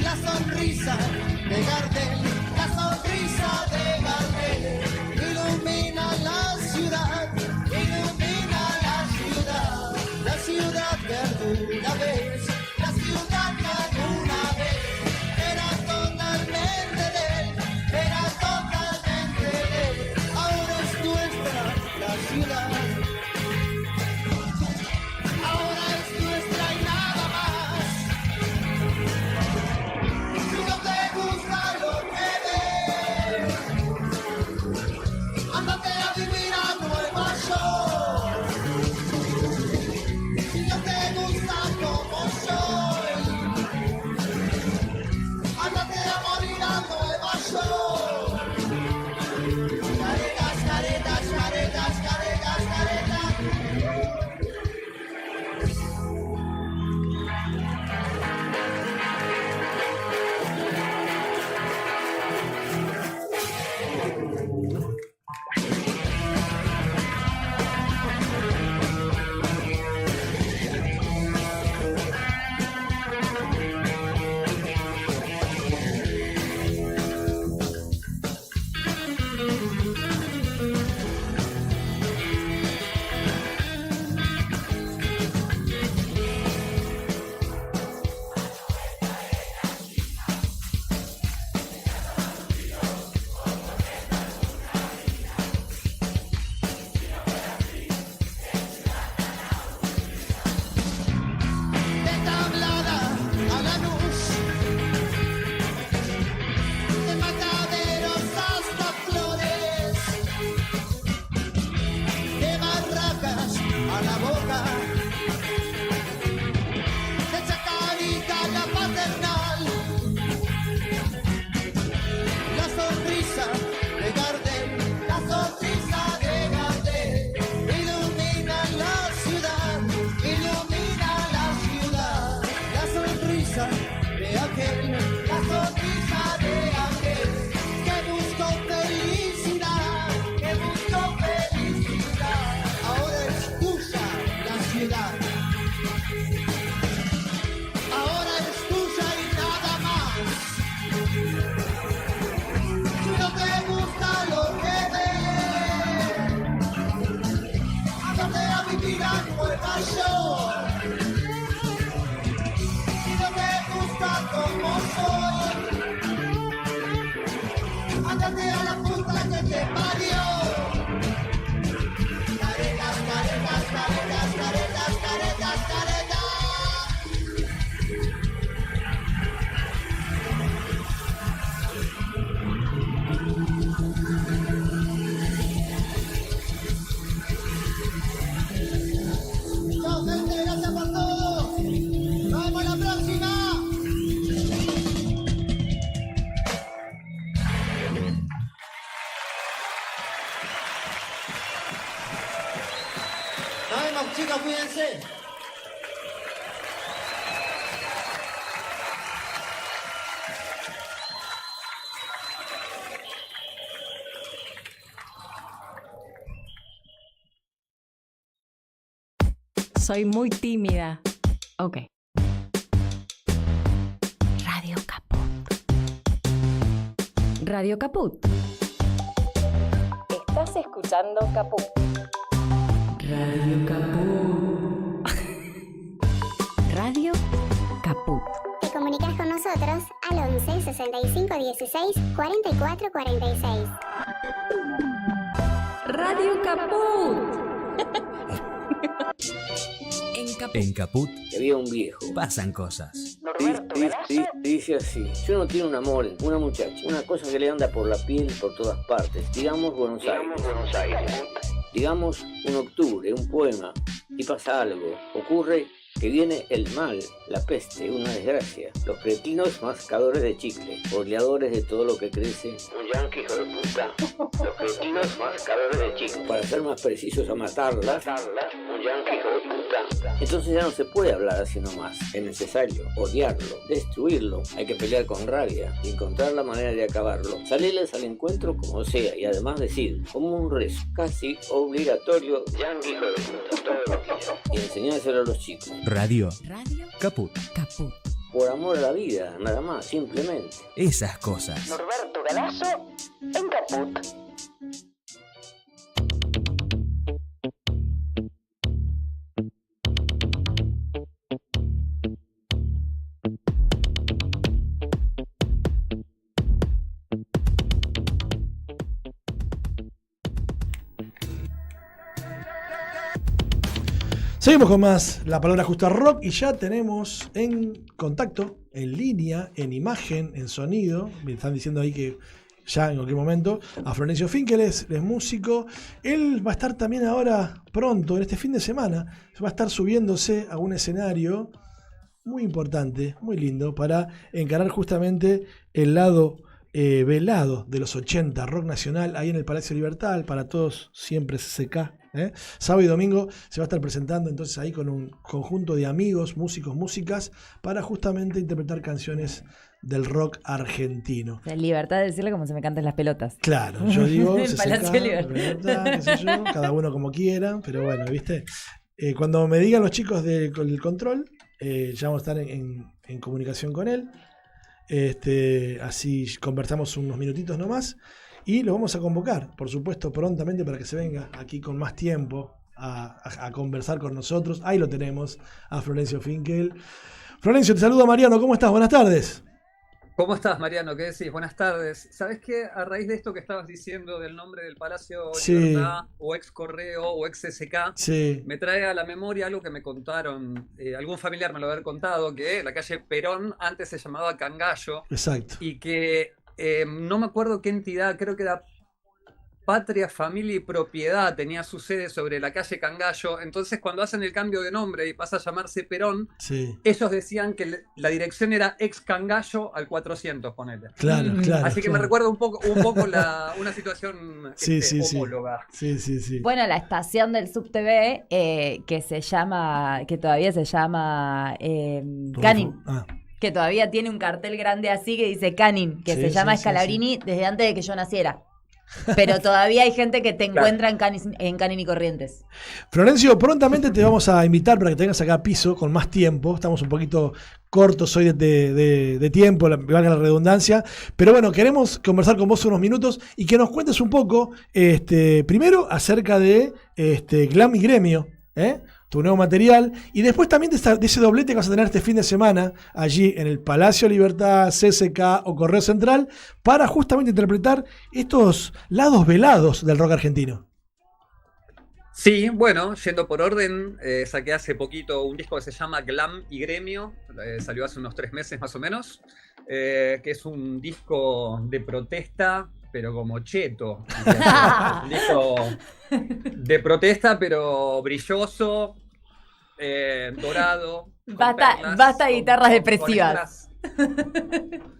la sonrisa de Gardel, la sonrisa de Gardel, ilumina la ciudad de alguna vez, la ciudad de alguna vez. sonrisa de aquel, la sonrisa de aquel que buscó felicidad, que buscó felicidad. Ahora es tuya la ciudad, ahora es tuya y nada más. Si no te gusta lo que ves, ándate a vivir a Nueva York. Como soy, ándate a la puta que te parió. Caretas, caretas, caretas, caretas, caretas, caretas. Chao gente, gracias por todo. Nos vemos la próxima. Chicos, cuídense. Soy muy tímida. Ok. Radio Caput. Radio Caput. Estás escuchando Caput. Radio Caput. Radio Caput. Te comunicas con nosotros al 11 65 16 44 46. Radio Caput. En Caput había un viejo. pasan cosas. Dice así: si uno tiene un amor, una muchacha, una cosa que le anda por la piel por todas partes, digamos Buenos Aires. Digamos un octubre, un poema, y pasa algo. Ocurre que viene el mal, la peste, una desgracia. Los cretinos mascadores de chicle, oleadores de todo lo que crece. Un yanqui hijo de puta. Los cretinos mascadores de chicle. Para ser más precisos, a matarlas. Un yanqui hijo de puta. Entonces ya no se puede hablar así nomás. Es necesario odiarlo, destruirlo. Hay que pelear con rabia y encontrar la manera de acabarlo. Salirles al encuentro como sea y además decir, como un rezo casi obligatorio, yanqui hijo de puta, todo el día. Y enseñárselo a los chicos. Radio Caput. Caput. Por amor a la vida, nada más, simplemente. Esas cosas. Norberto Galazo en Caput. Seguimos con más La Palabra Justa Rock y ya tenemos en contacto, en línea, en imagen, en sonido. Me están diciendo ahí que ya en cualquier momento a Florencio Finkel, es músico. Él va a estar también ahora pronto, en este fin de semana, va a estar subiéndose a un escenario muy importante, muy lindo, para encarar justamente el lado velado de los 80, rock nacional, ahí en el Palacio Libertad, para todos siempre CCK. Sábado y domingo se va a estar presentando entonces ahí con un conjunto de amigos, músicos, músicas, para justamente interpretar canciones del rock argentino. La libertad de decirle como se me cantan las pelotas. Claro, yo digo el Palacio Libertad, qué sé yo, cada uno como quiera, pero bueno, ¿viste? Cuando me digan los chicos del control, ya vamos a estar en comunicación con él. Así conversamos unos minutitos nomás. Y lo vamos a convocar, por supuesto, prontamente para que se venga aquí con más tiempo a conversar con nosotros. Ahí lo tenemos, a Florencio Finkel. Florencio, te saluda Mariano, ¿cómo estás? Buenas tardes. ¿Cómo estás, Mariano? ¿Qué decís? Buenas tardes. ¿Sabés qué? A raíz de esto que estabas diciendo del nombre del Palacio Libertad, o ex Correo, o ex SK, me trae a la memoria algo que me contaron, algún familiar me lo había contado, que la calle Perón antes se llamaba Cangallo. Exacto. Y que no me acuerdo qué entidad, creo que era Patria, Familia y Propiedad, tenía su sede sobre la calle Cangallo. Entonces, cuando hacen el cambio de nombre y pasa a llamarse Perón, ellos decían que la dirección era ex Cangallo al 400, ponele. Claro. Así que me recuerda un poco una situación homóloga. Sí. Bueno, la estación del subtv que todavía se llama que todavía tiene un cartel grande así que dice Canin, que se llama Scalabrini desde antes de que yo naciera. Pero todavía hay gente que te encuentra en Canin y Corrientes. Florencio, prontamente te vamos a invitar para que te vengas acá a piso con más tiempo. Estamos un poquito cortos hoy de tiempo, valga la redundancia. Pero bueno, queremos conversar con vos unos minutos y que nos cuentes un poco, primero, acerca de Glam y Gremio, tu nuevo material, y después también de ese doblete que vas a tener este fin de semana allí en el Palacio Libertad, CCK o Correo Central, para justamente interpretar estos lados velados del rock argentino. Sí, bueno, yendo por orden, saqué hace poquito un disco que se llama Glam y Gremio, salió hace unos 3 meses más o menos, que es un disco de protesta, pero como cheto. Un disco de protesta, pero brilloso, dorado. Basta guitarras depresivas.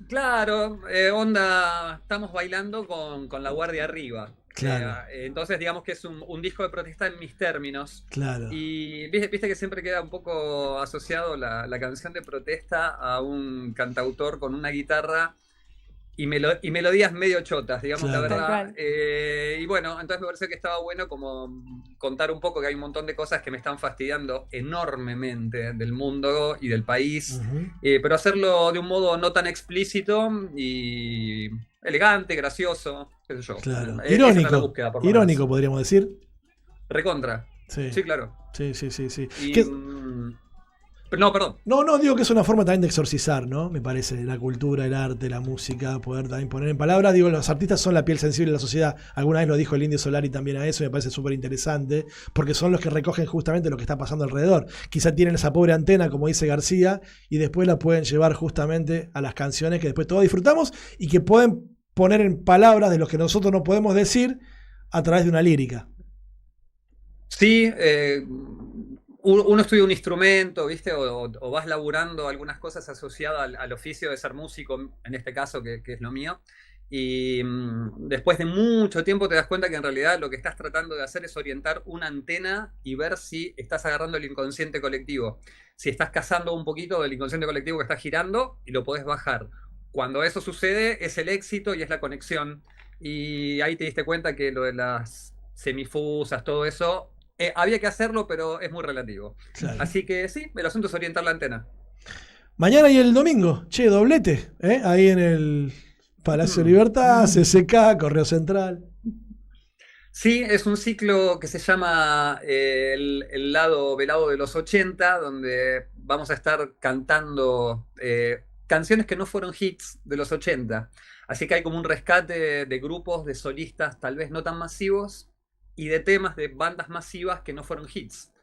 Claro, onda, estamos bailando con la guardia arriba. Claro. Entonces digamos que es un disco de protesta en mis términos. Claro. Y viste que siempre queda un poco asociado la canción de protesta a un cantautor con una guitarra y melodías medio chotas, digamos, Claro. la verdad. Y bueno, entonces me pareció que estaba bueno como contar un poco que hay un montón de cosas que me están fastidiando enormemente del mundo y del país, pero hacerlo de un modo no tan explícito y elegante, gracioso, qué sé yo. Claro. Esa era la Irónico, búsqueda, por lo irónico menos. podríamos decir. Recontra. Sí. Sí, claro. Sí. Y, ¿Qué- no, perdón. No, digo que es una forma también de exorcizar, ¿no? Me parece, la cultura, el arte, la música, poder también poner en palabras. Digo, los artistas son la piel sensible de la sociedad. Alguna vez lo dijo el Indio Solari también a eso, y me parece súper interesante, porque son los que recogen justamente lo que está pasando alrededor. Quizá tienen esa pobre antena, como dice García, y después la pueden llevar justamente a las canciones que después todos disfrutamos y que pueden poner en palabras de los que nosotros no podemos decir a través de una lírica. Sí, uno estudia un instrumento, ¿viste? O vas laburando algunas cosas asociadas al oficio de ser músico, en este caso, que es lo mío. Y después de mucho tiempo te das cuenta que en realidad lo que estás tratando de hacer es orientar una antena y ver si estás agarrando el inconsciente colectivo. Si estás cazando un poquito del inconsciente colectivo que está girando y lo podés bajar. Cuando eso sucede es el éxito y es la conexión. Y ahí te diste cuenta que lo de las semifusas, todo eso, había que hacerlo, pero es muy relativo. Claro. Así que sí, el asunto es orientar la antena. Mañana y el domingo, doblete, ahí en el Palacio Libertad, CCK, Correo Central. Sí, es un ciclo que se llama el lado velado de los 80, donde vamos a estar cantando canciones que no fueron hits de los 80. Así que hay como un rescate de grupos, de solistas tal vez no tan masivos, y de temas de bandas masivas que no fueron hits.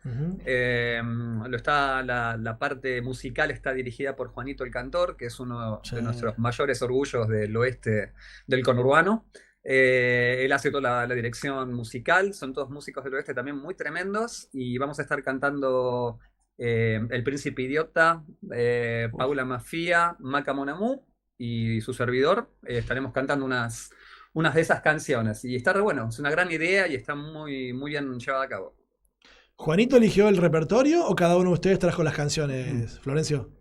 La parte musical está dirigida por Juanito el Cantor, que es uno de nuestros mayores orgullos del oeste del conurbano. Él hace toda la dirección musical, son todos músicos del oeste también muy tremendos, y vamos a estar cantando El Príncipe Idiota, Paula Mafia, Maca Monamú y su servidor. Estaremos cantando unas de esas canciones, y está re bueno, es una gran idea y está muy, muy bien llevada a cabo. ¿Juanito eligió el repertorio o cada uno de ustedes trajo las canciones, Florencio?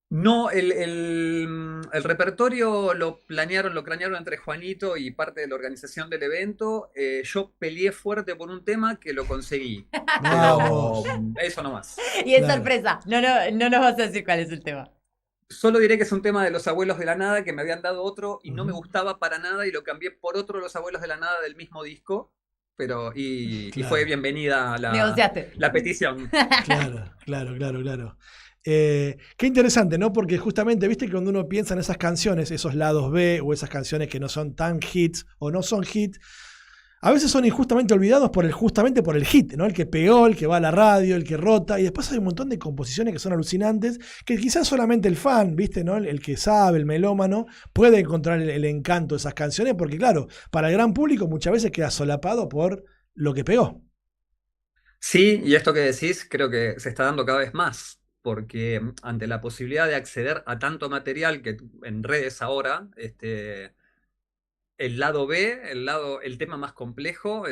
No, el repertorio lo cranearon entre Juanito y parte de la organización del evento. Yo peleé fuerte por un tema que lo conseguí. Vamos. Eso nomás. Y es sorpresa, no nos vas a decir cuál es el tema. Solo diré que es un tema de Los Abuelos de la Nada, que me habían dado otro y no me gustaba para nada, y lo cambié por otro Los Abuelos de la Nada del mismo disco. Y fue bienvenida la petición. Claro. Qué interesante, ¿no? Porque justamente, viste que cuando uno piensa en esas canciones, esos lados B o esas canciones que no son tan hits o no son hits, a veces son injustamente olvidados justamente por el hit, ¿no? El que pegó, el que va a la radio, el que rota, y después hay un montón de composiciones que son alucinantes, que quizás solamente el fan, ¿viste? ¿No? El que sabe, el melómano, puede encontrar el encanto de esas canciones, porque claro, para el gran público muchas veces queda solapado por lo que pegó. Sí, y esto que decís creo que se está dando cada vez más, porque ante la posibilidad de acceder a tanto material que en redes ahora, el lado B, el tema más complejo,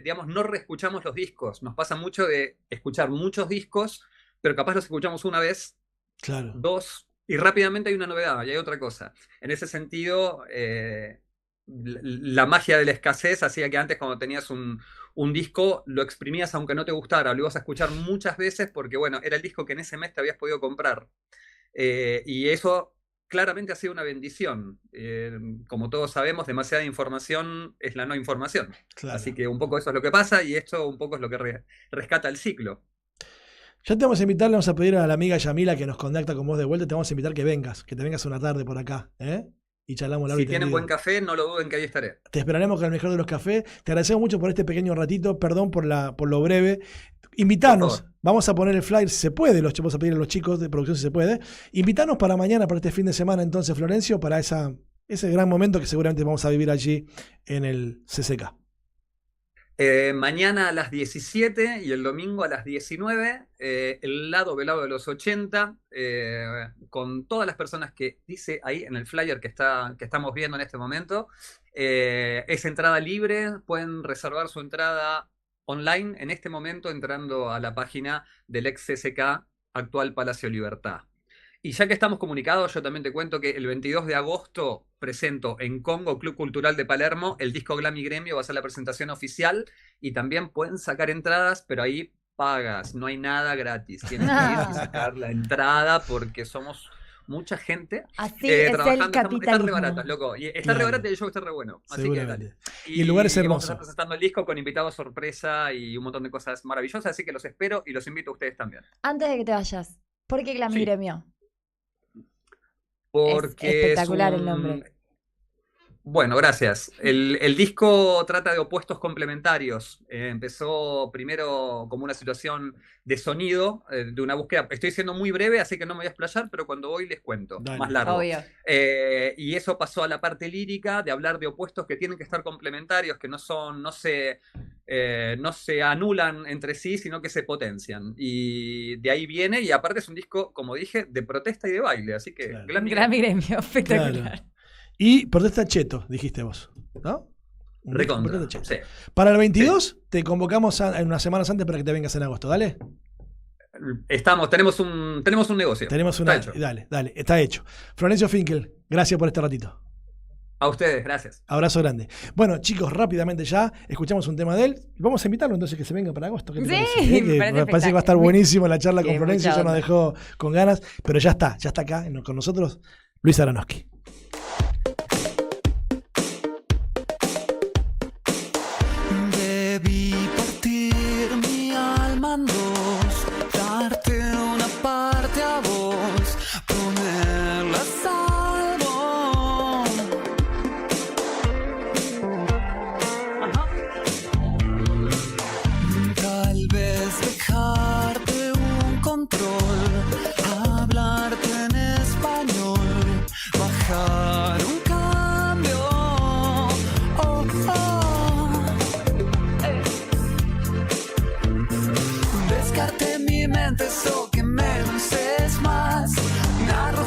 digamos, no reescuchamos los discos. Nos pasa mucho de escuchar muchos discos, pero capaz los escuchamos una vez Claro. 2, y rápidamente hay una novedad, y hay otra cosa. En ese sentido, la magia de la escasez hacía que antes cuando tenías un disco lo exprimías aunque no te gustara, lo ibas a escuchar muchas veces porque, bueno, era el disco que en ese mes te habías podido comprar. Y eso claramente ha sido una bendición. Como todos sabemos, demasiada información es la no información. Claro. Así que un poco eso es lo que pasa y esto un poco es lo que rescata el ciclo. Ya te vamos a invitar, le vamos a pedir a la amiga Yamila que nos contacta con vos de vuelta, te vamos a invitar que te vengas una tarde por acá, y charlamos largo y tendido. Si tienen buen café, no lo duden que ahí estaré. Te esperaremos con el mejor de los cafés. Te agradecemos mucho por este pequeño ratito, perdón por lo breve. Invitanos, vamos a poner el flyer si se puede, vamos a pedir a los chicos de producción si se puede. Invitanos para mañana, para este fin de semana entonces, Florencio, para ese gran momento que seguramente vamos a vivir allí en el CCK. Mañana a las 17 y el domingo a las 19, el lado velado de los 80, con todas las personas que dice ahí en el flyer que estamos viendo en este momento. Es entrada libre, pueden reservar su entrada online en este momento entrando a la página del ex CCK, actual Palacio Libertad. Y ya que estamos comunicados, yo también te cuento que el 22 de agosto presento en Congo, Club Cultural de Palermo, el disco Glammy Gremio, va a ser la presentación oficial y también pueden sacar entradas, pero ahí pagas, no hay nada gratis. Tienes que ir y sacar la entrada porque somos mucha gente así es trabajando. el capitalismo. Está re baratas, loco. Y está re barata y el show está re bueno. Así que dale. Y el lugar es hermoso. Vamos a estar presentando el disco con invitados sorpresa y un montón de cosas maravillosas, así que los espero y los invito a ustedes también. Antes de que te vayas, ¿por qué Glammy Gremio? Porque es espectacular el nombre. Bueno, gracias. El disco trata de opuestos complementarios. Empezó primero como una situación de sonido, de una búsqueda. Estoy siendo muy breve, así que no me voy a explayar, pero cuando voy les cuento, más largo. Obvio. Y eso pasó a la parte lírica, de hablar de opuestos que tienen que estar complementarios, que no se anulan entre sí, sino que se potencian. Y de ahí viene, y aparte es un disco, como dije, de protesta y de baile. Así que claro. Glammy Gremio, espectacular. Claro. Y protesta cheto, dijiste vos, ¿no? Recontra, sí. Para el 22 te convocamos unas semanas antes para que te vengas en agosto, ¿dale? Tenemos un negocio. Está hecho. Dale, está hecho. Florencio Finkel, gracias por este ratito. A ustedes, gracias. Abrazo grande. Bueno, chicos, rápidamente ya escuchamos un tema de él. Vamos a invitarlo entonces que se venga para agosto. ¿Qué te parece? Me parece que va a estar buenísimo la charla con Florencio, ya nos dejó con ganas, pero ya está acá con nosotros Luis Aranowski. Debí partir mi alma en dos, darte una parte a vos, ponerla a salvo. Tal vez dejarte un control, hablarte en español, bajar un cambio. Oh, oh. Descarte mi mente, eso que menos es más. Narrar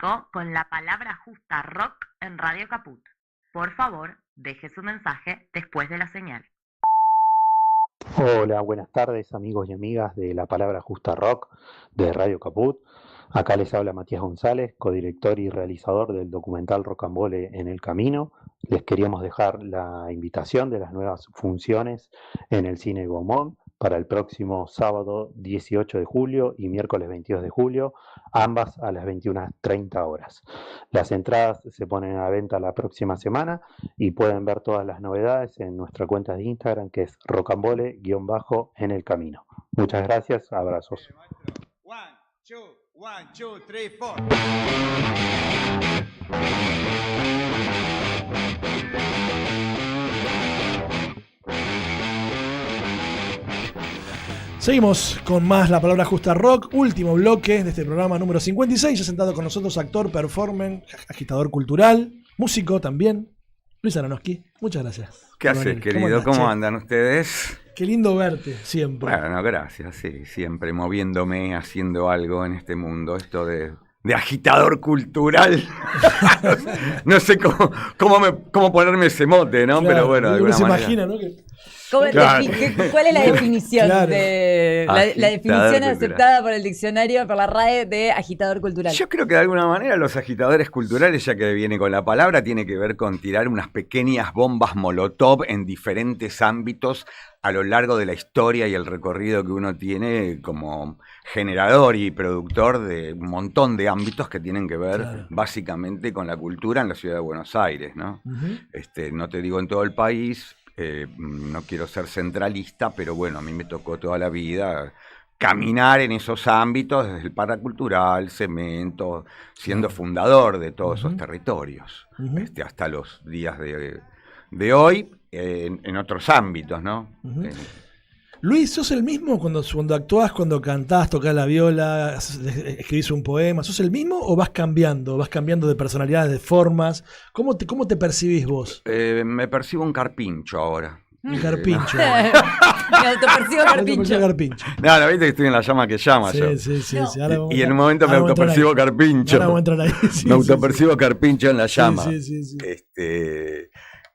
comunicó con la palabra justa rock en Radio Caput. Por favor, deje su mensaje después de la señal. Hola, buenas tardes amigos y amigas de La Palabra Justa Rock de Radio Caput. Acá les habla Matías González, codirector y realizador del documental Rocambole en el Camino. Les queríamos dejar la invitación de las nuevas funciones en el Cine Gaumont para el próximo sábado 18 de julio y miércoles 22 de julio, ambas a las 21:30 horas. Las entradas se ponen a venta la próxima semana y pueden ver todas las novedades en nuestra cuenta de Instagram, que es rocambole_en el camino. Muchas gracias, abrazos. 1, 2, 3, 4. Seguimos con más La Palabra Justa Rock, último bloque de este programa número 56. Ya sentado con nosotros actor, performer, agitador cultural, músico también, Luis Aronofsky. Muchas gracias. ¿Qué haces, querido? ¿Cómo andan ustedes? Qué lindo verte, siempre. Bueno, gracias, sí, siempre moviéndome, haciendo algo en este mundo, esto de agitador cultural. No sé cómo ponerme ese mote, ¿no? Claro, pero bueno, de alguna se manera. imagina, ¿no? Que... Claro. ¿Cuál es la definición Claro. de la definición aceptada por el diccionario, por la RAE, de agitador cultural? Yo creo que de alguna manera los agitadores culturales, ya que viene con la palabra, tiene que ver con tirar unas pequeñas bombas molotov en diferentes ámbitos a lo largo de la historia y el recorrido que uno tiene como generador y productor de un montón de ámbitos que tienen que ver básicamente con la cultura en la ciudad de Buenos Aires, ¿no? No te digo en todo el país. No quiero ser centralista, pero bueno, a mí me tocó toda la vida caminar en esos ámbitos, desde el paracultural, cemento, siendo fundador de todos esos territorios, hasta los días de hoy, en otros ámbitos, ¿no? Luis, ¿sos el mismo cuando actuás, cuando cantás, tocás la viola, escribís un poema? ¿Sos el mismo o vas cambiando de personalidades, de formas? ¿Cómo te percibís vos? Me percibo un carpincho ahora. Un carpincho. Me autopercibo carpincho. No, viste que estoy en la llama que llama yo. Sí. Y en un momento me autopercibo carpincho. Ahora vamos a entrar ahí. Me autopercibo carpincho en la llama. Sí.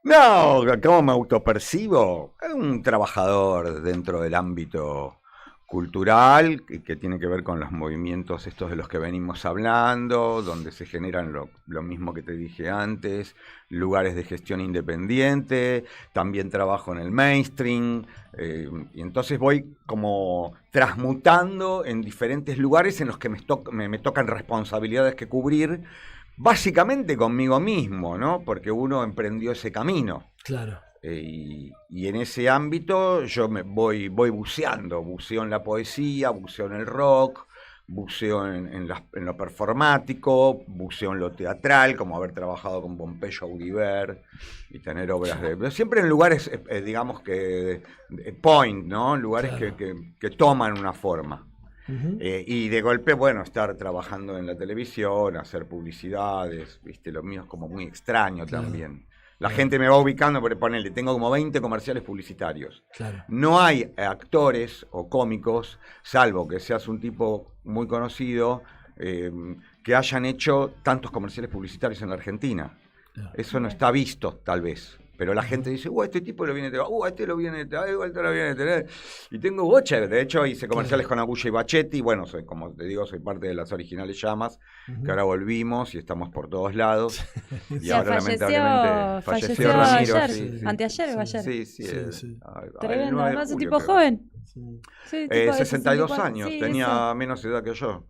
No, ¿cómo me autopercibo? Un trabajador dentro del ámbito cultural que tiene que ver con los movimientos estos de los que venimos hablando, donde se generan lo mismo que te dije antes, lugares de gestión independiente, también trabajo en el mainstream, y entonces voy como transmutando en diferentes lugares en los que me tocan responsabilidades que cubrir, básicamente conmigo mismo, ¿no? Porque uno emprendió ese camino. Claro. Y en ese ámbito yo me voy buceando. Buceo en la poesía, buceo en el rock, buceo en lo performático, buceo en lo teatral, como haber trabajado con Pompeyo Audibert y tener obras de... Siempre en lugares, digamos que... point, ¿no? Lugares que toman una forma. Y de golpe, bueno, estar trabajando en la televisión, hacer publicidades, ¿viste? Lo mío es como muy extraño también. La gente me va ubicando, pero ponele, tengo como 20 comerciales publicitarios. Claro. No hay actores o cómicos, salvo que seas un tipo muy conocido, que hayan hecho tantos comerciales publicitarios en la Argentina. Claro. Eso no está visto, tal vez. Pero la gente dice, este tipo lo viene a tener, este lo viene a tener, este lo viene a tener. Y tengo bocha. De hecho, hice comerciales con Agulla y Bachetti. Bueno, como te digo, soy parte de las originales Llamas, que ahora volvimos y estamos por todos lados. Y ahora, lamentablemente, falleció Ramiro. Ayer, anteayer o ayer. Sí. Tremendo, además un tipo joven. Sí, 62 años, tenía menos edad que yo.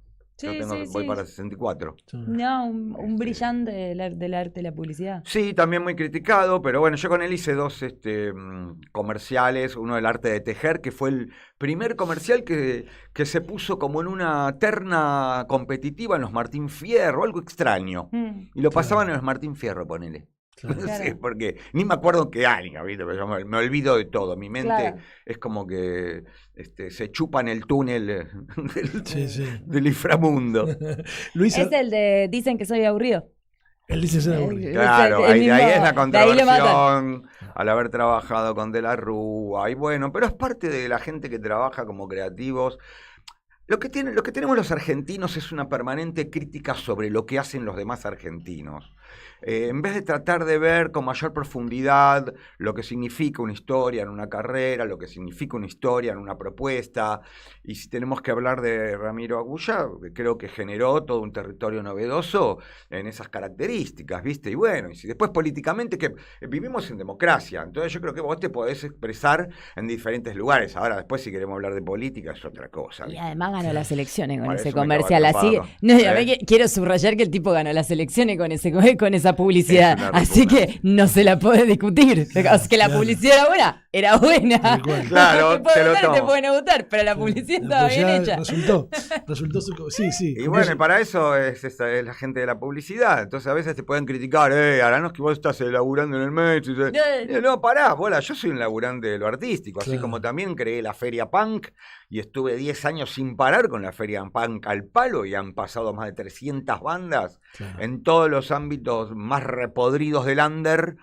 Voy para 64. No, un brillante del arte de la publicidad. Sí, también muy criticado, pero bueno, yo con él hice dos comerciales, uno del arte de tejer, que fue el primer comercial que se puso como en una terna competitiva en los Martín Fierro, algo extraño. Y lo pasaban en los Martín Fierro, ponele. Claro. No sé, porque ni me acuerdo qué año, ¿viste? Pero me olvido de todo. Mi mente es como que se chupa en el túnel del inframundo. Luisa, es el de dicen que soy aburrido. Él dice que soy aburrido. Claro, ahí es la controversión al haber trabajado con De la Rúa. Y bueno, pero es parte de la gente que trabaja como creativos. Lo que tenemos los argentinos es una permanente crítica sobre lo que hacen los demás argentinos. En vez de tratar de ver con mayor profundidad lo que significa una historia en una carrera, lo que significa una historia en una propuesta, y si tenemos que hablar de Ramiro Agulla, creo que generó todo un territorio novedoso en esas características, ¿viste? Y bueno, y si después políticamente, que vivimos en democracia, entonces yo creo que vos te podés expresar en diferentes lugares. Ahora, después si queremos hablar de política es otra cosa, Y ¿viste? además ganó las elecciones con Por ese eso me comercial estaba así. atrapado. No, a mí quiero subrayar que el tipo ganó las elecciones con esa publicidad. Es una Así que no se la puede discutir. O sea, que la publicidad era buena. Claro, te puede te lo gustar, tomo. te puede no gustar, pero la publicidad estaba bien hecha. Resultó sí. Y bueno, y para eso es la gente de la publicidad. Entonces a veces te pueden criticar, Aranos, que vos estás laburando en el metro. No, pará, bola, yo soy un laburante de lo artístico, así Claro. como también creé la Feria Punk y estuve 10 años sin parar con la Feria Punk al palo y han pasado más de 300 bandas en todos los ámbitos más repodridos del under.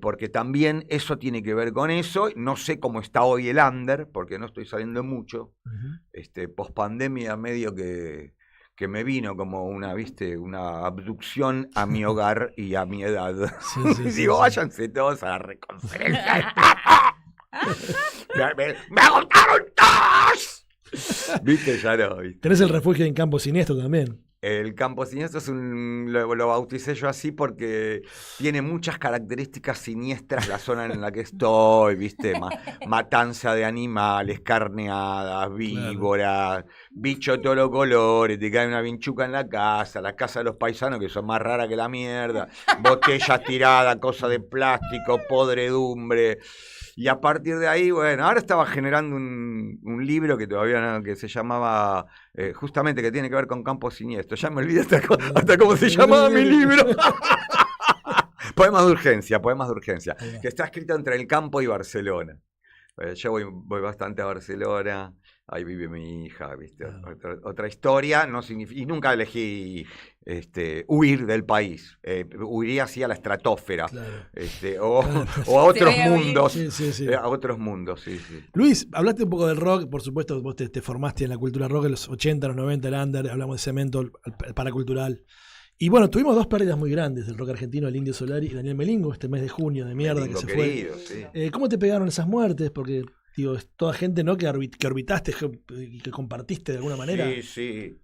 Porque también eso tiene que ver con eso. No sé cómo está hoy el under, porque no estoy saliendo mucho. Pospandemia medio que me vino como una abducción a mi hogar y a mi edad. Y digo, váyanse todos a la reconferencia. ¡Me agotaron todos! ¿Viste? Ya no, ¿viste? Tenés el refugio en Campo Siniestro también. El Campo Siniestro lo bauticé yo así porque tiene muchas características siniestras la zona en la que estoy, ¿viste? Matanza de animales, carneadas, víboras, bicho de todos los colores, te cae una vinchuca en la casa de los paisanos que son más raras que la mierda, botellas tiradas, cosas de plástico, podredumbre. Y a partir de ahí, bueno, ahora estaba generando un libro que todavía no, que se llamaba, justamente que tiene que ver con Campo Siniestro. Ya me olvidé hasta cómo se llamaba mi libro. Poemas de urgencia, que está escrito entre el campo y Barcelona. Yo voy bastante a Barcelona, ahí vive mi hija, ¿viste? Otra historia, no significa, y nunca elegí huir del país. Huiría así a la estratosfera, o a otros mundos. A otros mundos, sí. Luis, hablaste un poco del rock, por supuesto, vos te formaste en la cultura rock en los 80, los 90, el under, hablamos de Cemento, el paracultural. Y bueno, tuvimos dos pérdidas muy grandes del rock argentino, el Indio Solari y Daniel Melingo, este mes de junio de mierda Melingo que se querido, fue. sí. ¿Cómo te pegaron esas muertes? Porque digo, es toda gente, ¿no? que orbitaste y que compartiste de alguna manera. Sí.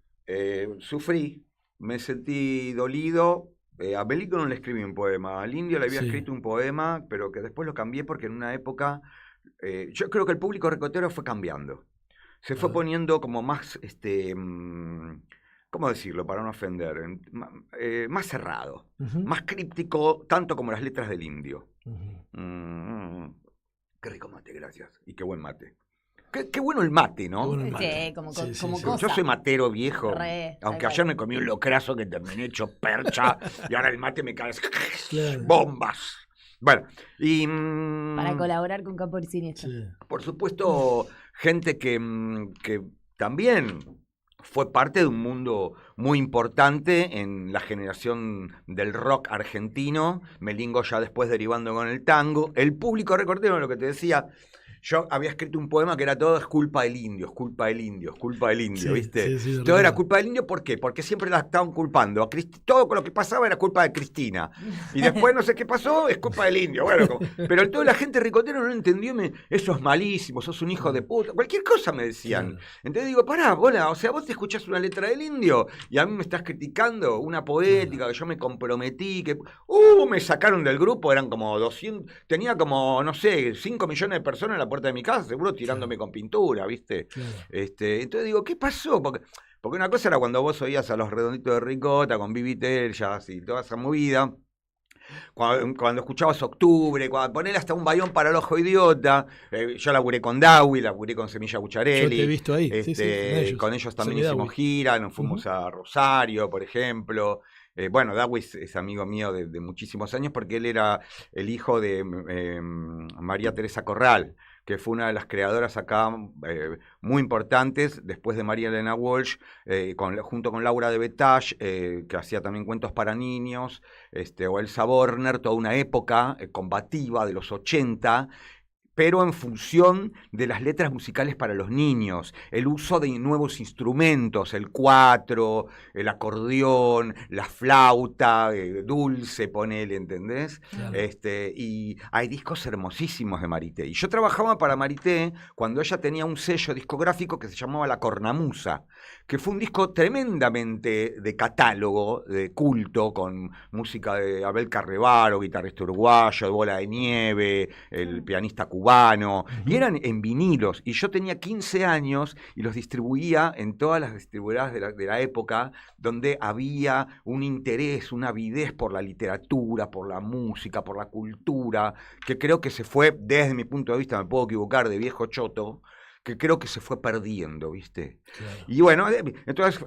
Sufrí, me sentí dolido. A Melingo no le escribí un poema, al Indio le había escrito un poema, pero que después lo cambié porque en una época, yo creo que el público recotero fue cambiando. Se fue poniendo como más, ¿cómo decirlo para no ofender? Más cerrado, más críptico, tanto como las letras del Indio. Qué rico mate, gracias. Y qué buen mate. Qué bueno el mate, ¿no? Bueno el mate. Sí, como cosa. Yo soy matero viejo. Re, aunque tal ayer cual. me comí un locrazo que terminé hecho percha y ahora el mate me cae bombas. Bueno, y Para colaborar con Campo Siniestro. por supuesto, gente que también fue parte de un mundo muy importante en la generación del rock argentino. Melingo ya después derivando con el tango. El público recordero, lo que te decía, yo había escrito un poema que era todo es culpa del indio, es culpa del indio, es culpa del indio, ¿viste? Todo era culpa del indio, ¿por qué? Porque siempre la estaban culpando. A todo con lo que pasaba era culpa de Cristina. Y después no sé qué pasó, es culpa del indio. Bueno, pero toda la gente ricotera no entendió, eso es malísimo, sos un hijo de puta. Cualquier cosa me decían. Entonces digo, pará, bola, o sea, vos te escuchás una letra del indio y a mí me estás criticando una poética que yo me comprometí, que me sacaron del grupo, eran como 200, tenía como, no sé, 5 millones de personas en la puerta de mi casa, seguro tirándome con pintura, ¿viste? Entonces digo, ¿qué pasó? Porque una cosa era cuando vos oías a los Redonditos de Ricota con Vivi Tellas y toda esa movida. Cuando escuchabas Octubre, cuando poner hasta un bayón para el ojo idiota, yo laburé con Dawi, laburé con Semilla Bucharelli. Yo te he visto ahí, con ellos también hicimos gira, nos fuimos a Rosario, por ejemplo. Bueno, Dawi es amigo mío de muchísimos años porque él era el hijo de María Teresa Corral, que fue una de las creadoras acá muy importantes, después de María Elena Walsh, junto con Laura de Betash, que hacía también cuentos para niños, o Elsa Borner, toda una época combativa de los 80, pero en función de las letras musicales para los niños, el uso de nuevos instrumentos, el cuatro, el acordeón, la flauta, dulce, ponele, ¿entendés? Claro. Y hay discos hermosísimos de Marité. Y yo trabajaba para Marité cuando ella tenía un sello discográfico que se llamaba La Cornamusa, que fue un disco tremendamente de catálogo, de culto, con música de Abel Carrevaro, guitarrista uruguayo, de Bola de Nieve, el pianista cubano, y eran en vinilos, y yo tenía 15 años y los distribuía en todas las distribuidoras de la época, donde había un interés, una avidez por la literatura, por la música, por la cultura, que creo que se fue, desde mi punto de vista, me puedo equivocar, de viejo choto, que creo que se fue perdiendo, ¿viste? Claro. Y bueno, entonces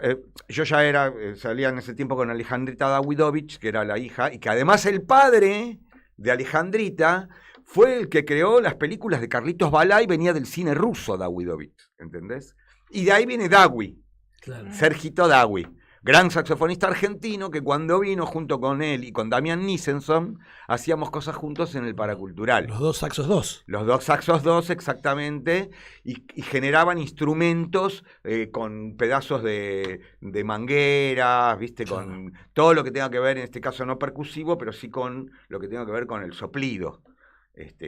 yo ya salía en ese tiempo con Alejandrita Davidovich, que era la hija, y que además el padre de Alejandrita fue el que creó las películas de Carlitos Balá y venía del cine ruso, Davidovich, ¿entendés? Y de ahí viene Dawi, claro. Sergito Dawi, gran saxofonista argentino que cuando vino junto con él y con Damián Nisenson hacíamos cosas juntos en el Paracultural. Los dos saxos dos. Los dos saxos dos, exactamente, y generaban instrumentos con pedazos de mangueras, ¿viste? Claro. Con todo lo que tenga que ver, en este caso no percusivo, pero sí con lo que tenga que ver con el soplido.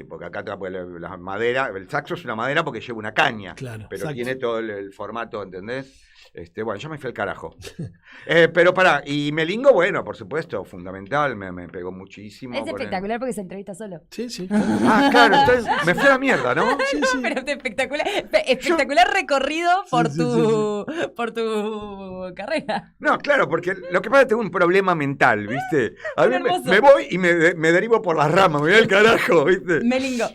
Porque acá la madera, el saxo es una madera porque lleva una caña, claro, pero exacto. Tiene todo el formato, ¿entendés? Bueno, yo me fui al carajo. Pero pará, y Melingo, bueno, por supuesto, fundamental, me pegó muchísimo. Es espectacular porque se entrevista solo. Sí, sí. Ah, claro, entonces me fui a la mierda, ¿no? Sí, no, sí. Pero espectacular recorrido por por tu carrera. No, claro, porque lo que pasa es que tengo un problema mental, ¿viste? A mí me voy y me derivo por las ramas, me voy al carajo, ¿viste? Melingo.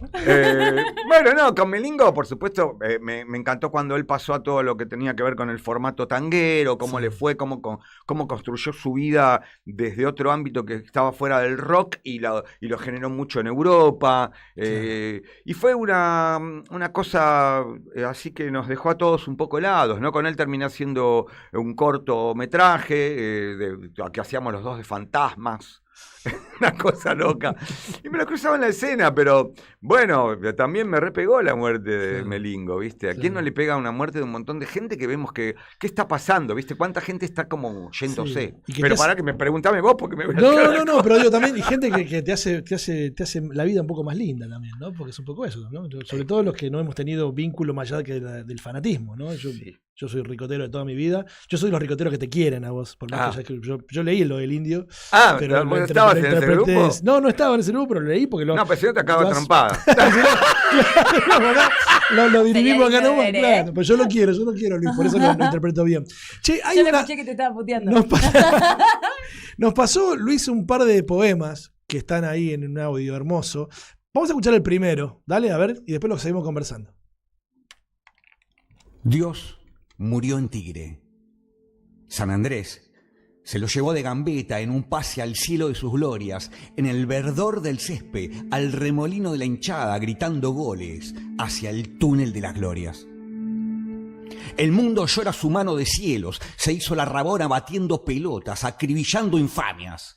Bueno, no, con Melingo, por supuesto, me encantó cuando él pasó a todo lo que tenía que ver con el formato tanguero, cómo le fue, cómo construyó su vida desde otro ámbito que estaba fuera del rock y lo generó mucho en Europa. Y fue una cosa así que nos dejó a todos un poco helados, ¿no? Con él terminé haciendo un cortometraje que hacíamos los dos de fantasmas. Una cosa loca. Y me lo cruzaba en la escena, pero bueno, también me repegó la muerte de Melingo, ¿viste? ¿A quién no le pega una muerte de un montón de gente que vemos que qué está pasando, ¿viste? ¿Cuánta gente está como yéndose? Sí. Pero para que me preguntame vos, porque me voy a No, pero digo también, y gente que te hace la vida un poco más linda también, ¿no? Porque es un poco eso, ¿no? Sobre todo los que no hemos tenido vínculo más allá que del fanatismo, ¿no? Yo soy ricotero de toda mi vida. Yo soy los ricoteros que te quieren a vos. Por más que yo leí lo del Indio. Pero ¿no estabas en ese grupo? No estaba en ese grupo, pero lo leí porque No, pero si no te acaba trompada. Lo dividimos acá nomás. Claro, pues yo lo quiero, Luis, por eso lo interpreto bien. Che, yo le escuché que te estaba puteando. Nos pasó, Luis, un par de poemas que están ahí en un audio hermoso. Vamos a escuchar el primero. Dale, a ver, y después lo seguimos conversando. Dios murió en Tigre. San Andrés se lo llevó de gambeta en un pase al cielo de sus glorias, en el verdor del césped, al remolino de la hinchada, gritando goles hacia el túnel de las glorias. El mundo llora su mano de cielos, se hizo la rabona batiendo pelotas, acribillando infamias.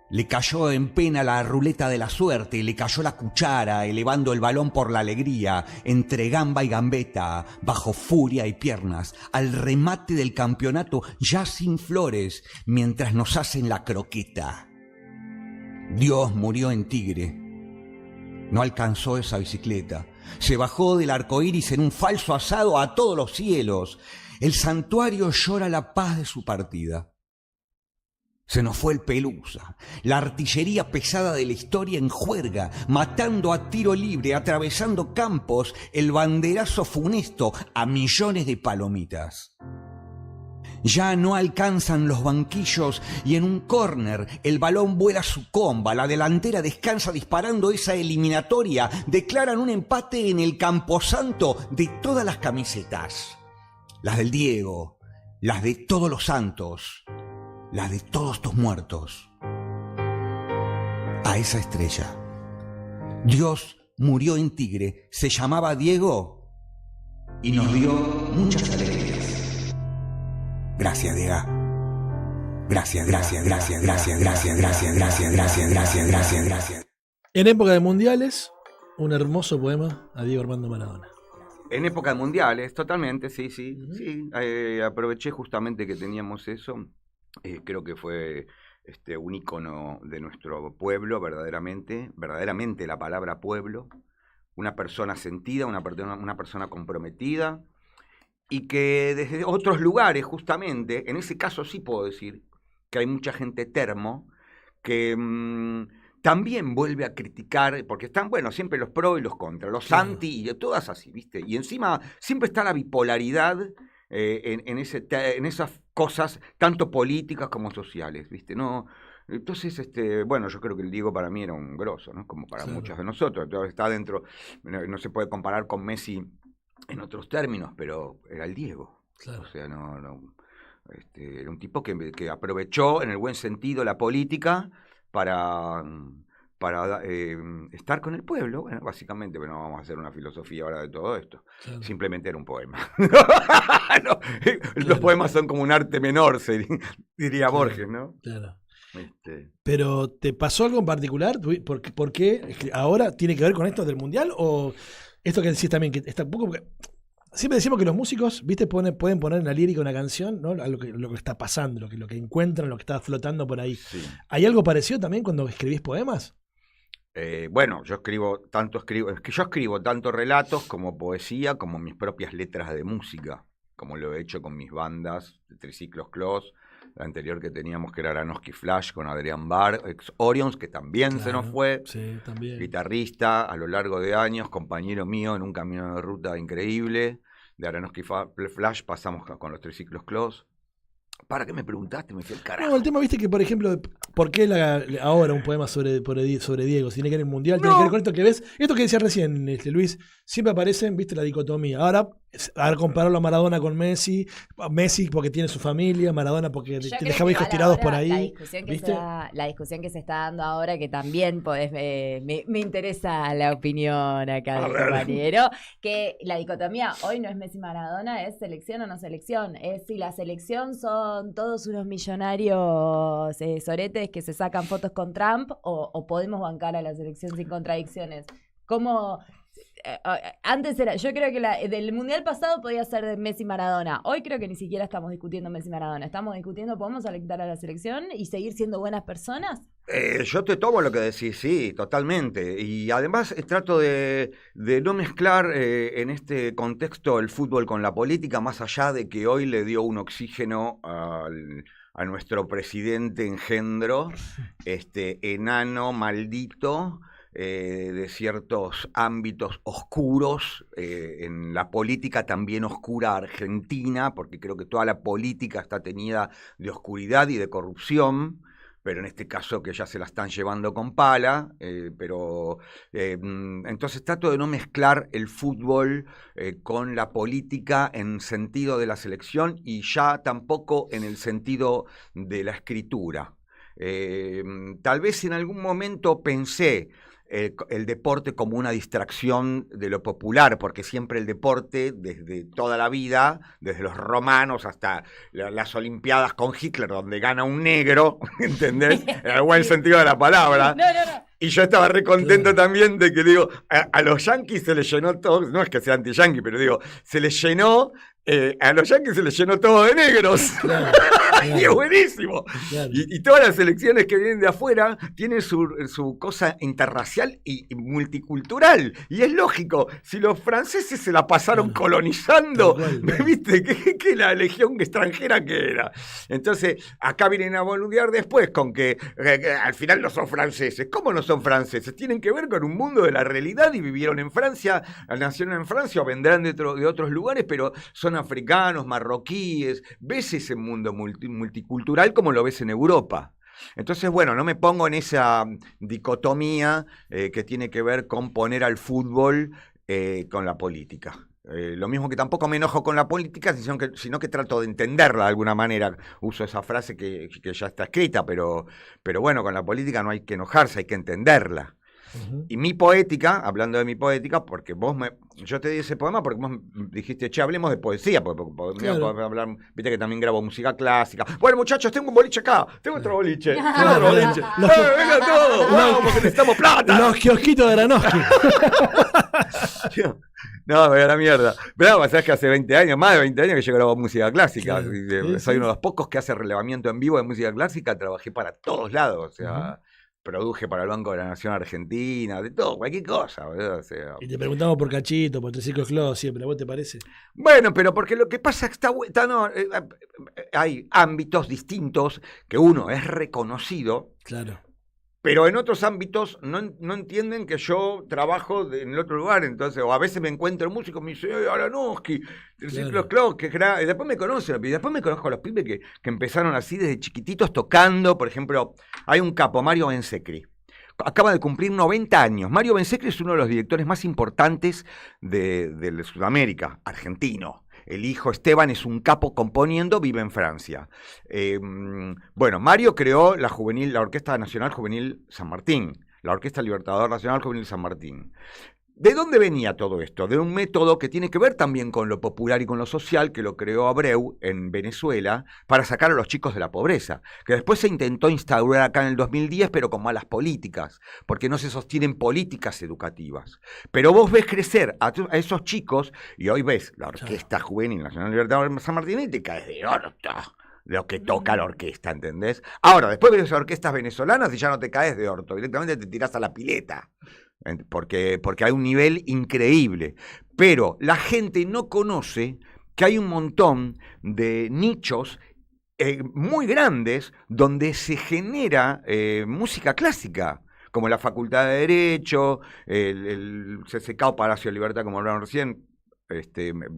Le cayó en pena la ruleta de la suerte, le cayó la cuchara, elevando el balón por la alegría, entre gamba y gambeta, bajo furia y piernas, al remate del campeonato ya sin flores, mientras nos hacen la croqueta. Dios murió en Tigre. No alcanzó esa bicicleta. Se bajó del arco iris en un falso asado a todos los cielos. El santuario llora la paz de su partida. Se nos fue el Pelusa, la artillería pesada de la historia en juerga, matando a tiro libre, atravesando campos, el banderazo funesto a millones de palomitas. Ya no alcanzan los banquillos y en un córner el balón vuela su comba, la delantera descansa disparando esa eliminatoria, declaran un empate en el camposanto de todas las camisetas. Las del Diego, las de todos los santos, las de todos tus muertos. A esa estrella. Dios murió en Tigre, se llamaba Diego y nos dio muchas alegrías. Gracias, Diego. Gracias. En época de mundiales, Un hermoso poema a Diego Armando Maradona. En época de mundiales, totalmente, sí. Aproveché justamente que teníamos eso. Creo que fue un ícono de nuestro pueblo, verdaderamente la palabra pueblo. Una persona sentida, una persona comprometida, y que desde otros lugares, justamente, en ese caso sí puedo decir que hay mucha gente termo que también vuelve a criticar, porque están, siempre los pros y los contras, los anti y todas así, ¿viste? Y encima siempre está la bipolaridad en esas cosas, tanto políticas como sociales, ¿viste? No, entonces, yo creo que el Diego para mí era un grosso, ¿no? Como para muchos de nosotros. Entonces, está dentro, no se puede comparar con Messi en otros términos, pero era el Diego. Claro. O sea, era un tipo que aprovechó en el buen sentido la política para estar con el pueblo, básicamente, pero no vamos a hacer una filosofía ahora de todo esto. Claro. Simplemente era un poema. Los poemas son como un arte menor, diría Borges, ¿no? Claro. Pero, ¿te pasó algo en particular? ¿Por qué ahora tiene que ver con esto del mundial? ¿O esto que decís también, que está un poco... Siempre decimos que los músicos, ¿viste? Pueden poner en la lírica una canción, ¿no? A lo que está pasando, lo que encuentran, lo que está flotando por ahí. Sí. ¿Hay algo parecido también cuando escribís poemas? Yo escribo tanto relatos como poesía, como mis propias letras de música, como lo he hecho con mis bandas de Triciclos Clos, la anterior que teníamos que era Aranowski Flash con Adrián Bar, ex Orions, que también se nos fue, también. Guitarrista a lo largo de años, compañero mío en un camino de ruta increíble. De Aranowski Flash pasamos con los Triciclos Clos. ¿Para qué me preguntaste? Me fui al carajo. No, el tema, viste que, por ejemplo, ¿por qué ahora un poema sobre Diego? Si tiene que ver en el mundial, tiene que ver con esto que ves. Esto que decía recién, Luis, siempre aparecen, viste, la dicotomía. Ahora compararlo a Maradona con Messi porque tiene su familia, Maradona porque dejaba hijos tirados por ahí. La discusión que se está dando ahora, que también me interesa la opinión acá del compañero, que la dicotomía hoy no es Messi-Maradona, es selección o no selección. Es si la selección son todos unos millonarios soretes que se sacan fotos con Trump o podemos bancar a la selección sin contradicciones. ¿Cómo? Antes yo creo que del mundial pasado podía ser de Messi-Maradona. Hoy creo que ni siquiera estamos discutiendo Messi-Maradona. Estamos discutiendo, ¿podemos alentar a la selección y seguir siendo buenas personas? Yo te tomo lo que decís, sí, totalmente. Y además trato de no mezclar en este contexto el fútbol con la política, más allá de que hoy le dio un oxígeno a nuestro presidente engendro, enano, maldito, de ciertos ámbitos oscuros, en la política también oscura argentina, porque creo que toda la política está teñida de oscuridad y de corrupción, pero en este caso que ya se la están llevando con pala, entonces trato de no mezclar el fútbol con la política en sentido de la selección y ya tampoco en el sentido de la escritura. Tal vez en algún momento pensé el deporte como una distracción de lo popular, porque siempre el deporte, desde toda la vida, desde los romanos hasta las Olimpiadas con Hitler, donde gana un negro, ¿entendés? En el buen sentido de la palabra. No. Y yo estaba re contento también de que, digo, a los yanquis se les llenó todo, no es que sea anti-yanqui, pero digo, se les llenó, a los yanquis se les llenó todo de negros. Claro. Y es buenísimo. Claro. Y todas las elecciones que vienen de afuera tienen su cosa interracial y multicultural. Y es lógico, si los franceses se la pasaron colonizando, ¿viste? ¿Qué la legión extranjera que era? Entonces, acá vienen a boludear después con que al final no son franceses. ¿Cómo no son franceses? Tienen que ver con un mundo de la realidad y vivieron en Francia, nacieron en Francia o vendrán de otros lugares, pero son africanos, marroquíes. ¿Ves ese mundo multicultural como lo ves en Europa? Entonces, no me pongo en esa dicotomía que tiene que ver con poner al fútbol con la política. Lo mismo que tampoco me enojo con la política, sino que trato de entenderla de alguna manera. Uso esa frase que ya está escrita, pero con la política no hay que enojarse, hay que entenderla. Y mi poética, hablando de mi poética, porque yo te di ese poema porque vos dijiste, che, hablemos de poesía, porque Claro. podemos hablar, viste que también grabo música clásica. Bueno, muchachos, tengo un boliche acá, tengo otro boliche, tengo otro boliche. Venga todos, vamos, porque necesitamos plata. Los kiosquitos de Aranowski. No, me da la mierda. Pero sabes que hace 20 años, más de 20 años que yo grabo música clásica. Sí, Soy sí. uno de los pocos que hace relevamiento en vivo de música clásica. Trabajé para todos lados. O sea, produje para el Banco de la Nación Argentina, de todo, cualquier cosa. Boludo, o sea. Y te preguntamos por Cachito, por Triciclos Clos siempre, ¿a vos te parece? Bueno, pero porque lo que pasa es que hay ámbitos distintos que uno es reconocido. Claro. Pero en otros ámbitos no entienden que yo trabajo en el otro lugar, entonces, o a veces me encuentro el músico y me dice, Aranowski, Triciclos Clos, que y después me conocen, y después me conozco a los pibes que empezaron así desde chiquititos tocando, por ejemplo, hay un capo, Mario Bensecri, acaba de cumplir 90 años. Mario Bensecri es uno de los directores más importantes de Sudamérica, argentino. El hijo Esteban es un capo componiendo, vive en Francia. Bueno, Mario creó la Orquesta Nacional Juvenil San Martín, la Orquesta Libertador Nacional Juvenil San Martín. ¿De dónde venía todo esto? De un método que tiene que ver también con lo popular y con lo social, que lo creó Abreu en Venezuela para sacar a los chicos de la pobreza, que después se intentó instaurar acá en el 2010, pero con malas políticas, porque no se sostienen políticas educativas. Pero vos ves crecer a esos chicos, y hoy ves la Orquesta Juvenil Nacional Libertador San Martín y te caes de orto de lo que toca la orquesta, ¿entendés? Ahora, después ves orquestas venezolanas y ya no te caes de orto, directamente te tirás a la pileta. Porque hay un nivel increíble. Pero la gente no conoce que hay un montón de nichos muy grandes donde se genera música clásica, como la Facultad de Derecho, el CCK o Palacio de Libertad, como hablaron recién.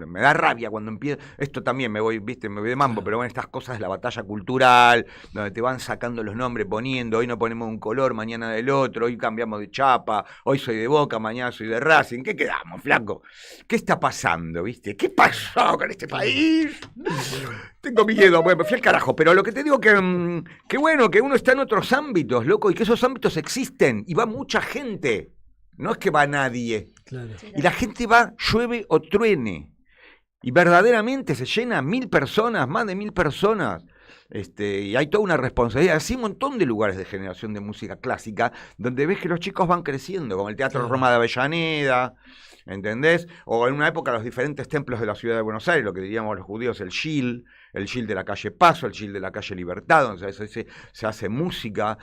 Me da rabia cuando empiezo. Esto también me voy de mambo, pero bueno, estas cosas de la batalla cultural, donde te van sacando los nombres, poniendo, hoy no ponemos un color, mañana del otro, hoy cambiamos de chapa, hoy soy de Boca, mañana soy de Racing. ¿Qué quedamos, flaco? ¿Qué está pasando, viste? ¿Qué pasó con este país? Tengo miedo, bueno, me fui al carajo, pero lo que te digo que bueno, que uno está en otros ámbitos, loco, y que esos ámbitos existen, y va mucha gente. No es que va nadie. Claro. Y la gente va, llueve o truene. Y verdaderamente se llena 1000 personas, más de 1000 personas. Y hay toda una responsabilidad. Así un montón de lugares de generación de música clásica donde ves que los chicos van creciendo, como el Teatro Roma de Avellaneda, ¿entendés? O en una época los diferentes templos de la ciudad de Buenos Aires, lo que diríamos los judíos, el Gil de la calle Paso, el Gil de la calle Libertad, donde se hace música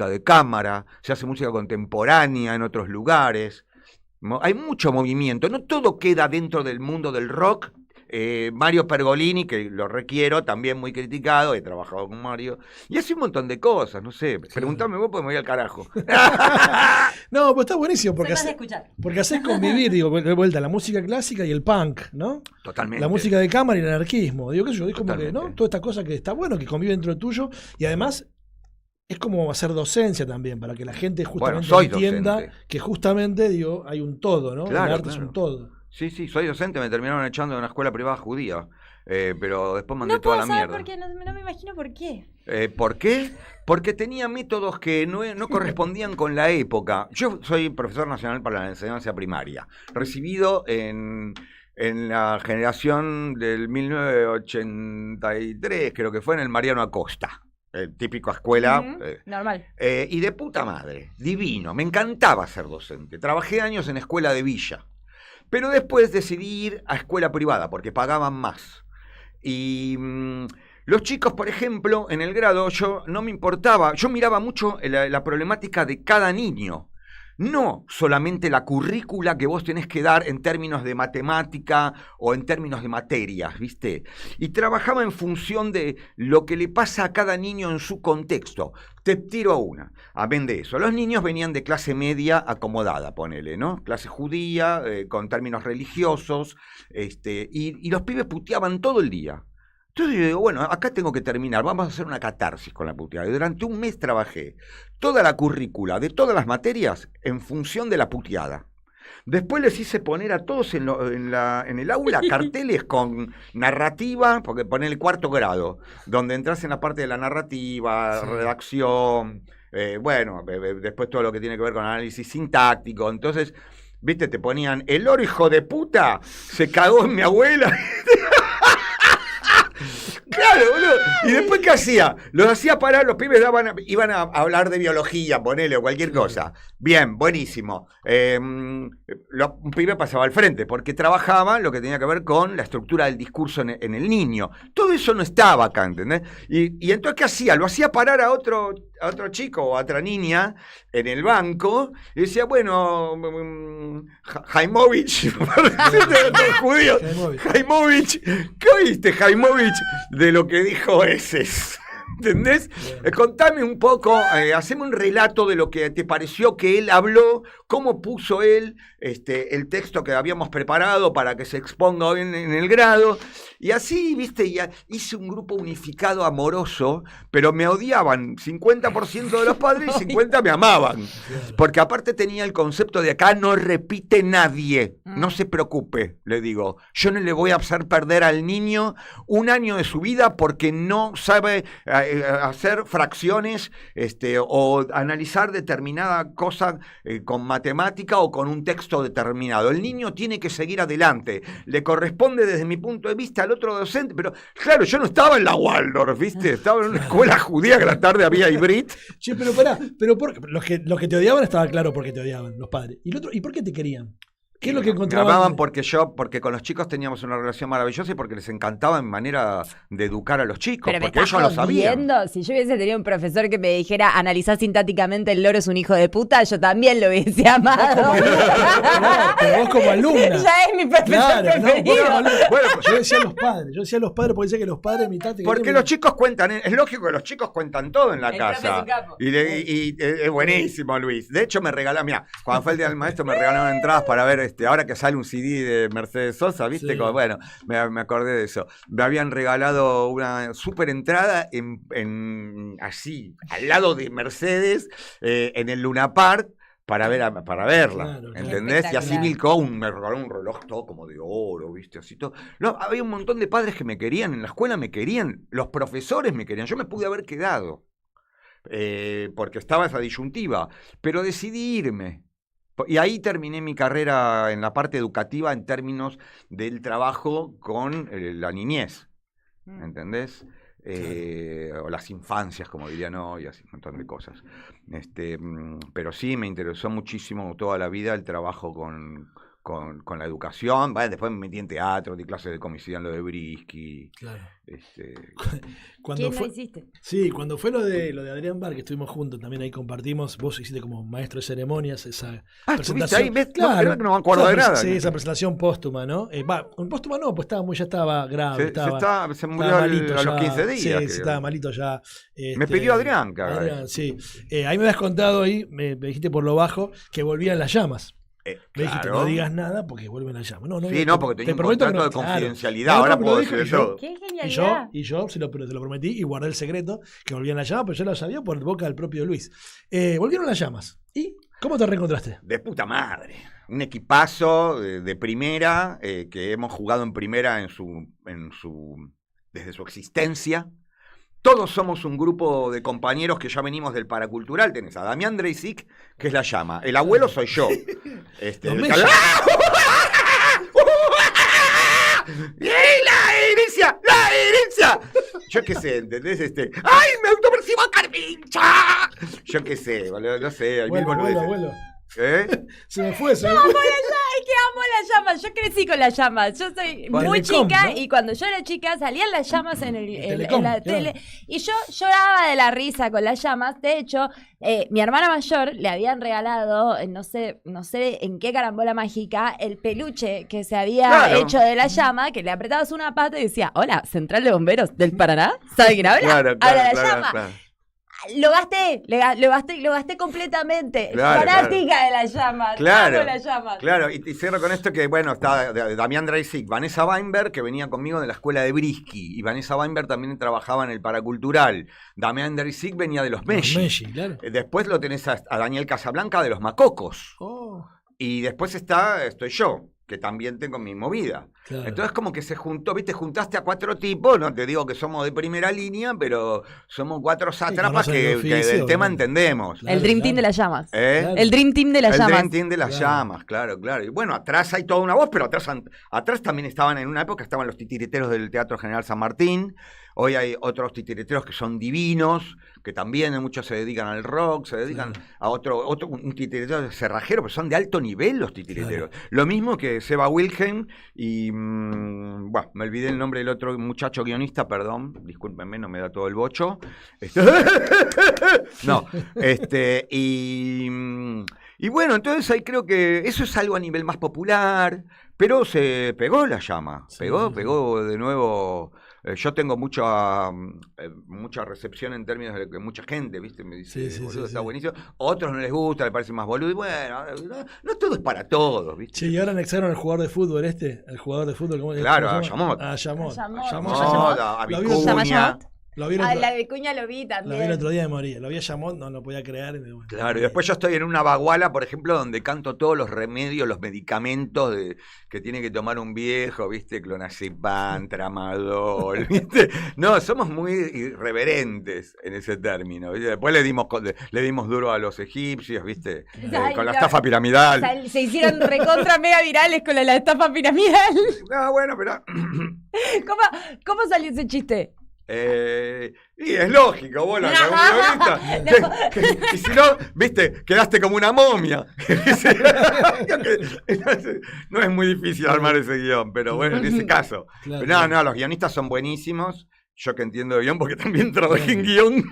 de cámara, se hace música contemporánea en otros lugares. Hay mucho movimiento, no todo queda dentro del mundo del rock. Mario Pergolini, que lo requiero, también muy criticado, he trabajado con Mario, y hace un montón de cosas, no sé, preguntame vos porque me voy al carajo. No, pues está buenísimo, porque escuchar. haces convivir, digo, de vuelta, la música clásica y el punk, ¿no? Totalmente. La música de cámara y el anarquismo, digo que yo, es como que, ¿no? Toda esta cosa que está bueno, que convive dentro tuyo, y además es como hacer docencia también, para que la gente justamente entienda docente. que justamente, digo, hay un todo, ¿no? Claro, el arte claro. es un todo. Sí, soy docente, me terminaron echando de una escuela privada judía, pero después mandé No toda puedo la saber mierda. por qué, no me imagino por qué. ¿Por qué? Porque tenía métodos que no correspondían con la época. Yo soy profesor nacional para la enseñanza primaria, recibido en la generación del 1983, creo que fue, en el Mariano Acosta. Típico escuela. Normal. Y de puta madre, divino, me encantaba ser docente. Trabajé años en escuela de villa, pero después decidí ir a escuela privada porque pagaban más. Y los chicos, por ejemplo, en el grado, no me importaba, yo miraba mucho la problemática de cada niño. No solamente la currícula que vos tenés que dar en términos de matemática o en términos de materias, ¿viste? Y trabajaba en función de lo que le pasa a cada niño en su contexto. Te tiro una, amén de eso. Los niños venían de clase media acomodada, ponele, ¿no? Clase judía, con términos religiosos, y los pibes puteaban todo el día. Entonces yo digo, bueno, acá tengo que terminar, vamos a hacer una catarsis con la puteada. Y durante un mes trabajé toda la currícula de todas las materias en función de la puteada. Después les hice poner a todos en el aula carteles con narrativa, porque ponen el 4º grado, donde entras en la parte de la narrativa, redacción, bueno, después todo lo que tiene que ver con análisis sintáctico. Entonces, viste, te ponían, el loro hijo de puta se cagó en mi abuela. Claro, boludo. ¿Y después qué hacía? Los hacía parar, los pibes iban a hablar de biología, ponele, o cualquier cosa. Bien, buenísimo. Un pibe pasaba al frente, porque trabajaba lo que tenía que ver con la estructura del discurso en el niño. Todo eso no estaba acá, ¿entendés? Y entonces, ¿qué hacía? Lo hacía parar a otro chico o a otra niña en el banco, y decía, bueno, Jaimovich, judío, Jaimovich, ¿qué oíste, Jaimovich, de lo que dijo ese? ¿Entendés? Contame un poco, haceme un relato de lo que te pareció que él habló, cómo puso él el texto que habíamos preparado para que se exponga hoy en el grado. Y así, viste, ya hice un grupo unificado amoroso, pero me odiaban 50% de los padres y 50% me amaban. Porque aparte tenía el concepto de acá no repite nadie, no se preocupe, le digo. Yo no le voy a hacer perder al niño un año de su vida porque no sabe hacer fracciones o analizar determinada cosa con matemática o con un texto determinado. El niño tiene que seguir adelante. Le corresponde desde mi punto de vista al otro docente, pero claro, yo no estaba en la Waldorf, ¿viste? Estaba en una escuela judía que a la tarde había hibrit. Che, pero pará, los que te odiaban estaba claro por qué te odiaban, los padres. ¿Y por qué te querían? ¿Qué es lo que encontraban? Me amaban porque con los chicos teníamos una relación maravillosa y porque les encantaba mi manera de educar a los chicos, pero porque ellos lo sabían. Si yo hubiese tenido un profesor que me dijera analizar sintácticamente el loro es un hijo de puta, yo también lo hubiese amado. Pero vos como alumna. Ya es mi profesor preferido. Yo decía a los padres porque decía que los padres mitad te porque los chicos cuentan, es lógico que los chicos cuentan todo en la casa. Y es buenísimo, Luis. De hecho me regalaron, mira, cuando fue el día del maestro me regalaron entradas para ver ahora que sale un CD de Mercedes Sosa, ¿viste? Sí. Como, bueno, me acordé de eso. Me habían regalado una súper entrada así, al lado de Mercedes, en el Luna Park, para verla, claro, ¿entendés? Y así Milko me regaló un reloj todo como de oro, ¿viste? Así todo. No, había un montón de padres que me querían, en la escuela me querían, los profesores me querían, yo me pude haber quedado, porque estaba esa disyuntiva, pero decidí irme. Y ahí terminé mi carrera en la parte educativa en términos del trabajo con la niñez, ¿entendés? O las infancias, como dirían hoy, así un montón de cosas. Pero sí, me interesó muchísimo toda la vida el trabajo con la educación. Vale, después me metí en teatro, di clases de comicidad en lo de Brisky. Claro. ¿Quién lo hiciste? Sí, cuando fue lo de Adrián Bar, que estuvimos juntos, también ahí compartimos, vos hiciste como maestro de ceremonias esa presentación. Ahí, ¿ves? Claro, no me acuerdo de nada. Sí, esa presentación póstuma, ¿no? Póstuma no, pues ya estaba grave. Se murió malito a los 15 días. Sí, estaba malito ya. Me pidió Adrián, cabrón. Adrián, sí. Ahí me habías contado, me dijiste por lo bajo, que volvían las llamas. Me dijiste, no digas nada porque vuelven las llamas. No, porque tenía un contrato de confidencialidad. Ahora puedo decir todo. ¡Qué genialidad! Y yo te lo prometí y guardé el secreto que volvían las llamas, pero yo lo sabía por boca del propio Luis. Volvieron las llamas. ¿Y cómo te reencontraste? De puta madre. Un equipazo de primera que hemos jugado en primera desde su existencia. Todos somos un grupo de compañeros que ya venimos del paracultural. Tenés a Damián Dreisig, que es la llama. El abuelo soy yo. ¡La herencia! Yo qué sé, ¿entendés? ¡Ay, me autopercibo carpincha! Yo qué sé, no sé. Abuelo. Se me fue. Es que amo las llamas. Yo crecí con las llamas. Yo soy muy chica, ¿no? Y cuando yo era chica salían las llamas en la tele. Y yo lloraba de la risa con las llamas. De hecho, mi hermana mayor le habían regalado, no sé en qué carambola mágica, el peluche que se había hecho de la llama, que le apretabas una pata y decía, hola, Central de Bomberos del Paraná. ¿Sabe quién habla? Habla la llama. Claro. Lo gasté completamente. Fanática de la llama. Claro, la llama. Claro, y cierro con esto que, bueno, está Damián Dreisig, Vanessa Weinberg, que venía conmigo de la escuela de Brisky, y Vanessa Weinberg también trabajaba en el paracultural. Damián Dreisig venía de los Messi. Claro. Después lo tenés a Daniel Casablanca de los Macocos. Y después estoy yo, que también tengo mi movida. Claro. Entonces como que se juntó, viste, juntaste a 4 tipos, no te digo que somos de primera línea, pero somos 4 sátrapas que del tema entendemos. Claro, el Dream Team de las llamas. ¿Eh? El Dream Team de las llamas. El Dream Team de las llamas, claro. Y bueno, atrás hay toda una voz, pero atrás también estaban, en una época estaban los titiriteros del Teatro General San Martín. Hoy hay otros titiriteros que son divinos, que también muchos se dedican al rock, se dedican a un titiritero cerrajero, pero son de alto nivel los titiriteros. Lo mismo que Seba Wilhelm y, bueno, me olvidé el nombre del otro muchacho guionista, perdón, discúlpenme, no me da todo el bocho. Y bueno, entonces ahí creo que eso es algo a nivel más popular, pero se pegó la llama, pegó de nuevo. Yo tengo mucha recepción en términos de que mucha gente, ¿viste? Me dice, boludo, está buenísimo. Otros no les gusta, les parece más boludo. Y bueno, no todo es para todos, ¿viste? Sí, y ahora anexaron al jugador de fútbol el jugador de fútbol. ¿Cómo claro, a Yamot. A Yamot. A Vicuña. La Vicuña lo vi también. Lo vi el otro día de morir. Lo vi a Yamot, no podía creer. Claro, y después yo estoy en una baguala, por ejemplo, donde canto todos los remedios, los medicamentos que tiene que tomar un viejo, ¿viste? Clonazepam, tramadol, ¿viste? No, somos muy irreverentes en ese término, ¿viste? Después le dimos duro a los egipcios, ¿iste? Con la estafa piramidal. O sea, se hicieron recontra mega virales con la estafa piramidal. No, bueno, pero... ¿Cómo salió ese chiste? Y es lógico, bueno, y si no, viste, quedaste como una momia. No es muy difícil armar ese guión, pero bueno, en ese caso. Claro. No, los guionistas son buenísimos. Yo que entiendo de guión, porque también trabajé en guión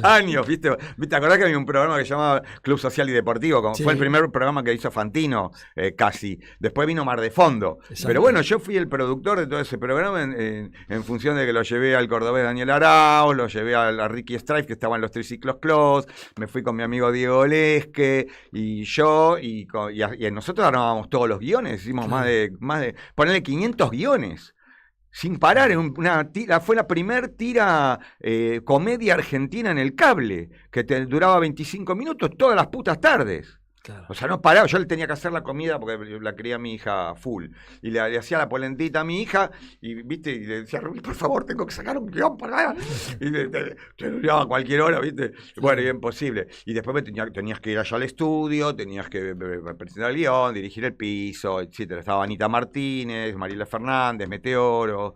años, ¿viste? ¿Te acordás que había un programa que se llamaba Club Social y Deportivo? Como fue el primer programa que hizo Fantino, casi. Después vino Mar de Fondo. Exacto. Pero bueno, yo fui el productor de todo ese programa en función de que lo llevé al cordobés Daniel Arauz, lo llevé a Ricky Strife, que estaba en los Triciclos Clubs, me fui con mi amigo Diego Olesque, y yo, y nosotros armábamos todos los guiones, hicimos más de ponerle 500 guiones. Sin parar, fue la primer tira comedia argentina en el cable, que duraba 25 minutos todas las putas tardes. Claro. O sea, no paraba, yo le tenía que hacer la comida porque la quería mi hija full. Y le hacía la polentita a mi hija, y viste, y le decía, Rubí, por favor, tengo que sacar un guión para... Y te duraba a cualquier hora, viste. Bueno, y imposible. Y después tenías que ir allá al estudio, tenías que presentar el guión, dirigir el piso, etcétera. Estaba Anita Martínez, Mariela Fernández, Meteoro,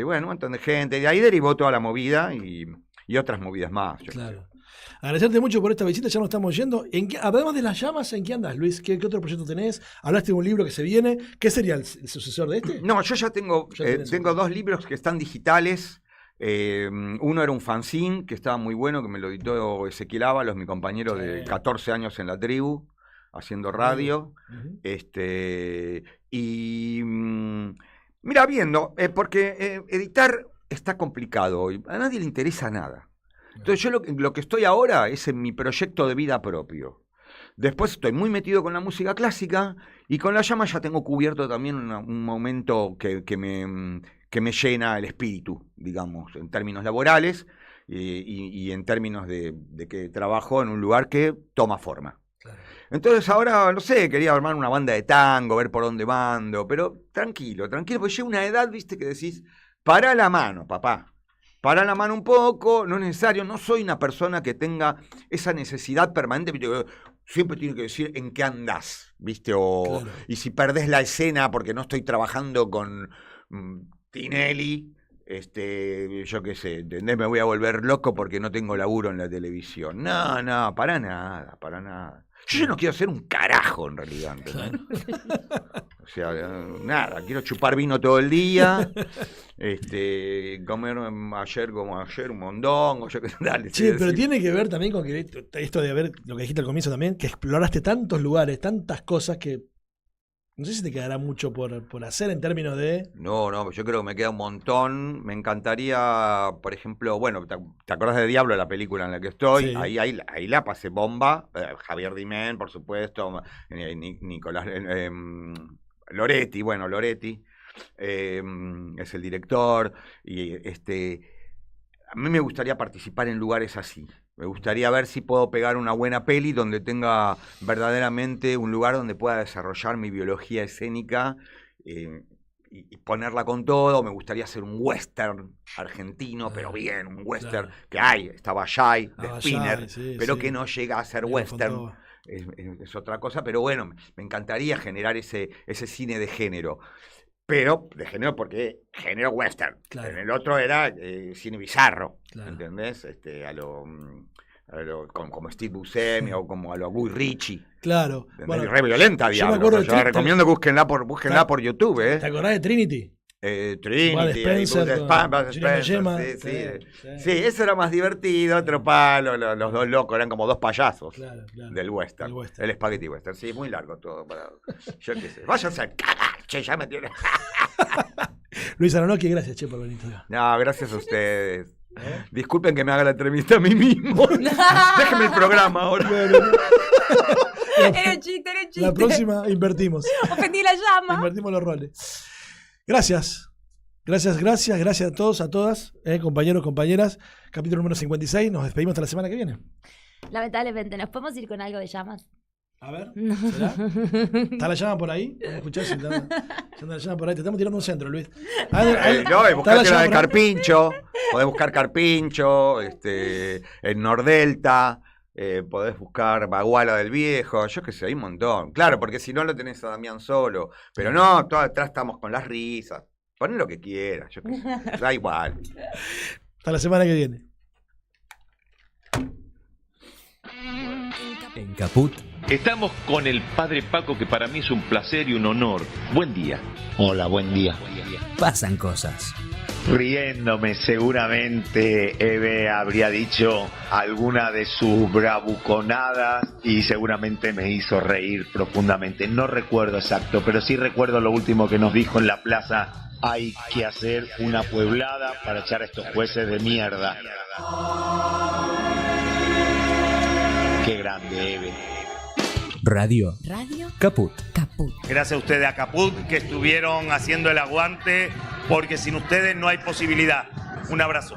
bueno, un montón de gente. De ahí derivó toda la movida y otras movidas más. Claro. Agradecerte mucho por esta visita, ya nos estamos yendo. Además de las llamas, ¿en qué andas, Luis? ¿Qué otro proyecto tenés? Hablaste de un libro que se viene. ¿Qué sería el sucesor de este? No, yo ya tengo 2 libros que están digitales. Uno era un fanzine que estaba muy bueno, que me lo editó Ezequiel Ábalos, mi compañero de 14 años en la tribu, haciendo radio. Mira, viendo, porque editar está complicado hoy. A nadie le interesa nada. Entonces yo lo que estoy ahora es en mi proyecto de vida propio. Después estoy muy metido con la música clásica y con la llama ya tengo cubierto también un momento que me llena el espíritu, digamos, en términos laborales y en términos de que trabajo en un lugar que toma forma. Claro. Entonces ahora, no sé, quería armar una banda de tango, ver por dónde mando, pero tranquilo, porque llega una edad, viste, que decís, para la mano, papá. Para la mano un poco, no es necesario, no soy una persona que tenga esa necesidad permanente, ¿viste? Siempre tiene que decir en qué andás, ¿viste? Claro. Y si perdés la escena porque no estoy trabajando con Tinelli, yo qué sé, ¿entendés? Me voy a volver loco porque no tengo laburo en la televisión. No, para nada. Yo no quiero hacer un carajo, en realidad, ¿entendés? O sea, nada, quiero chupar vino todo el día, comer ayer un mondongo, yo qué sé, dale. Sí, pero tiene que ver también con que esto de ver lo que dijiste al comienzo también, que exploraste tantos lugares, tantas cosas que no sé si te quedará mucho por hacer en términos de... No, yo creo que me queda un montón. Me encantaría, por ejemplo, bueno, ¿te acordás de Diablo, la película en la que estoy? Sí. Ahí la pasé bomba. Javier Dimén, por supuesto. Nicolás Loretti, es el director. Y a mí me gustaría participar en lugares así. Me gustaría ver si puedo pegar una buena peli donde tenga verdaderamente un lugar donde pueda desarrollar mi biología escénica y ponerla con todo. Me gustaría hacer un western argentino, pero bien, un western que hay. Estaba Shy, de Spinner, pero que no llega a ser western. Es otra cosa, pero bueno, me encantaría generar ese cine de género. Pero de género porque género western. Claro. En el otro era cine bizarro, claro. ¿Entendés? Como Steve Buscemi o como a lo Guy Ritchie. Claro. Bueno, re violenta, diablo. Yo la recomiendo que búsquenla por YouTube. ¿Te acordás de Trinity? Trinity, Spencer, sí, eso era más divertido, otro palo, los dos locos, eran como dos payasos del western, el spaghetti western, sí, muy largo todo, yo qué sé, váyanse a cagar, che, ya me tiene. Luis Aronofsky, gracias, che, por venir. No, gracias a ustedes. Disculpen que me haga la entrevista a mí mismo. Déjenme el programa ahora. Era un chiste. La próxima invertimos. Ofendí la llama. Invertimos los roles. Gracias a todos, a todas, compañeros, compañeras. Capítulo número 56, nos despedimos hasta la semana que viene. Lamentablemente, ¿nos podemos ir con algo de llamas? A ver, ¿será? ¿Está la llama por ahí? Vamos a escuchar si está la llama por ahí. Te estamos tirando un centro, Luis. Buscate la de Carpincho. Podés buscar Carpincho, en Nordelta. Podés buscar Baguala del Viejo, yo qué sé, hay un montón. Claro, porque si no lo tenés a Damián solo. Pero no, todos atrás estamos con las risas. Poné lo que quieras, yo qué sé, da igual. Hasta la semana que viene. En Caput. Estamos con el padre Paco, que para mí es un placer y un honor. Buen día. Hola, buen día. Pasan cosas. Riéndome, seguramente Eve habría dicho alguna de sus bravuconadas y seguramente me hizo reír profundamente. No recuerdo exacto, pero sí recuerdo lo último que nos dijo en la plaza. Hay que hacer una pueblada para echar a estos jueces de mierda. Qué grande, Eve. Radio Caput. Gracias a ustedes, a Caput, que estuvieron haciendo el aguante, porque sin ustedes no hay posibilidad. Un abrazo.